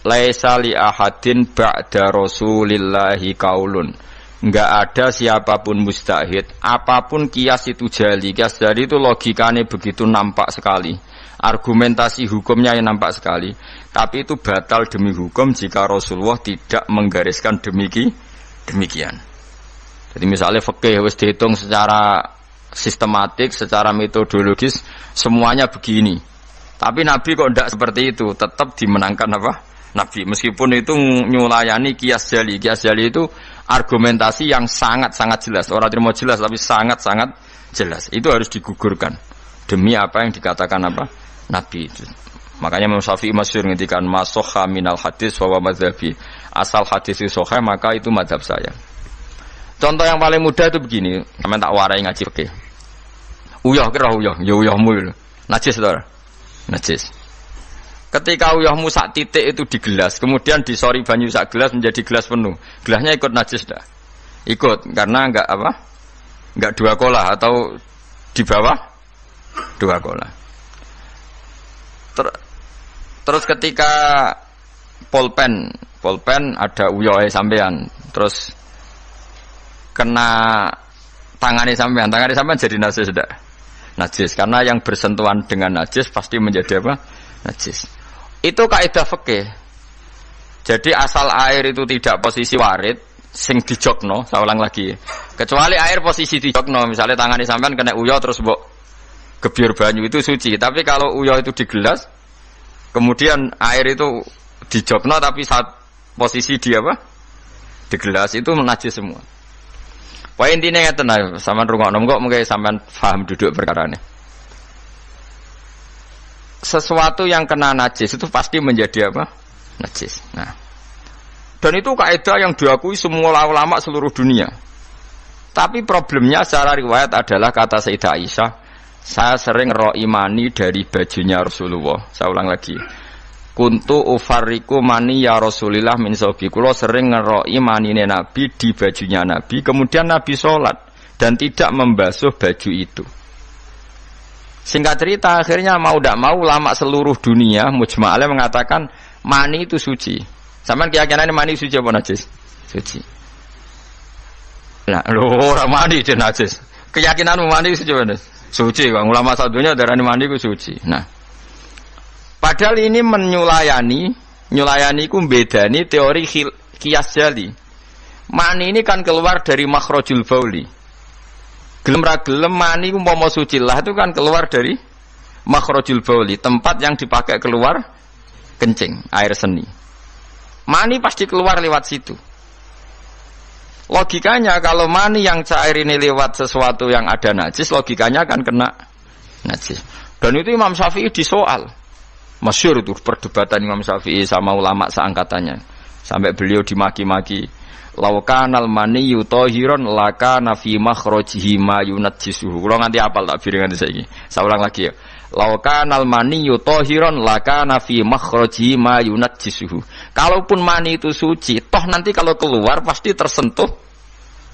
Laisa li ahadin ba'da rasulillahi qaulun. Enggak ada siapapun mustahid, apapun kias itu jali. Kias dari itu logikanya begitu nampak sekali. argumentasi hukumnya yang nampak sekali, tapi itu batal demi hukum jika Rasulullah tidak menggariskan demikian. Jadi misalnya fikih wis dihitung secara sistematik, secara metodologis semuanya begini. Tapi Nabi kok tidak seperti itu, tetap dimenangkan apa? Nabi. Meskipun itu nyulayani kias jali. Kias jali itu argumentasi yang sangat-sangat jelas. Orang terima jelas tapi sangat-sangat jelas. Itu harus digugurkan demi apa yang dikatakan apa? Nabi itu. Makanya Imam Syafi'i masyhur ngendikan masokha minal hadis wa madzhabi. Asal hadis itu sahih maka itu mazhab saya. Contoh yang paling mudah itu begini, sampeyan tak warai ngaji fikih. Uyah kira uyah, ya uyahmu lho. Najis to ora? Najis. Ketika uyahmu sak titik itu di gelas, kemudian disori banyu sak gelas menjadi gelas penuh. Gelasnya ikut najis dah. Ikut karena enggak apa? Enggak 2 kolah atau di bawah 2 kolah. Terus ketika pulpen ada uyah sampean, terus kena tangannya sampean jadi najis tidak? Najis karena yang bersentuhan dengan najis pasti menjadi apa? Najis. Itu kaidah fikih. Jadi asal air itu tidak posisi warid sing dijokno, saya ulang lagi. Kecuali air posisi dijokno, misalnya tangannya sampean kena uyah terus mbok gebyur banyu itu suci. Tapi kalau uyah itu di gelas, kemudian air itu dijokno tapi saat posisi di apa? Di gelas itu najis semua. Poin intinya ngeten ae, sampean rungokno kok mengke sampean paham duduk perkara ini. Sesuatu yang kena najis itu pasti menjadi apa? Najis. Nah. Dan itu kaidah yang diakui semua ulama seluruh dunia. Tapi problemnya secara riwayat adalah kata Sayyidah Aisyah, saya sering ro'i mani dari bajunya Rasulullah. Saya ulang lagi. Kuntu ufarriku mani ya Rasulillah min saubi. Kulo sering ngeroi manine Nabi di bajunya Nabi. Kemudian Nabi sholat dan tidak membasuh baju itu. Singkat cerita, akhirnya mau tidak mau ulama seluruh dunia mujma'alah mengatakan mani itu suci. Sampeyan keyakinan mani suci apa najis? Suci. Nah, orang mani itu najis. Keyakinanmu mani suci apa? Suci. Ulama satunya darani mani itu suci. Nah, padahal ini nyulayani ku bedani teori kias jali. Mani ini kan keluar dari makhrajul bauli. Gelem ra gelem mani ku umpama suci lah itu kan keluar dari makhrajul bauli, tempat yang dipakai keluar kencing, air seni. Mani pasti keluar lewat situ. Logikanya kalau mani yang cair ini lewat sesuatu yang ada najis, logikanya akan kena najis. Dan itu Imam Syafi'i disoal. Masyhur itu perdebatan Imam Syafi'i sama ulama seangkatannya. Sampai beliau dimaki-maki. Laukanal maniyyu tahiran lakana fi makhrajihi ma yunajjisuhu. Kalau nanti apal tak biringan saiki. Saya ulang lagi ya. Laukanal maniyyu tahiran lakana fi makhrajihi ma yunajjisuhu. Kalaupun mani itu suci, toh nanti kalau keluar pasti tersentuh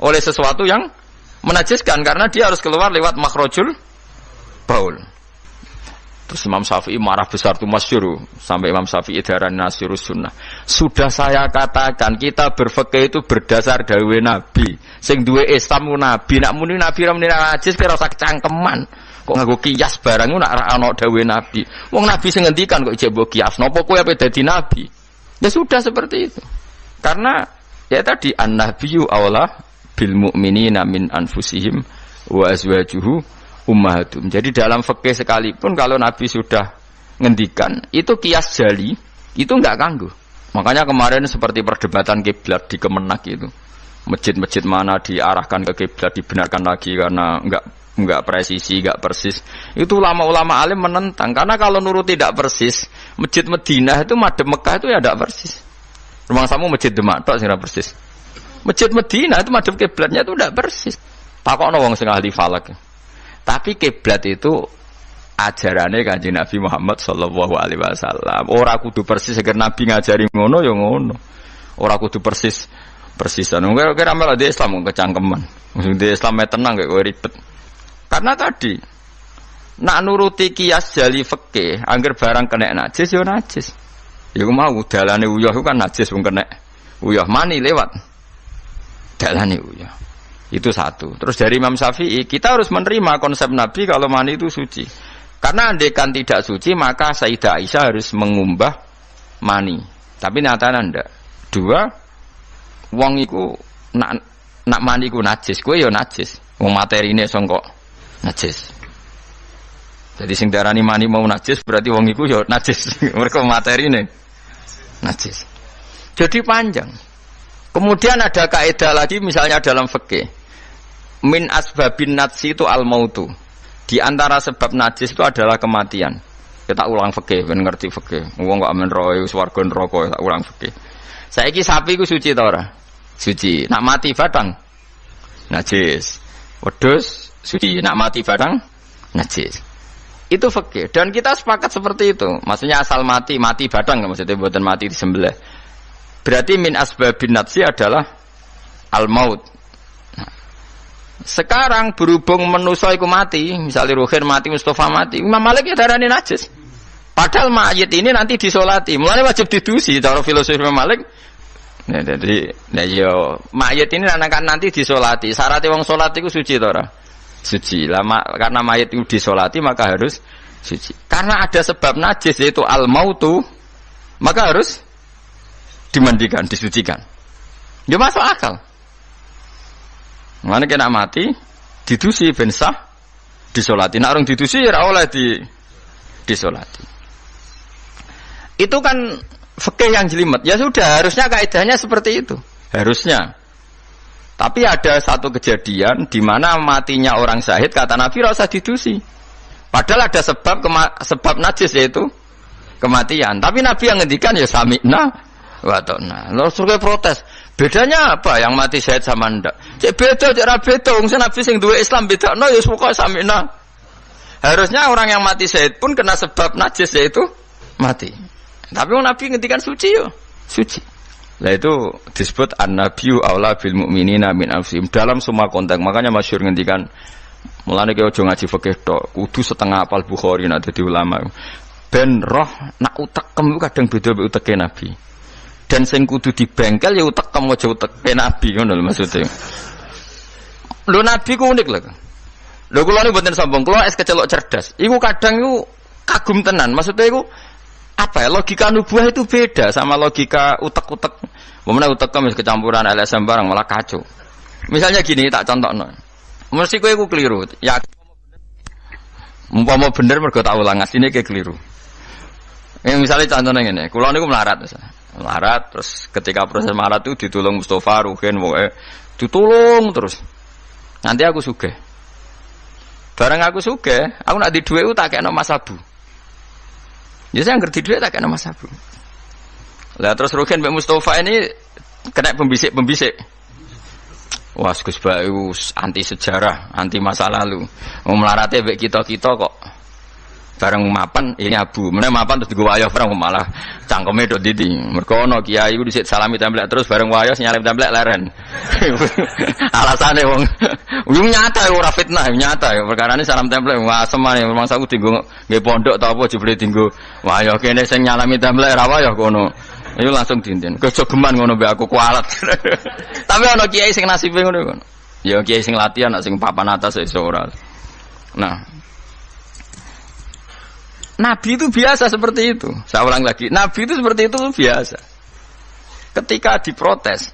oleh sesuatu yang menajiskan karena dia harus keluar lewat makhrajul baul. Terus Imam Syafi'i marah besar itu masyhur sampai Imam Syafi'i darah Nasirus Sunnah. Sudah saya katakan kita berfikih itu berdasar dawuh Nabi. Sing duwe Islam Nabi, nak muni Nabi ra muni najis kira sak cangkeman. Kok nganggo kias barang nak ra ana dawuh Nabi. Wong Nabi sing ngendikan kok ijek mbok kias. Napa kowe ape dadi nabi? Ya sudah seperti itu. Karena ya tadi an-nabiyyu aula bil mu'minina min anfusihim wa azwajuhu ummahatum. Jadi dalam fikih sekalipun kalau Nabi sudah ngendikan itu kias jali, itu enggak ganggu. Makanya kemarin seperti perdebatan kiblat di Kemenak itu. Masjid-masjid mana diarahkan ke kiblat dibenarkan lagi karena enggak presisi, enggak persis. Itu ulama-ulama alim menentang karena kalau nurut tidak persis, Masjid Madinah itu madhep Mekah itu ya enggak persis. Rumah samu Masjid Demak tok sing ora persis. Masjid Madinah itu madhep kiblatnya itu enggak persis. Takokno wong sing ahli falak. Tapi kiblat itu ajarannya Kanjeng Nabi Muhammad sallallahu alaihi wasallam. Ora kudu persis agar Nabi ngajari ngono ya ngono. Ora kudu persisan. Kira-kira malah di Islam kecangkeman. Maksud di Islam tenang gak kowe ribet. Karena tadi nak nuruti kias jali fikih, angger barang kena najis ya najis. Ya mau dalane uyah kan najis wong kena uyah mani lewat. Dalane uyah. Itu satu. Terus dari Imam Syafi'i, kita harus menerima konsep Nabi kalau mani itu suci. Karena andekan tidak suci maka Sayyidah Aisyah harus mengumbah mani. Tapi nyatanya ndak. Dua, wong iku nak mani iku najis, kowe ya najis. Wong materine sangka najis. Jadi sing darani mani mau najis berarti wong iku ya najis. Mergo materine najis. Jadi panjang. Kemudian ada kaidah lagi misalnya dalam fikih. Min asbabin najsi itu al-mautu. Di antara sebab najis itu adalah kematian. Kita ulang fikih, ben ngerti fikih. Wong kok amen roe swarga neraka, tak ulang fikih. Saiki sapi ku suci ta ora? Suci. Nak mati batang najis. Wedhus suci, nak mati batang najis. Itu fikih dan kita sepakat seperti itu. Maksudnya asal mati batang, maksudnya mboten mati disembelih. Berarti min asbabin najsi adalah al-maut. Sekarang berhubung manusa iku mati, misalnya Ruhin mati, Mustafa mati, Imam Malik ya darani najis. Padahal mayit ini nanti disolati, mulanya wajib didusi. Cara filosofi Imam Malik, nah, jadi, yo mayit ini akan nanti disolati. Syaratnya wong solat itu suci tora, suci. Lama karena mayit itu disolati maka harus suci. Karena ada sebab najis yaitu al mautu, maka harus dimandikan, disucikan. Dia masuk akal. Mana kena mati, didusi ben sah, disolati. Nak orang didusi ora oleh disolati. Itu kan fikih yang jelimet. Ya sudah, harusnya kaidahnya seperti itu. Harusnya. Tapi ada satu kejadian di mana matinya orang syahid kata Nabi ora usah didusi. Padahal ada sebab najis yaitu kematian. Tapi Nabi yang ngendikan ya sami'na wa ta'na. Lalu suruh protes. Bedanya apa yang mati syahid sama ndak? Cek beda, cek ra beda. Wong Nabi sing duwe Islam bedakno ya pokoke sami'na. Harusnya orang yang mati syahid pun kena sebab najis yaitu mati. Tapi wong Nabi ngendikan suci yo, suci. Lah itu disebut an-nabiyyu aula bil mu'minina min anfusihim dalam semua konteks. Makanya masyhur ngendikan mulane ki aja ngaji fikih tok, kudu setengah apal Bukhari nek dadi ulama. Ben roh nak utekem kadang beda mek uteke Nabi. Dan sing kudu dibengkel ya utekem aja uteke Nabi ngono lho maksudnya. Lho Nabi ku unik lho. Lho kula niku mboten sombong, kula es kecelok cerdas. Iku kadang iku kagum tenan. Maksudnya iku apa ya, logika nubuah itu beda sama logika utek-utek. Memang utekem wis kecampuran LSM barang malah kacau. Misalnya gini tak contohno. Mesti kowe iku keliru. Ya umpama bener mergo tak ulang asline ke keliru. Misalnya contohnya ngene, kula niku melarat misalnya. Melarat terus ketika proses melarat itu ditolong Mustafa, Ruhin, pokoke ditolong terus. Nanti aku sugih. Bareng aku sugih, aku nak di dhuwit tak kekno Mas Abu. Ya saya ngerti dhuwit tak kekno Mas Abu. Lah terus Ruhin mbek Mustafa ini kena pembisik-pembisik. Wah, Gus Bayu anti sejarah, anti masa lalu. Wong melarate mbek kita-kita kok bareng mapan ini Abu. Meneh mapan terus digo wayah bareng malah cangkeme tok didi. Mergo ana kiai ku dhisik salami templek terus bareng wayah nyalip templek leren. Alasane wong nyata ora fitnah, nyata ya perkarane salam templek asem ae memang saku dienggo nggih pondok ta apa jebule dienggo wayah kene sing nyalami templek ra wayah kono. Iku langsung dinten. Kejogeman ngono mbek aku kualat. Tapi ana kiai sing nasibe ngono. Ya kiai sing latihan sing papan atas iso ora. Nah, Nabi itu biasa seperti itu. Saya ulang lagi, Nabi itu seperti itu biasa. Ketika diprotes,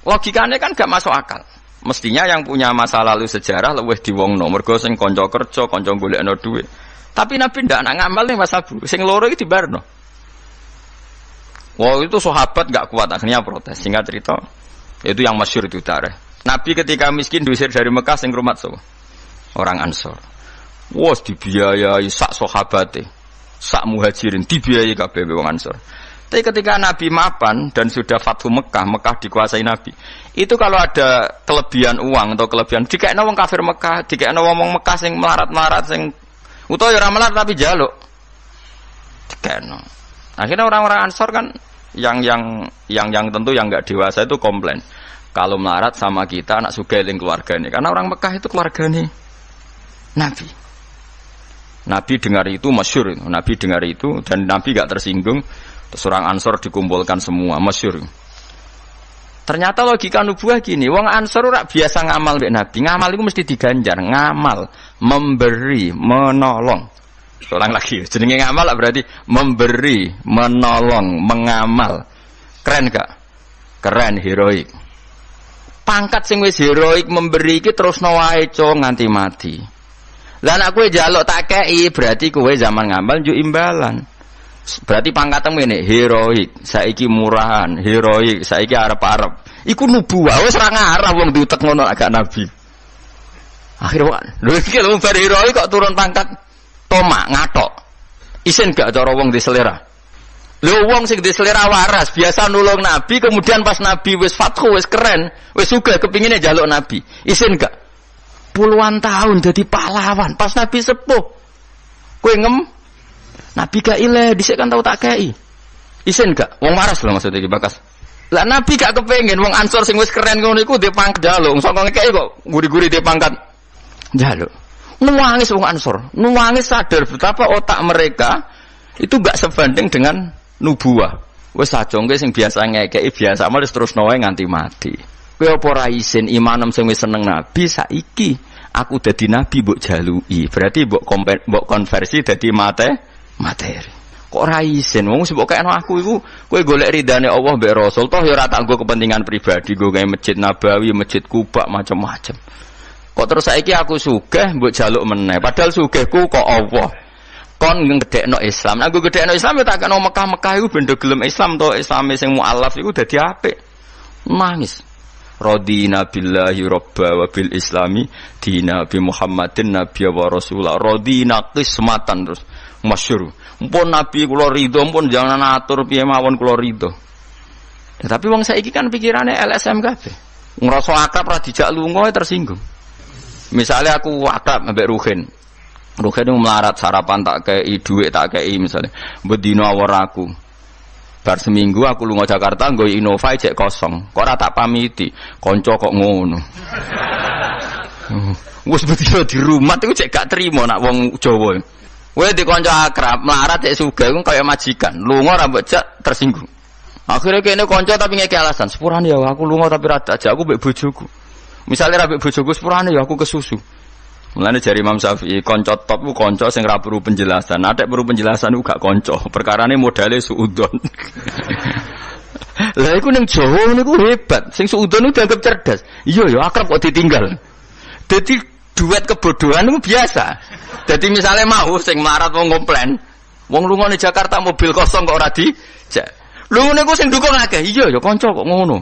logikanya kan gak masuk akal. Mestinya yang punya masa lalu sejarah luwih diwongno, mergo sing kanca kerja, kanca golekno dhuwit. Tapi Nabi ndak nak ngamal ning Mas Abu, sing loro iki dibarno. Wah, itu sahabat gak kuat akhirnya protes. Singkat cerita, itu yang masyhur itu tarikh. Nabi ketika miskin diusir dari Mekah sing rumat so, orang Ansor. Wah, dibiayai sak sahabate, sak muhajirin dibiayai kabeh wong Ansor. Tapi ketika Nabi mapan dan sudah Fathu Mekah, Mekah dikuasai Nabi. Itu kalau ada kelebihan uang atau kelebihan dikekno wong kafir Mekah, dikekno wong Mekah sing melarat-melarat sing utawa ora melarat tapi njaluk. Dikekno. Akhirnya orang-orang Ansor kan yang tentu yang enggak dewasa itu komplain. Kalau melarat sama kita anak sugih ning keluargane. Karena orang Mekah itu keluargane Nabi. Nabi dengar itu masyhur, Nabi dengar itu dan Nabi gak tersinggung. Terus orang Ansor dikumpulkan semua masyhur. Ternyata logika nubuah gini, wong Ansor ora biasa ngamal mbek Nabi. Ngamal itu mesti diganjar, ngamal, memberi, menolong. Ulang lagi, jenenge ngamal berarti memberi, menolong, mengamal. Keren gak? Keren, heroik. Pangkat sing wis heroik memberi iki terusno wae nganti mati. Lah nek kowe njaluk tak kei, berarti kowe zaman ngamal njuk imbalan. Berarti pangkatmu ini heroik, saiki murahan, heroik, saiki arep-arep. Iku nubuwah, wis ora ngarah wong diutek ngono agak nabi. Akhir wae. Lho iki lho bar heroik kok turun pangkat tomak ngatok. Isin gak cara wong di selera. Lho wong sing di selera waras, biasa nulung nabi, kemudian pas nabi wis fathu, wis keren, wis sugih kepingine njaluk nabi. Isin gak? Puluhan tahun jadi pahlawan, pas nabi sepuh. Kowe ngem Nabi gak ile, dhisik kan tau tak kei. Isin gak? Wong waras lho maksudnya iki bakas. Lah Nabi gak kepengin wong Ansor sing wis keren ngono iku ndek pangkat njaluk, saka ngekeki kok guri-guri ndek pangkat njaluk. Nuwangis wong Ansor, nuwangis sadar betapa otak mereka itu gak sebanding dengan nubuah. Wis sajongke sing biasa ngekeki biasa malah terus noe nganti mati. Kowe apa ora isin imanem sing wis seneng Nabi saiki aku dadi nabi mbok jaluki. Berarti mbok konversi dadi materi. Kok ora isin wong sing mbok kene aku iku kowe golek ridane Allah mbek Rasul toh ya ora tak nggo kepentingan pribadi nggo gawe masjid Nabawi, masjid Kuba macam-macam. Kok terus saiki aku sugih mbok jaluk meneh padahal sugihku kok Allah. Kon ngedekno Islam. Aku gedekno Islam ya tak kena Mekah-Mekah iku ben gelem Islam to, Islame sing mualaf iku dadi apik. Nangis. Radina billahi robba wa bil islami dina bi Muhammadin nabiyya wa rasulah. Radina qismatan terus masyhur. Mpun nabi kula ridho, mpun jangan atur piye mawon kula ridho. Ya, tapi wong saiki kan pikirane LSM kabeh. Ngrasa akrab ra dijak lunga tersinggung. Misalnya aku akrab ambek Ruhin. Ruhin itu melarat sarapan tak kei dhuwit tak kei misalnya. Bedino awor aku. Bar seminggu aku lunga Jakarta nggo Innova cek kosong. Kok ora tak pamiti, kanca kok ngono. Wis bedino di rumah iku cek gak trimo nak wong Jawa. Kowe di kanca akrab melarat cek sugih ku kaya majikan. Lunga ora mbok jak tersinggung. Akhire kene kanca tapi ngeke alasan, "Sepurane ya aku lunga tapi ra tak aku mbek bojoku." Misale ra mbek bojoku sepurane ya aku kesusu. Mulane jari Imam Syafi'i, kanca top ku kanca sing ra perlu penjelasan. Nek perlu penjelasan ku gak kanca. Perkarane modale suudon. Lah iku ning Jawa niku hebat. Sing suudon ku dianggap cerdas. Iya ya akrab kok ditinggal. Dadi duet kebodohan itu biasa. Dadi misale mau sing melarat wong komplain, wong lunga ning Jakarta mobil kosong kok ora dijak. Lho ngene ku sing dukung akeh. Iya ya kanca kok ngono.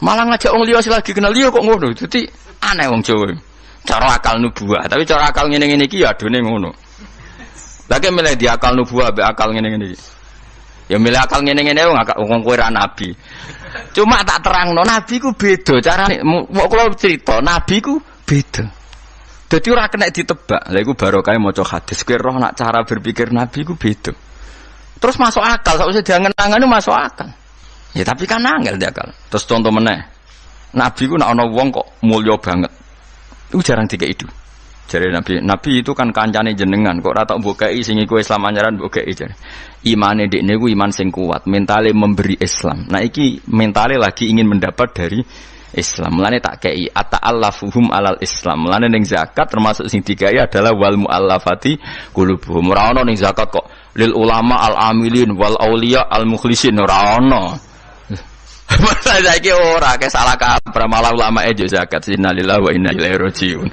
Malah ngajak wong liya sing lagi kenal liya kok ngono. Dadi aneh wong Jawa. Cara akal nubuah, tapi cara akal ngene-ngene iki ya adone ngono. Lagi milih di akal nubuah be akal ngene-ngene iki. Ya milih akal ngene-ngene wong kowe ra nabi. Cuma tak terangno nabi ku beda carane. Kok kula cerita nabi ku beda. Dadi ora kena ditebak. Lha iku barokah maca hadis. Kowe roh nak cara berpikir nabi ku beda. Terus masuk akal, sakwise diangen-angene masuk akal. Ya tapi kan angel di akal. Terus contoh meneh. Nabi ku nek ana wong kok mulya banget. Itu jarang dikei itu. Jare Nabi itu kan kancane jenengan kok ora tok mbokei sing iku Islam anyaran mbokei jare. Imane dekne ku iman sing kuat, mentale memberi Islam. Nah iki mentale lagi ingin mendapat dari Islam. Mulane tak kei ata'allafuhum alal Islam. Mulane ning zakat termasuk sing digawe adalah wal muallafati qulubuhum. Ora ono ning zakat kok lil ulama al amilin wal auliya al mukhlisin ora ono. Masa saiki ora ke salah kaprah malah ulama ejo zakat innalillahi wa inna ilaihi rajiun.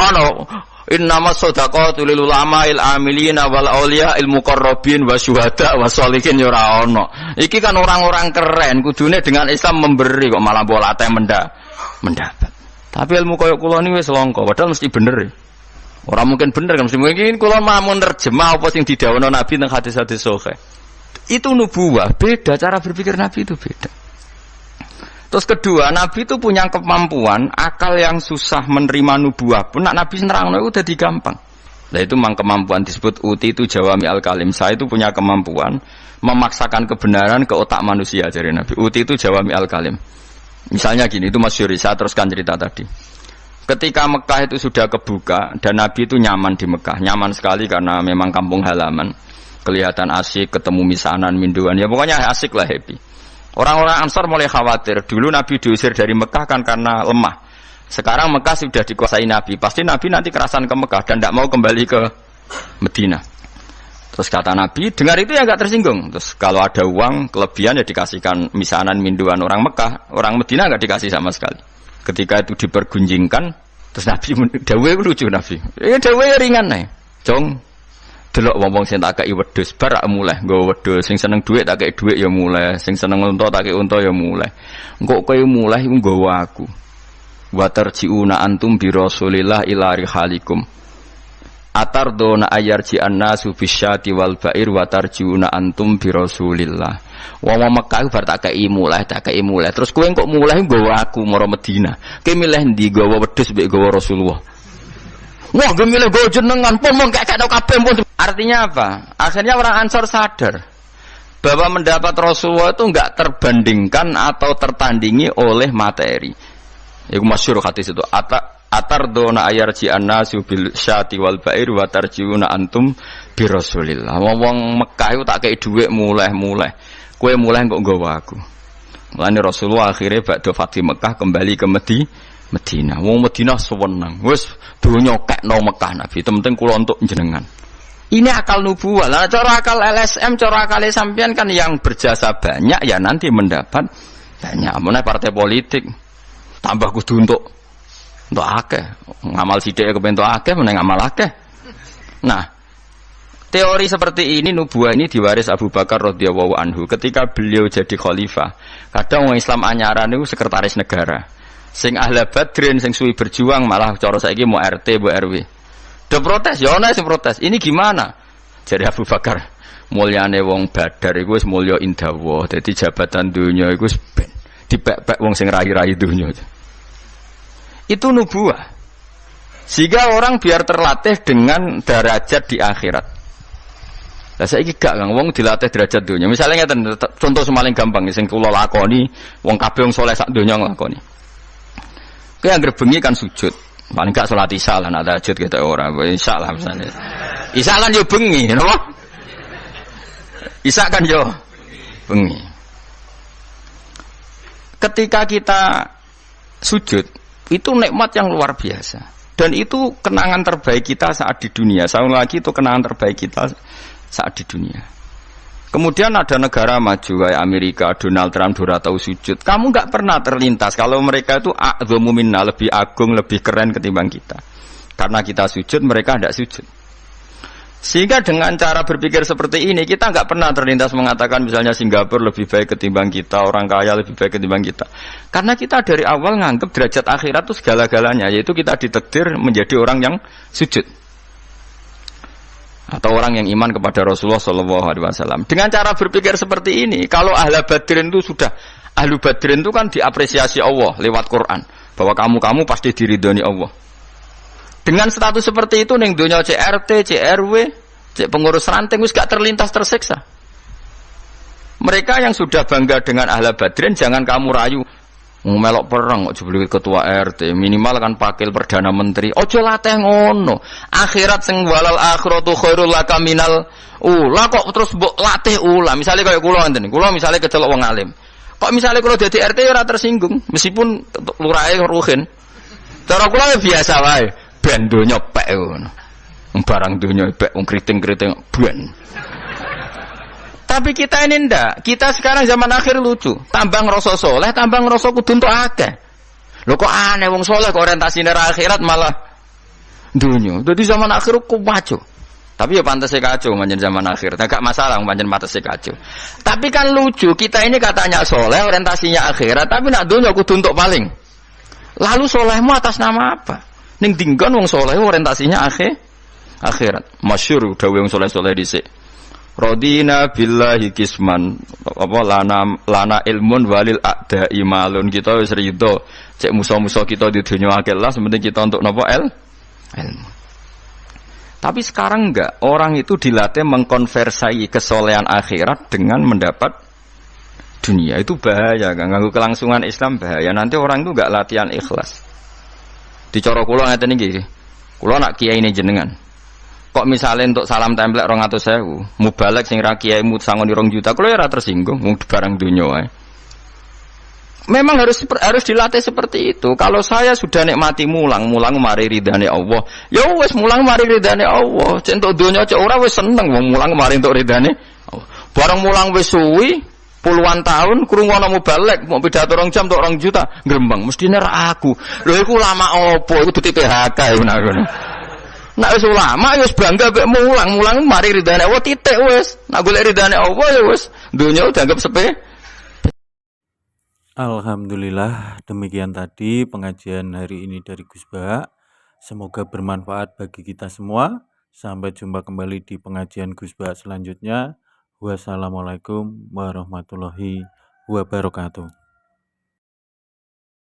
Ono innamas shadaqatu lil ulama il amilina wal auliya il muqarrabin wasyuhada wassolihin ya ora ono. Iki kan orang-orang keren kudune dengan Islam memberi kok malah bola teh mendapat. Tapi ilmu koyo kula niki wis langka padahal mesti bener. Ora mungkin bener kan mesti mungkin kula mau nerjemah apa sing didhawuhna Nabi teng hadis-hadis sahih. Itu nubuwah, beda cara berpikir Nabi itu beda. Terus kedua, Nabi itu punya kemampuan akal yang susah menerima nubuwah pun Nabi nerangno itu udah gampang. Nah itu memang kemampuan disebut uti itu jawami al-kalim. Saya itu punya kemampuan memaksakan kebenaran ke otak manusia dari Nabi. Uti itu jawami al-kalim. Misalnya gini, itu Mas Yuri, saya teruskan cerita tadi. Ketika Mekah itu sudah kebuka dan Nabi itu nyaman di Mekah, nyaman sekali karena memang kampung halaman. Kelihatan asik, ketemu misanan, minduan, ya pokoknya asik lah, happy. Orang-orang Ansor mulai khawatir. Dulu Nabi diusir dari Mekah kan karena lemah. Sekarang Mekah sudah dikuasai Nabi. Pasti Nabi nanti kerasan ke Mekah dan tidak mau kembali ke Medina. Terus kata Nabi, dengar itu ya nggak tersinggung. Terus kalau ada uang kelebihan ya dikasihkan misanan minduan orang Mekah, orang Medina nggak dikasih sama sekali. Ketika itu dipergunjingkan, terus Nabi dawe lucu Nabi. Dawe ringan nih, Jong. Delok wong-wong sing tak kei wedhus bar mulai nggo wedhus, sing seneng dhuwit tak kei dhuwit ya mulai, sing seneng unta tak kei unta ya mulai. Engko kowe mulai iku nggawa aku. Wa tarjiuna antum bi Rasulillah ila rihalikum. Atardona ayarji annasu bisyati wal ba'ir wa tarjiuna antum bi Rasulillah. Wong Mekah bar tak kei mulai. Terus kowe kok mulai nggawa aku marang Madinah. Kowe milih ndi nggawa wedhus mbek nggawa Rasulullah? Wah, gemile go jenengan pun mung kakek kabeh pun. Artinya apa? Akhirnya orang Ansor sadar bahwa mendapat Rasulullah itu enggak terbandingkan atau tertandingi oleh materi. Iku masyhur hadis itu. Atardona ayarji annasu bil syati wal ba'ir wa tarjiuna antum bi Rasulillah. Wong Mekah itu tak kei dhuwit mulai. Kowe mulai kok nggawa aku. Mulane Rasulullah akhirnya badhe Fatih Mekah kembali ke Medina. Wong Medina sewenang. Wis donya kekno Mekah Nabi. Penting kula untuk jenengan. Ini akal nubuwah. Lah cara akal LSM, cara akal sampean kan yang berjasa banyak ya nanti mendapat banyak. Meneh partai politik tambah kudu untuk akeh. Ngamal sithik kepentok akeh meneh ngamal akeh. Nah, teori seperti ini nubuwah ini diwaris Abu Bakar radhiyallahu anhu ketika beliau jadi khalifah. Kadang orang Islam anyaran itu sekretaris negara. Sing ahli Badrin sing suwi berjuang malah cara saiki mau RT bu RW. Do protes ya ana sing protes. Ini gimana? Jadi Abu Bakar, mulyane wong Badar iku wis mulya indawa. Dadi jabatan dunya iku wis ben dipek-pek wong sing rai-rai dunya. Itu nubuwah. Sehingga orang biar terlatih dengan derajat di akhirat. Lah saiki gak Kang wong dilatih derajat dunya. Misalnya ngeten contoh semaling gampang sing kula lakoni, wong kabeh wong saleh sak donya nglakoni. Kowe anggere bengi kan sujud. Paling gak salat isya lah nek tahajud kita ora. Isya lah misalnya. Isya kan yo bengi, napa? Isya kan yo bengi. Ketika kita sujud, itu nikmat yang luar biasa. Dan itu kenangan terbaik kita saat di dunia. Sekali lagi itu kenangan terbaik kita saat di dunia. Kemudian ada negara maju kayak Amerika, Donald Trump sudah tahu sujud. Kamu nggak pernah terlintas kalau mereka itu a'dhamu minna, lebih agung, lebih keren ketimbang kita. Karena kita sujud, mereka tidak sujud. Sehingga dengan cara berpikir seperti ini, kita nggak pernah terlintas mengatakan misalnya Singapura lebih baik ketimbang kita, orang kaya lebih baik ketimbang kita. Karena kita dari awal nganggap derajat akhirat itu segala-galanya, yaitu kita ditakdir menjadi orang yang sujud. Atau orang yang iman kepada Rasulullah SAW. Dengan cara berpikir seperti ini, kalau ahli Badrin itu sudah, ahli Badrin itu kan diapresiasi Allah lewat Quran, bahwa kamu pasti diridhoni Allah. Dengan status seperti itu, ning donya CRT, CRW, pengurus ranting, wis gak terlintas tersiksa. Mereka yang sudah bangga dengan ahli Badrin, jangan kamu rayu. Melok perang kok jebule ketua RT, minimal kan pakil perdana menteri. Ojo latih ngono. Akhirat sing walal akhiratu khairul laka minal ula kok terus mbok latih ula. Misale kaya kula ngenten. Kula misale kecelok wong alim. Kok misale kula dadi RT ora tersinggung, meskipun lurahe ruhin. Cara kula biasa wae. Ben donya pek ngono. Barang donya pek wong kriting-kriting ben. Tapi kita ini ndak. Kita sekarang zaman akhir lucu. Tambah ngerasa soleh, tambah ngerasa kudu entuk akeh. Lho kok aneh wong soleh kok orientasine akhirat malah dunya. Dadi zaman akhir kok maju. Tapi ya pantes kacau manjen zaman akhir. Enggak masalah manjen pantes kacau. Tapi kan lucu, kita ini katanya soleh, orientasinya akhirat, tapi nak dunya kudu entuk paling. Lalu solehmu atas nama apa? Ning dinggon wong soleh orientasinya akhirat. Masyhur dawuh wong soleh-soleh dhisik. Radina billahi kisman apa lana ilmun walil a'da imalun. Kita wis rido cek musuh-musuh kita di dunia akhirat lah, sementing kita untuk napa ilmu. Tapi sekarang enggak, orang itu dilatih mengkonversi kesolehan akhirat dengan mendapat dunia. Itu bahaya, kan ganggu kelangsungan Islam bahaya. Nanti orang itu enggak latihan ikhlas. Dicara kula ngeten iki. Kula nak kiai ini jenengan. Kok misalnya untuk salam template 200.000, mubalek sing ra kiai mut sangon 2 juta, kalau ya ra tersinggung, mung barang dunya wae. Memang harus dilatih seperti itu. Kalau saya sudah nikmati mulang mari ridhane Allah. Ya wis mulang mari ridhane Allah. Cek entuk donya cek ora wis seneng wong mulang mari entuk ridhane Allah. Barang mulang wis suwi puluhan tahun krungono mubalek mau pidato 2 jam tok 2 juta grembang mestine ra aku. Lho iku lama opo? Iku duti PHK iku nak ngono. Nek wis ulama wis bangga mek mulang mari ridhane Allah titik wis. Nek golek ridhane Allah ya wis donya dianggap sepele. Alhamdulillah, demikian tadi pengajian hari ini dari Gus Ba. Semoga bermanfaat bagi kita semua. Sampai jumpa kembali di pengajian Gus Ba selanjutnya. Wassalamualaikum warahmatullahi wabarakatuh.